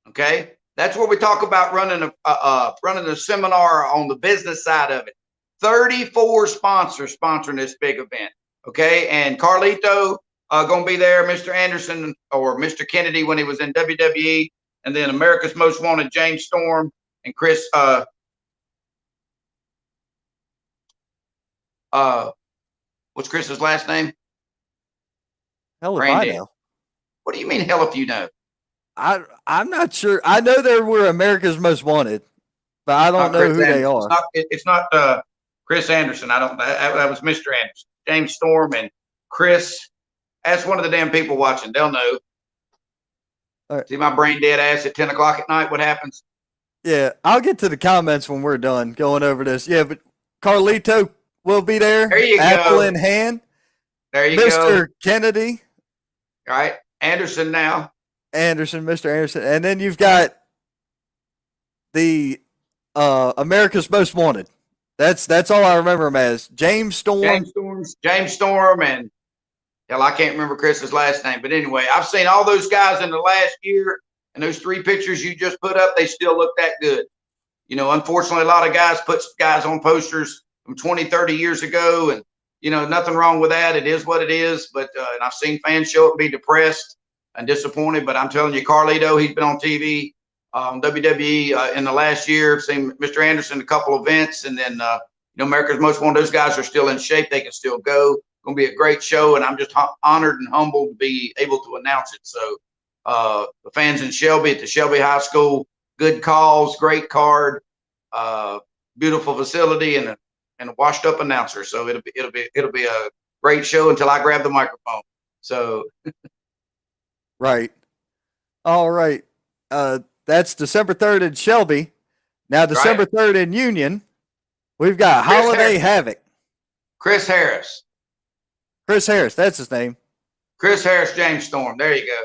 Okay, that's where we talk about running a seminar on the business side of it. 34 sponsors sponsoring this big event. Okay, and Carlito going to be there, Mr. Anderson or Mr. Kennedy when he was in WWE, and then America's Most Wanted, James Storm and Chris. What's Chris's last name? Hell if I know. What do you mean, hell if you know? I'm not sure. I know there were America's Most Wanted, but I don't Not know Chris who they Anderson. are. It's not Chris Anderson. I don't. That was Mr. Anderson. James Storm and Chris. Ask one of the damn people watching. They'll know. All right. See my brain dead ass at 10 o'clock at night. What happens? Yeah, I'll get to the comments when we're done going over this. Yeah, but Carlito will be there. There you Apple go. in hand. There you Mr. go. Kennedy. All right. Anderson now. Mr. Anderson. And then you've got the America's Most Wanted. That's all I remember him as. James Storm. James Storm, and hell, I can't remember Chris's last name. But anyway, I've seen all those guys in the last year, and those 3 pictures you just put up, they still look that good. You know, unfortunately, a lot of guys put guys on posters from 20, 30 years ago, and, you know, nothing wrong with that. It is what it is. But and I've seen fans show up and be depressed and disappointed. But I'm telling you, Carlito, he's been on TV, WWE in the last year. I've seen Mr. Anderson a couple events, and then, you know, America's Most Wanted, those guys are still in shape. They can still go. Going to be a great show, and I'm just honored and humbled to be able to announce it. So the fans in Shelby at the Shelby High School, good calls, great card, beautiful facility, and a washed up announcer. So it'll be a great show until I grab the microphone. So Right. All right. That's December 3rd in Shelby. Now December 3rd in Union, we've got Holiday Havoc. Chris Harris, that's his name. Chris Harris, James Storm. There you go.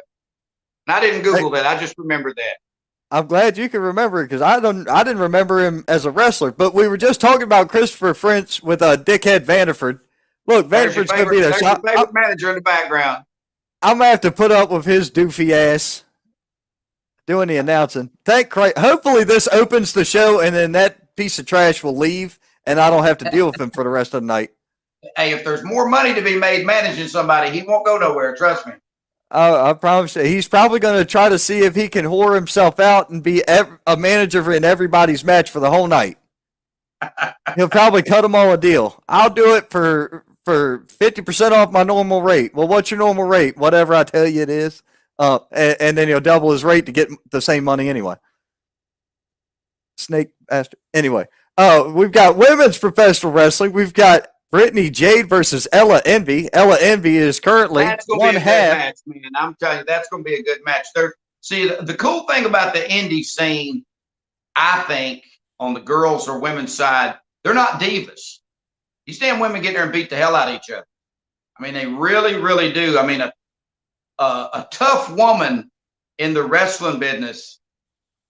And I didn't Google that. I just remembered that. I'm glad you can remember it because I didn't remember him as a wrestler. But we were just talking about Christopher French with Dickhead Vanderford. Look, Vanderford's going to be there. There's your favorite manager in the background. I'm going to have to put up with his doofy ass doing the announcing. Thank Christ. Hopefully this opens the show and then that piece of trash will leave and I don't have to deal with him for the rest of the night. Hey, if there's more money to be made managing somebody, he won't go nowhere. Trust me. I promise you, he's probably going to try to see if he can whore himself out and be a manager in everybody's match for the whole night. He'll probably cut them all a deal. I'll do it for 50% off my normal rate. Well, what's your normal rate? Whatever I tell you it is. And then he'll double his rate to get the same money anyway. Snake bastard. Anyway, we've got women's professional wrestling. We've got Brittany Jade versus Ella Envy. Ella Envy is currently one half. Match, man. I'm telling you, that's going to be a good match. See, the cool thing about the indie scene, I think, on the girls or women's side, they're not divas. You stand women get there and beat the hell out of each other. I mean, they really, really do. I mean, a tough woman in the wrestling business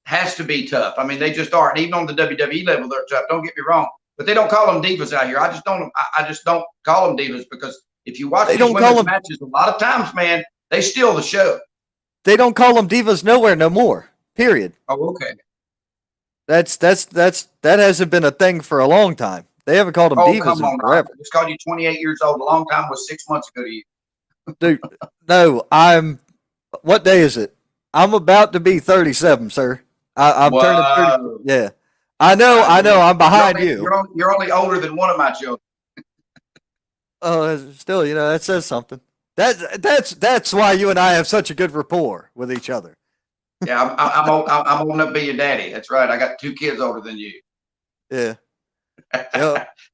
has to be tough. I mean, they just are. And even on the WWE level, they're tough. Don't get me wrong. But they don't call them divas out here. I just don't call them divas because if you watch these women's matches, a lot of times, man, they steal the show. They don't call them divas nowhere no more. Period. Oh, okay. That hasn't been a thing for a long time. They haven't called them divas in forever. It's called you 28 years old. A long time was 6 months ago to you. Dude, no, what day is it? I'm about to be 37, sir. I'm turning 30. Yeah. I know, I'm behind you. You're only older than one of my children. Still, that says something. That's why you and I have such a good rapport with each other. Yeah, I'm old enough to be your daddy. That's right. I got 2 kids older than you. Yeah.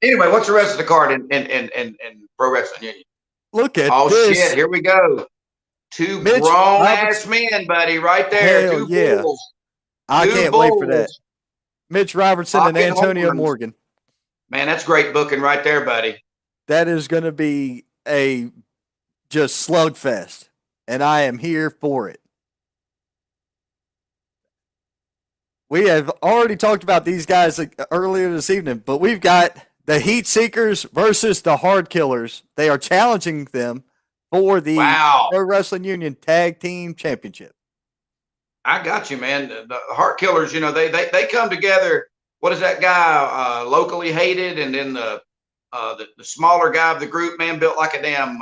Anyway, what's the rest of the card in Pro Wrestling Union? Look at this. Oh, shit. Here we go. 2 grown-ass men, buddy, right there. Hell 2 bulls. I can't wait for that. Mitch Robertson and Antonio Morgan. Man, that's great booking right there, buddy. That is going to be a just slugfest, and I am here for it. We have already talked about these guys earlier this evening, but we've got the Heat Seekers versus the Hard Killers. They are challenging them for the Pro Wrestling Union Tag Team Championship. I got you, man. The Heart Killers, they come together. What is that guy? Locally hated, and then the smaller guy of the group, man, built like a damn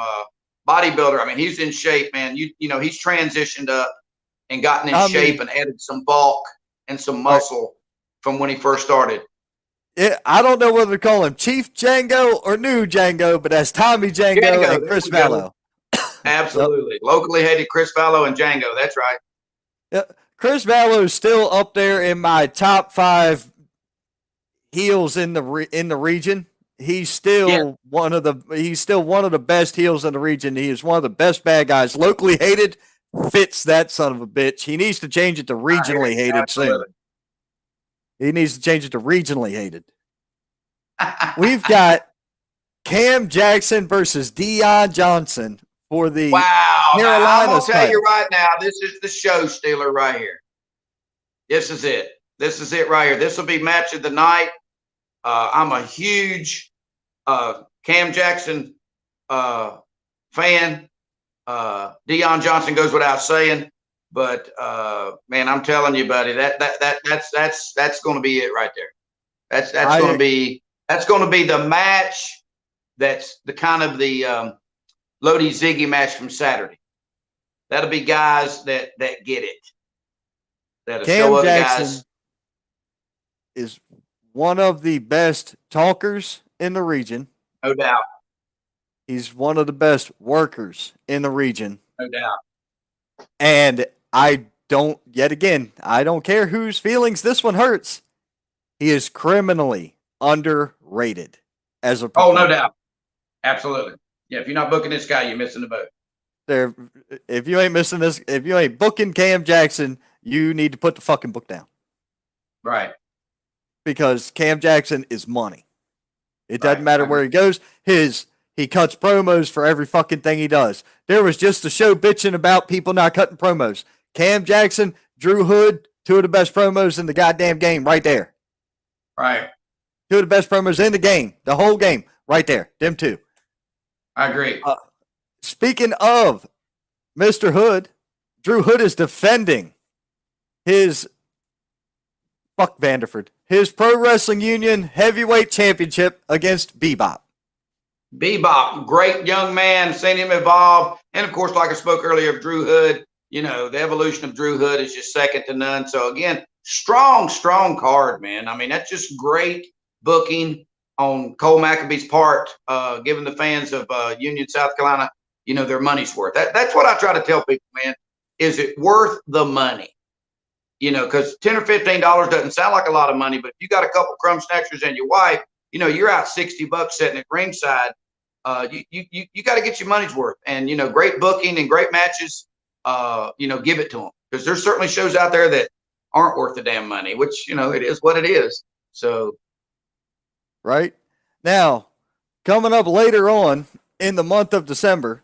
bodybuilder. I mean, he's in shape, man. He's transitioned up and gotten in shape and added some bulk and some muscle from when he first started. I don't know whether to call him Chief Django or New Django, but that's Tommy Django and Chris Vallow. Absolutely. Yep. Locally hated Chris Vallow and Django. That's right. Yeah. Chris Vallow is still up there in my top 5 heels in the region. He's still one of the best heels in the region. He is one of the best bad guys. Locally hated, fits that son of a bitch. He needs to change it to regionally hated soon. He needs to change it to regionally hated. We've got Cam Jackson versus Dion Johnson for the Carolina. I'm gonna tell you right now, this is the show stealer right here. This is it. This is it right here. This will be match of the night. I'm a huge Cam Jackson fan. Dion Johnson goes without saying, but man, I'm telling you, buddy, that's going to be it right there. That's going to be the match. That's the kind of the Lodi Ziggy match from Saturday. That'll be guys that get it. That'll Cam show Jackson guys. Is one of the best talkers in the region. No doubt. He's one of the best workers in the region. No doubt. And I don't care whose feelings this one hurts. He is criminally underrated as a performer. Oh, no doubt. Absolutely. Yeah, if you're not booking this guy, you're missing the boat. If you ain't booking Cam Jackson, you need to put the fucking book down. Right. Because Cam Jackson is money. It doesn't matter where he goes. He cuts promos for every fucking thing he does. There was just a show bitching about people not cutting promos. Cam Jackson, Drew Hood, two of the best promos in the goddamn game right there. Right. Two of the best promos in the game. The whole game right there. Them two. I agree. Speaking of Mr. Hood, Drew Hood is defending his Pro Wrestling Union Heavyweight Championship against Bebop. Bebop, great young man, seen him evolve. And of course, like I spoke earlier of Drew Hood, you know, the evolution of Drew Hood is just second to none. So again, strong card, man. I mean, that's just great booking on Cole McAbee's part, giving the fans of Union, South Carolina, you know, their money's worth. That's what I try to tell people, man. Is it worth the money? You know, because $10 or $15 doesn't sound like a lot of money, but if you got a couple crumb snatchers and your wife, you know, you're out $60 sitting at ringside. You got to get your money's worth. And, you know, great booking and great matches, you know, give it to them. Because there's certainly shows out there that aren't worth the damn money, which, you know, it is what it is. So. Right. Now, coming up later on in the month of December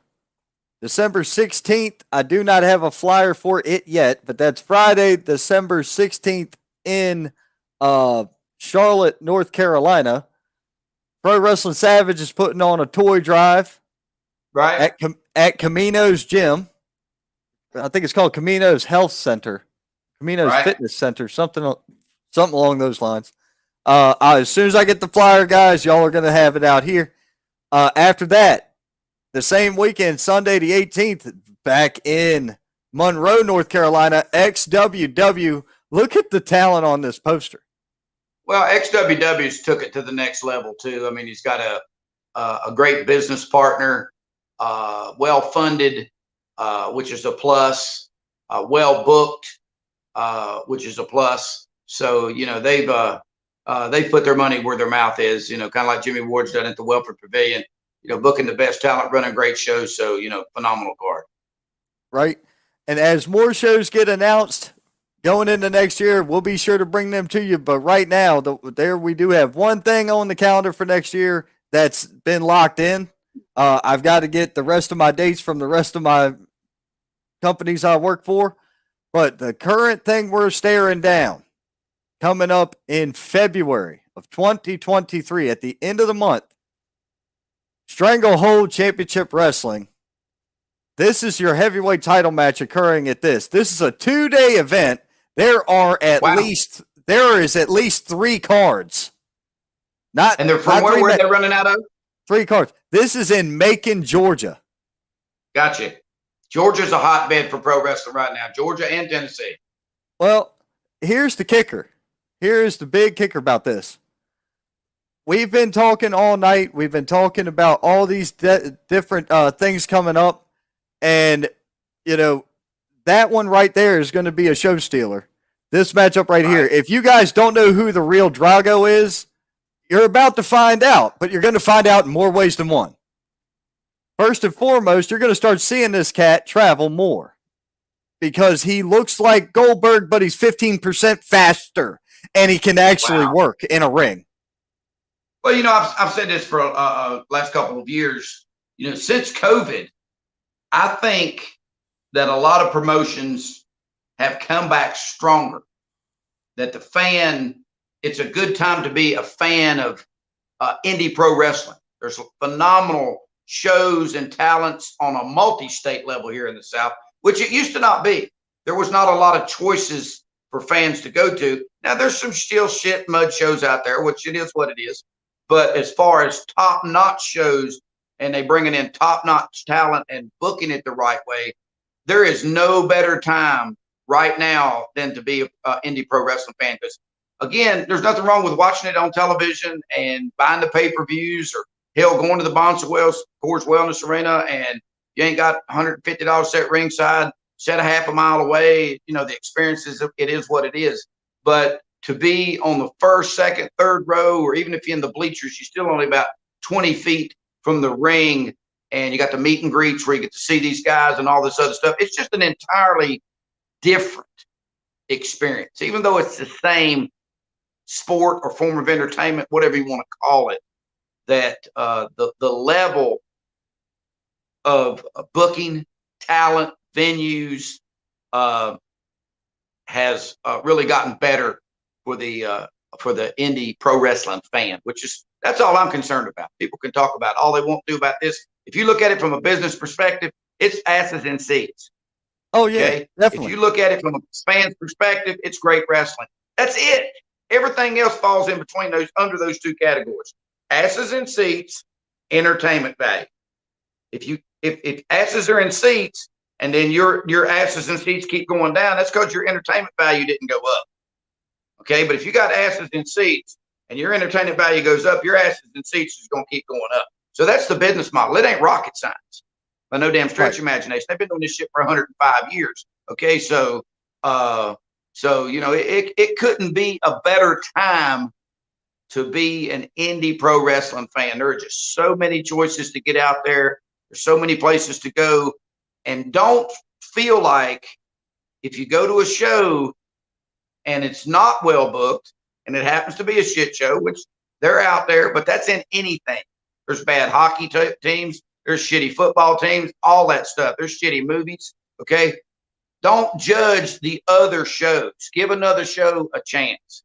16th, I do not have a flyer for it yet, but that's Friday, December 16th in Charlotte, North Carolina. Pro Wrestling Savage is putting on a toy drive at Camino's Gym. I think it's called Camino's Health Center, Camino's Fitness Center, something along those lines. As soon as I get the flyer, guys, y'all are going to have it out here. After that, the same weekend, Sunday the 18th, back in Monroe, North Carolina, XWW. Look at the talent on this poster. Well, XWW's took it to the next level too. I mean, he's got a great business partner, well funded, which is a plus. Well booked, which is a plus. So you know they've put their money where their mouth is. You know, kind of like Jimmy Ward's done at the Welfare Pavilion. You know, booking the best talent, running great shows. So you know, phenomenal card. Right, and as more shows get announced going into next year, we'll be sure to bring them to you. But right now, we do have one thing on the calendar for next year that's been locked in. I've got to get the rest of my dates from the rest of my companies I work for. But the current thing we're staring down coming up in February of 2023 at the end of the month, Stranglehold Championship Wrestling. This is your heavyweight title match occurring at this. This is a 2-day event. There is at least 3 cards. And they're from where they're running out of? 3 cards. This is in Macon, Georgia. Gotcha. Georgia's a hotbed for pro wrestling right now. Georgia and Tennessee. Well, here's the kicker. Here's the big kicker about this. We've been talking all night. We've been talking about all these different things coming up. And, you know, that one right there is going to be a show stealer. This matchup right here. If you guys don't know who the real Drago is, you're about to find out, but you're going to find out in more ways than one. First and foremost, you're going to start seeing this cat travel more because he looks like Goldberg, but he's 15% faster and he can actually work in a ring. Well, I've said this for last couple of years. Since COVID, I think that a lot of promotions have come back stronger. That the fan, it's a good time to be a fan of indie pro wrestling. There's phenomenal shows and talents on a multi-state level here in the South, which it used to not be. There was not a lot of choices for fans to go to. Now, there's some still shit mud shows out there, which it is what it is. But as far as top-notch shows, and they bringing in top-notch talent and booking it the right way, there is no better time right now than to be an indie pro wrestling fan. Because, again, there's nothing wrong with watching it on television and buying the pay-per-views or, hell, going to the Coors Wellness Arena and you ain't got $150 set ringside, set a half a mile away. The experience it is what it is. But to be on the first, second, third row, or even if you're in the bleachers, you're still only about 20 feet from the ring, and you got the meet and greets where you get to see these guys and all this other stuff. It's just an entirely different experience, even though it's the same sport or form of entertainment, whatever you want to call it. That the level of booking, talent, venues has really gotten better for the indie pro wrestling fan, that's all I'm concerned about. People can talk about all they want to do about this. If you look at it from a business perspective, it's asses in seats. Oh yeah, okay? definitely. If you look at it from a fan's perspective, it's great wrestling. That's it. Everything else falls in between under those two categories. Asses in seats, entertainment value. If asses are in seats and then your asses in seats keep going down, that's because your entertainment value didn't go up. Okay, but if you got asses in seats and your entertainment value goes up, your asses in seats is going to keep going up. So that's the business model. It ain't rocket science. By no damn stretch of imagination. They've been doing this shit for 105 years. Okay, so it couldn't be a better time to be an indie pro wrestling fan. There are just so many choices to get out there. There's so many places to go. And don't feel like if you go to a show and it's not well booked and it happens to be a shit show, which they're out there, but that's in anything. There's bad hockey teams. There's shitty football teams, all that stuff. There's shitty movies. Okay. Don't judge the other shows. Give another show a chance.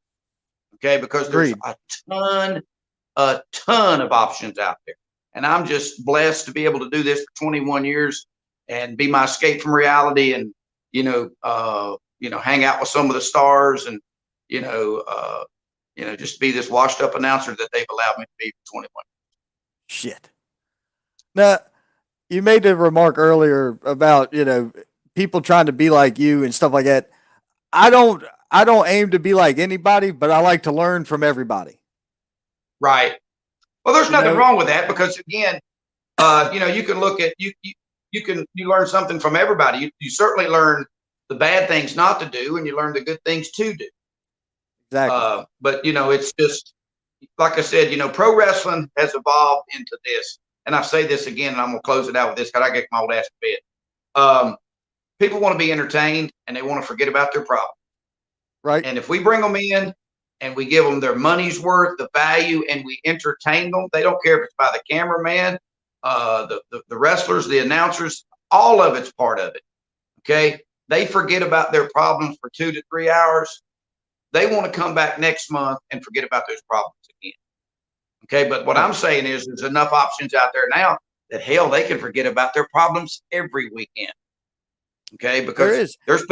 Okay. Because there's a ton of options out there. And I'm just blessed to be able to do this for 21 years and be my escape from reality and, hang out with some of the stars and, just be this washed up announcer that they've allowed me to be for 21 years. Shit. Now, you made a remark earlier about, people trying to be like you and stuff like that. I don't aim to be like anybody, but I like to learn from everybody. Right. Well, there's nothing wrong with that because again, you can look at you learn something from everybody. You certainly learn the bad things not to do, and you learn the good things to do. Exactly. But it's just like I said. Pro wrestling has evolved into this, and I say this again, and I'm gonna close it out with this because I get my old ass to bed. People want to be entertained, and they want to forget about their problem. Right. And if we bring them in and we give them their money's worth, the value, and we entertain them, they don't care if it's by the cameraman, the wrestlers, the announcers, all of it's part of it. Okay. They forget about their problems for 2 to 3 hours. They want to come back next month and forget about those problems again. Okay. But what I'm saying is there's enough options out there now that hell, they can forget about their problems every weekend. Okay. Because there's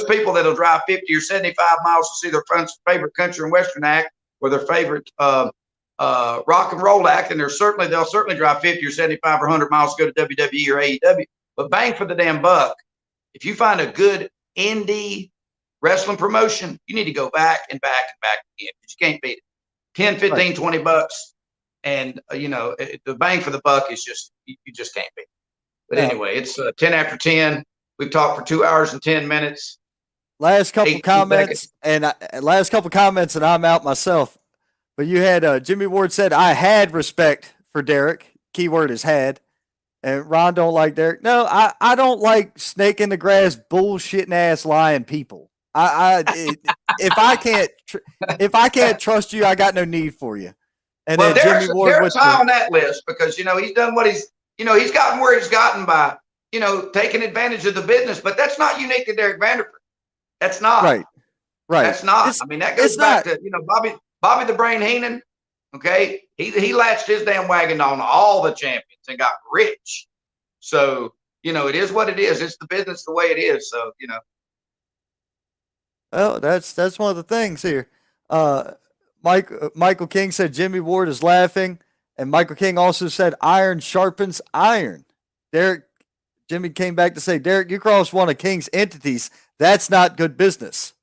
people that'll drive 50 or 75 miles to see their favorite country and Western act or their favorite, rock and roll act. And they'll certainly drive 50 or 75 or 100 miles to go to WWE or AEW, but bang for the damn buck. If you find a good indie wrestling promotion, you need to go back and back and back again. You can't beat it. 10, 15, $20. And, the bang for the buck is just, you just can't beat it. But anyway, it's 10 after 10. We've talked for 2 hours and 10 minutes. Last couple comments, and I'm out myself. But you had Jimmy Ward said, I had respect for Derek. Keyword is had. And Ron don't like Derek. No, I don't like snake in the grass, bullshitting ass lying people. If I can't trust you, I got no need for you. And well, then Jimmy Ward Derek's high on that list because he's done what he's gotten where he's gotten by taking advantage of the business. But that's not unique to Derek Vanderford. That's not right. That's not. I mean, that goes back to Bobby the Brain Heenan. Okay, he latched his damn wagon on all the champions and got rich. So it is what it is. It's the business the way it is. So Well, that's one of the things here. Michael King said Jimmy Ward is laughing, and Michael King also said iron sharpens iron. Jimmy came back to say, Derek, you crossed one of King's entities. That's not good business.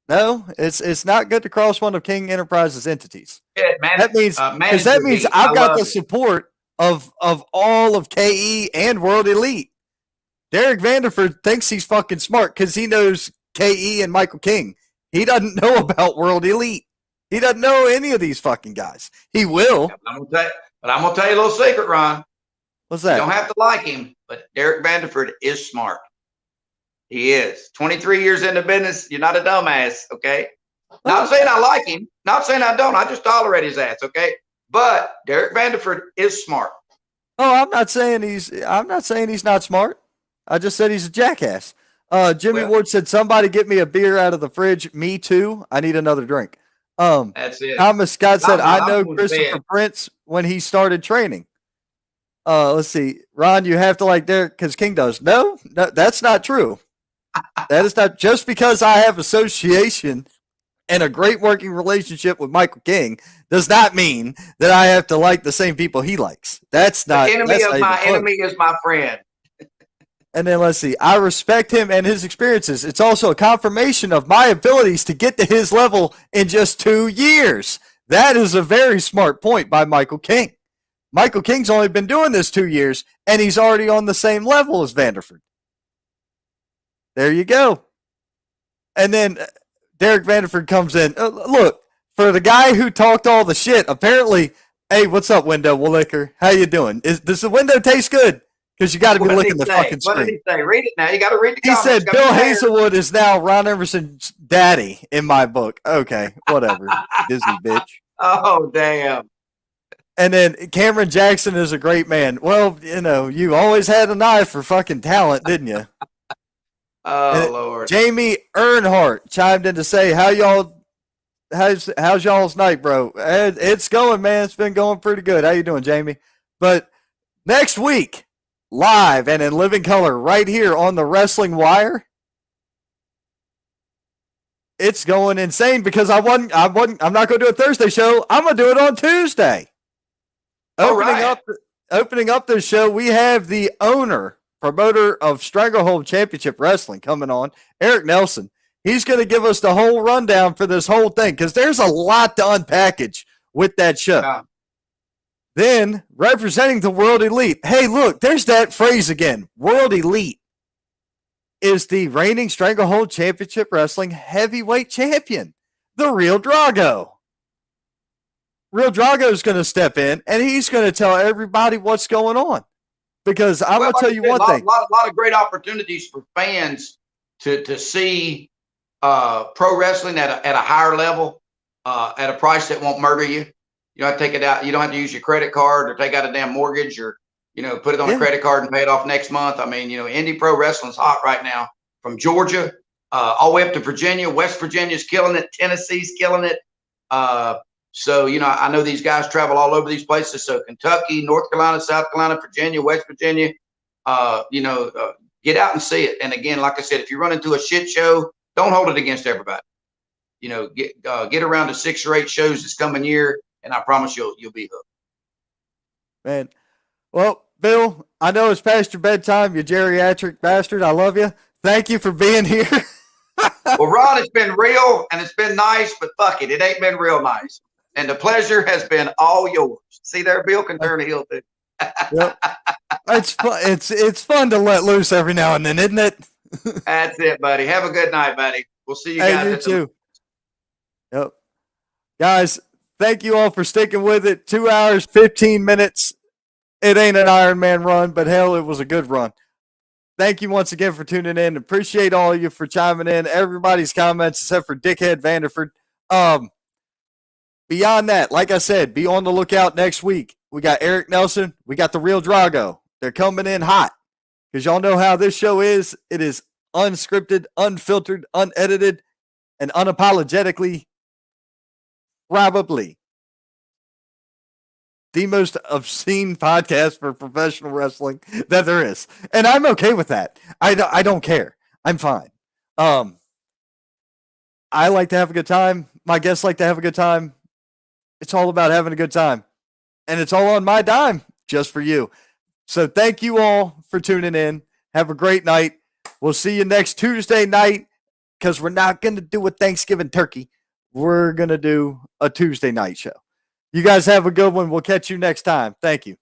No, it's not good to cross one of King Enterprises entities. Yeah, man, that means I've got the support of all of KE and World Elite. Derek Vanderford thinks he's fucking smart because he knows KE and Michael King. He doesn't know about World Elite. He doesn't know any of these fucking guys. He will. Yeah, but I'm gonna tell you a little secret, Ron. What's that? You don't have to like him, but Derek Vanderford is smart. He is. 23 years in the business. You're not a dumbass, okay? Not saying I like him. Not saying I don't. I just tolerate his ass, okay? But Derek Vanderford is smart. Oh, I'm not saying he's not smart. I just said he's a jackass. Jimmy Ward said, somebody get me a beer out of the fridge. Me too. I need another drink. That's it. Thomas Scott said, I know Christopher Prince when he started training. Let's see. Ron, you have to like Derek because King does. No, that's not true. That is not just because I have association and a great working relationship with Michael King does not mean that I have to like the same people he likes. That's not. The enemy of my enemy is my friend. And then let's see. I respect him and his experiences. It's also a confirmation of my abilities to get to his level in just 2 years. That is a very smart point by Michael King. Michael King's only been doing this 2 years, and he's already on the same level as Vanderford. There you go. And then Derek Vanderford comes in. Look, for the guy who talked all the shit, apparently, hey, what's up, Window Willicker? How you doing? Does the window taste good? Because you got to be looking the fucking screen. What did he say? Read it now. You got to read the comments. He said Bill Hazelwood is now Ron Everson's daddy in my book. Okay, whatever. Disney bitch. Oh, damn. And then Cameron Jackson is a great man. Well, you always had an eye for fucking talent, didn't you? Oh, Lord. Jamie Earnhardt chimed in to say, how's y'all's night, bro? It's going, man. It's been going pretty good. How you doing, Jamie? But next week, live and in living color right here on the Wrestling Wire, it's going insane because I'm not going to do a Thursday show. I'm going to do it on Tuesday. Opening up the show, we have the promoter of Stranglehold Championship Wrestling coming on, Eric Nelson. He's going to give us the whole rundown for this whole thing because there's a lot to unpackage with that show. Yeah. Then, representing the World Elite. Hey, look, there's that phrase again. World Elite is the reigning Stranglehold Championship Wrestling heavyweight champion, the Real Drago. Real Drago is going to step in, and he's going to tell everybody what's going on. Because I'm going to tell you one thing. A lot of great opportunities for fans to see pro wrestling at a higher level, at a price that won't murder you. You don't have to take it out. You don't have to use your credit card or take out a damn mortgage or, put it on a credit card and pay it off next month. I mean, indie pro wrestling's hot right now from Georgia all the way up to Virginia. West Virginia's killing it. Tennessee's killing it. So, I know these guys travel all over these places. So Kentucky, North Carolina, South Carolina, Virginia, West Virginia, get out and see it. And again, like I said, if you run into a shit show, don't hold it against everybody. Get around to 6 or 8 shows this coming year, and I promise you'll be hooked. Man, well, Bill, I know it's past your bedtime, you geriatric bastard. I love you. Thank you for being here. Well, Ron, it's been real and it's been nice, but fuck it, it ain't been real nice. And the pleasure has been all yours. See there, Bill can turn a heel too. Yep. It's fun to let loose every now and then, isn't it? That's it, buddy. Have a good night, buddy. We'll see you guys. You too. Yep. Guys, Thank you all for sticking with it. 2 hours, 15 minutes. It ain't an Ironman run, but hell, it was a good run. Thank you once again for tuning in. Appreciate all of you for chiming in. Everybody's comments except for Dickhead Vanderford. Beyond that, like I said, be on the lookout next week. We got Eric Nelson. We got the Real Drago. They're coming in hot because y'all know how this show is. It is unscripted, unfiltered, unedited, and unapologetically probably the most obscene podcast for professional wrestling that there is. And I'm okay with that. I don't care. I'm fine. I like to have a good time. My guests like to have a good time. It's all about having a good time. And it's all on my dime just for you. So thank you all for tuning in. Have a great night. We'll see you next Tuesday night because we're not going to do a Thanksgiving turkey. We're going to do a Tuesday night show. You guys have a good one. We'll catch you next time. Thank you.